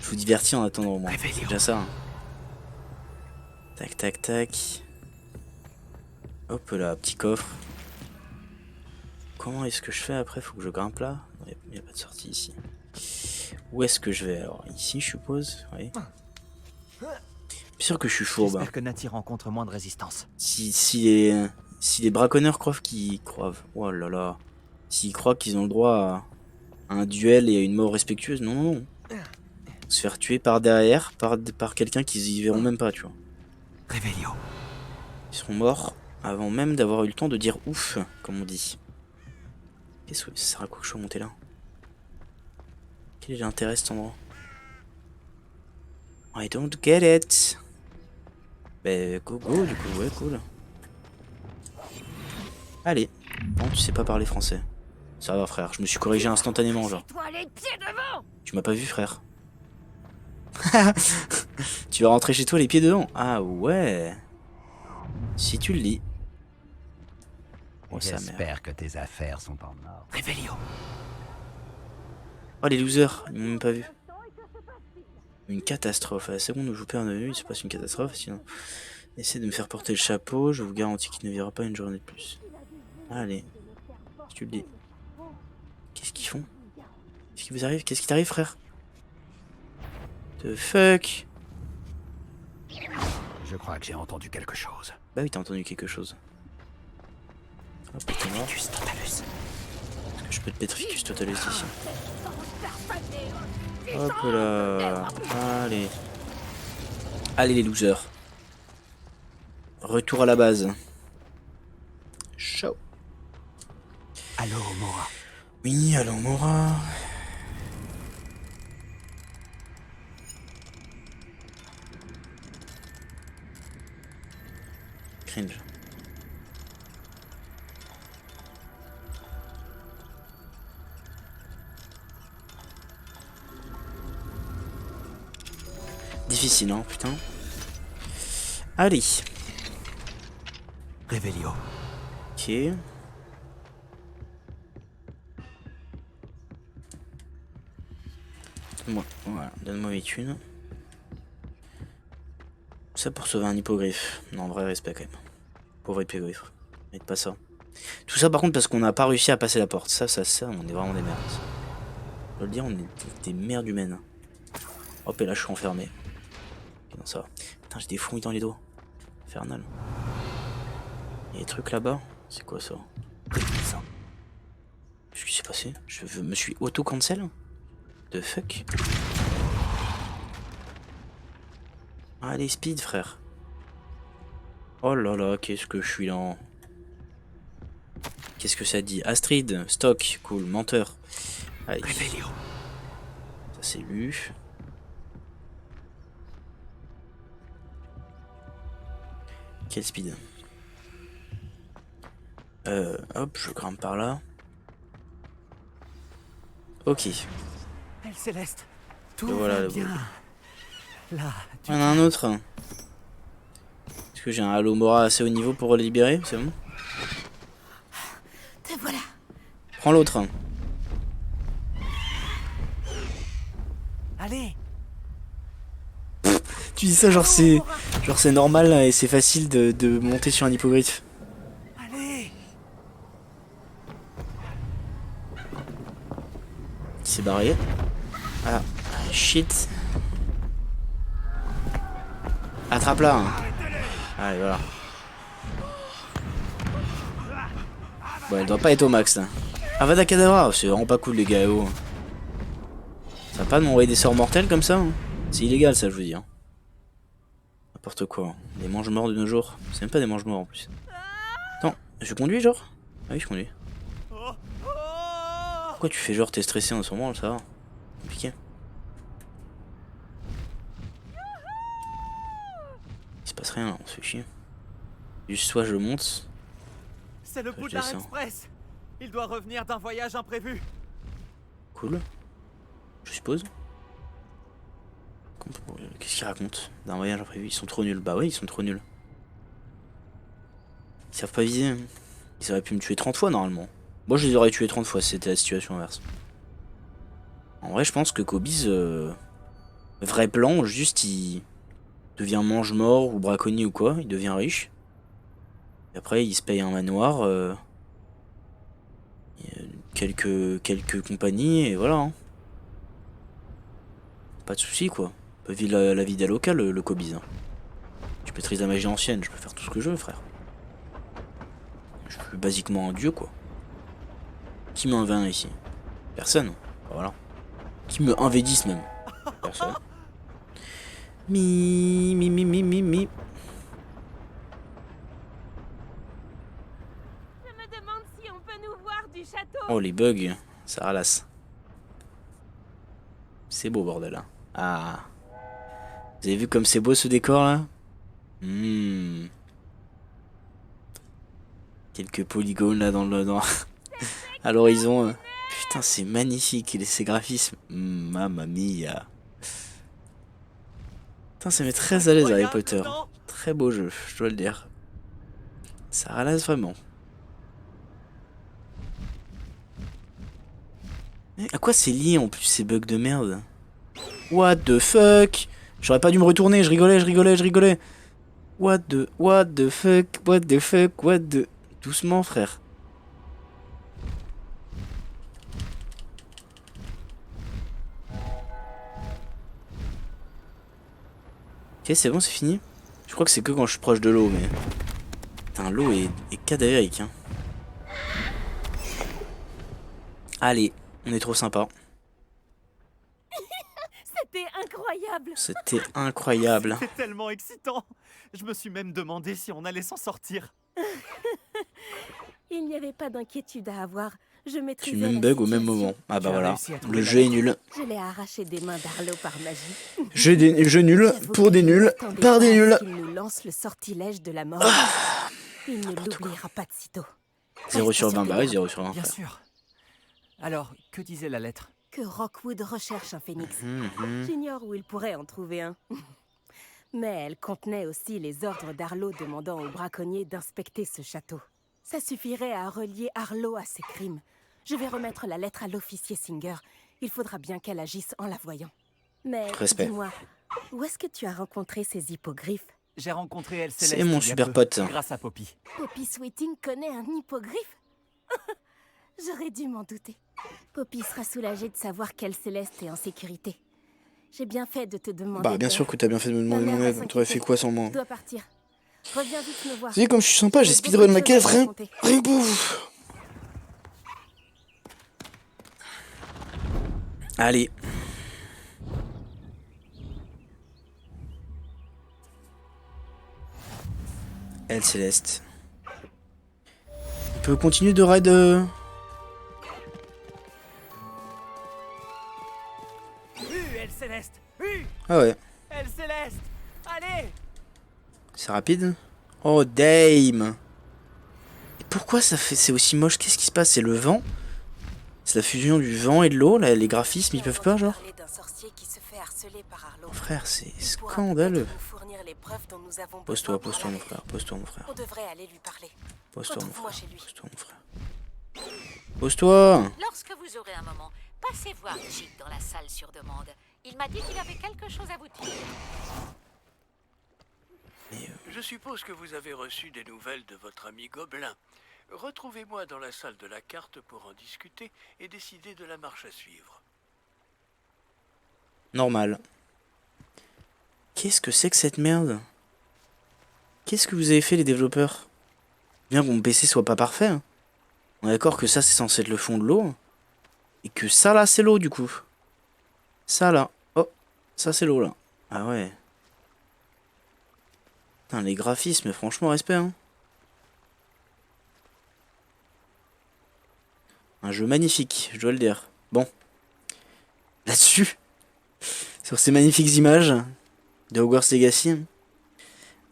Je vous divertis en attendant au moins. C'est déjà ça. Hein. Tac tac tac. Hop là, petit coffre. Comment est-ce que je fais après? Faut que je grimpe là? Il n'y a pas de sortie ici. Où est-ce que je vais alors? Ici je suppose? Oui. Bien sûr que je suis fourbe. J'espère que Nati rencontre moins de résistance. Si les braconneurs croient qu'ils croient... Oh là là. S'ils croient qu'ils ont le droit à un duel et à une mort respectueuse, non, non, non. Se faire tuer par derrière, par quelqu'un qu'ils y verront même pas, tu vois. Réveillon. Ils seront morts avant même d'avoir eu le temps de dire ouf, comme on dit. Qu'est-ce que ça sert à quoi que je sois monté là? Quel est l'intérêt de cet endroit? I don't get it. Bah go du coup, ouais cool. Allez, bon tu sais pas parler français. Ça va frère, je me suis corrigé instantanément genre. Tu m'as pas vu frère. Tu vas rentrer chez toi les pieds devant. Ah ouais. Si tu le dis. Oh sa mère. J'espère que tes affaires sont en ordre. Réveillon. Oh les losers, ils m'ont même pas vu. Une catastrophe. À la seconde où je vous perds de vue, il se passe une catastrophe. Sinon, essayez de me faire porter le chapeau. Je vous garantis qu'il ne verra pas une journée de plus. Allez. Si tu le dis. Qu'est-ce qu'ils font? Qu'est-ce qui vous arrive? Qu'est-ce qui t'arrive, frère? The fuck? Je crois que j'ai entendu quelque chose. Bah oui, t'as entendu quelque chose. Hop, t'es mort. Est-ce que je peux te pétrificus totalus ici? Hop là. Allez. Allez les losers. Retour à la base. Ciao. Allô, Mora. Oui, allô, Mora. Cringe. Difficile, hein, putain. Allez. Réveillon. Ok. Voilà, donne-moi 8 thunes. Ça pour sauver un hippogriffe. Non, vrai respect quand même. Pauvre hippogriffe. Mérite pas ça. Tout ça par contre parce qu'on n'a pas réussi à passer la porte. Ça, on est vraiment des merdes. Je dois le dire, on est des merdes humaines. Hop, et là je suis enfermé. Ok, non, ça va. Putain, j'ai des fouilles dans les doigts. Infernal. Il y a des trucs là-bas. C'est quoi ça? Qu'est-ce qui s'est passé? Je me suis auto-cancel? The fuck? Allez, speed, frère. Oh là là, qu'est-ce que je suis lent. Qu'est-ce que ça dit? Astrid, stock, cool, menteur. Allez. Ça c'est lu. Quel speed? Hop, je grimpe par là. Ok. Elle Céleste, tout voilà, va bien. Là, il y en a un autre. Est-ce que j'ai un Halo Mora assez haut niveau pour le libérer? C'est bon? Te voilà. Prends l'autre. Allez. Tu dis ça genre c'est normal et c'est facile de monter sur un hippogriffe. Allez. Il s'est barré. Ah, shit. Attrape-la. Hein. Allez, voilà. Bon, elle doit pas être au max là. Avada Kedavra, c'est vraiment pas cool les gars. Oh. Ça va pas de m'envoyer des sorts mortels comme ça hein. C'est illégal ça, je vous dis. Hein. N'importe quoi. Des mange-morts de nos jours. C'est même pas des mange-morts en plus. Attends, je conduis genre? Ah oui, je conduis. Pourquoi tu fais genre t'es stressé en ce moment, ça va? Compliqué. Il se passe rien là, on se fait chier. Juste soit je monte. C'est le bout de la express. Il doit revenir d'un voyage imprévu. Cool. Je suppose. Qu'est-ce qu'ils racontent? D'un voyage imprévu, ils sont trop nuls. Bah ouais, ils sont trop nuls. Ils savent pas viser. Ils auraient pu me tuer 30 fois normalement. Moi je les aurais tués 30 fois si c'était la situation inverse. En vrai je pense que Kobe's vrai plan, juste il devient mange-mort ou braconnier ou quoi, il devient riche. Et après il se paye un manoir, quelques compagnies et voilà. Hein. Pas de soucis quoi. On peut vivre la vie d'Aloca le Kobe's. Hein. Je maîtrise la magie ancienne, je peux faire tout ce que je veux frère. Je suis basiquement un dieu quoi. Qui me 1v1 ici? Personne. Voilà. Qui me 1v10 même? Personne. Mi. Je me demande si on peut nous voir du château. Oh les bugs, ça ralasse. C'est beau bordel hein. Ah. Vous avez vu comme c'est beau ce décor là? Quelques polygones là dans le à l'horizon. Putain c'est magnifique ces graphismes. Mamma mia. Putain ça met très à l'aise Harry Potter. Très beau jeu, je dois le dire. Ça ralasse vraiment. À quoi c'est lié en plus ces bugs de merde? What the fuck? J'aurais pas dû me retourner, je rigolais. What the fuck? Doucement frère. Ok c'est bon c'est fini. Je crois que c'est que quand je suis proche de l'eau mais... Putain l'eau est cadavérique hein. Allez, on est trop sympa. C'était incroyable. C'était incroyable. C'était tellement excitant. Je me suis même demandé si on allait s'en sortir. Il n'y avait pas d'inquiétude à avoir. Je maîtrisais Tu me la bug au même situation. moment. Ah bah Tu as voilà. réussi à trouver Le la jeu est lettre. nul. Je l'ai arraché des mains d'Arlo par magie. Jeu nul pour des nuls. Par des nuls. Il nous lance le sortilège de la mort. Il ne l'oubliera pas de sitôt. 0 sur 20, bah oui, 0 sur 20. Bien frère. sûr. Alors, que disait la lettre? Que Rockwood recherche un phénix. J'ignore où il pourrait en trouver un. Mais elle contenait aussi les ordres d'Arlo demandant aux braconniers d'inspecter ce château. Ça suffirait à relier Arlo à ses crimes. Je vais remettre la lettre à l'officier Singer. Il faudra bien qu'elle agisse en la voyant. Mais Respect. dis-moi, où est-ce que tu as rencontré ces hippogriffes? J'ai rencontré Elle Céleste. C'est mon il y a super peu, pote. Grâce à Poppy. Poppy Sweeting connaît un hippogriffe? J'aurais dû m'en douter. Poppy sera soulagée de savoir qu'Elle Céleste est en sécurité. J'ai bien fait de te demander. Bah bien sûr que t'as bien fait de me demander mon aide. T'aurais fait quoi sans moi? Je dois partir. Reviens vite me voir. Vous savez comme je suis sympa, j'ai speedrun ma quête, rien que pour vous. Allez. Elle Céleste. On peut continuer de raid. Elle Céleste. Ah ouais. Elle Céleste. Allez. C'est rapide. Oh damn. Et pourquoi ça fait c'est aussi moche? Qu'est-ce qui se passe? C'est le vent? C'est la fusion du vent et de l'eau, là, les graphismes ils peuvent pas genre? Frère, c'est scandaleux. Pose-toi, pose-toi mon frère, pose-toi mon frère. On devrait aller lui parler. Pose-toi mon frère, chez lui. pose-toi mon frère. Pose-toi. Lorsque vous aurez un moment, passez voir Jig dans la salle sur demande. Il m'a dit qu'il avait quelque chose à vous dire. Je suppose que vous avez reçu des nouvelles de votre ami Gobelin. Retrouvez-moi dans la salle de la carte pour en discuter et décider de la marche à suivre. Normal. Qu'est-ce que c'est que cette merde? Qu'est-ce que vous avez fait les développeurs? Bien que mon PC soit pas parfait. Hein. On est d'accord que ça c'est censé être le fond de l'eau. Et que ça là c'est l'eau du coup. Ça là. Oh, ça c'est l'eau là. Ah ouais. Putain les graphismes, franchement respect hein. Un jeu magnifique, je dois le dire. Bon. Là-dessus. Sur ces magnifiques images de Hogwarts Legacy.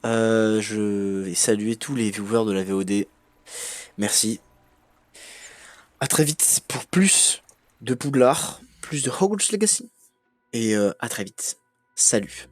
Je vais saluer tous les viewers de la VOD. Merci. À très vite pour plus de Poudlard, plus de Hogwarts Legacy. Et à très vite. Salut.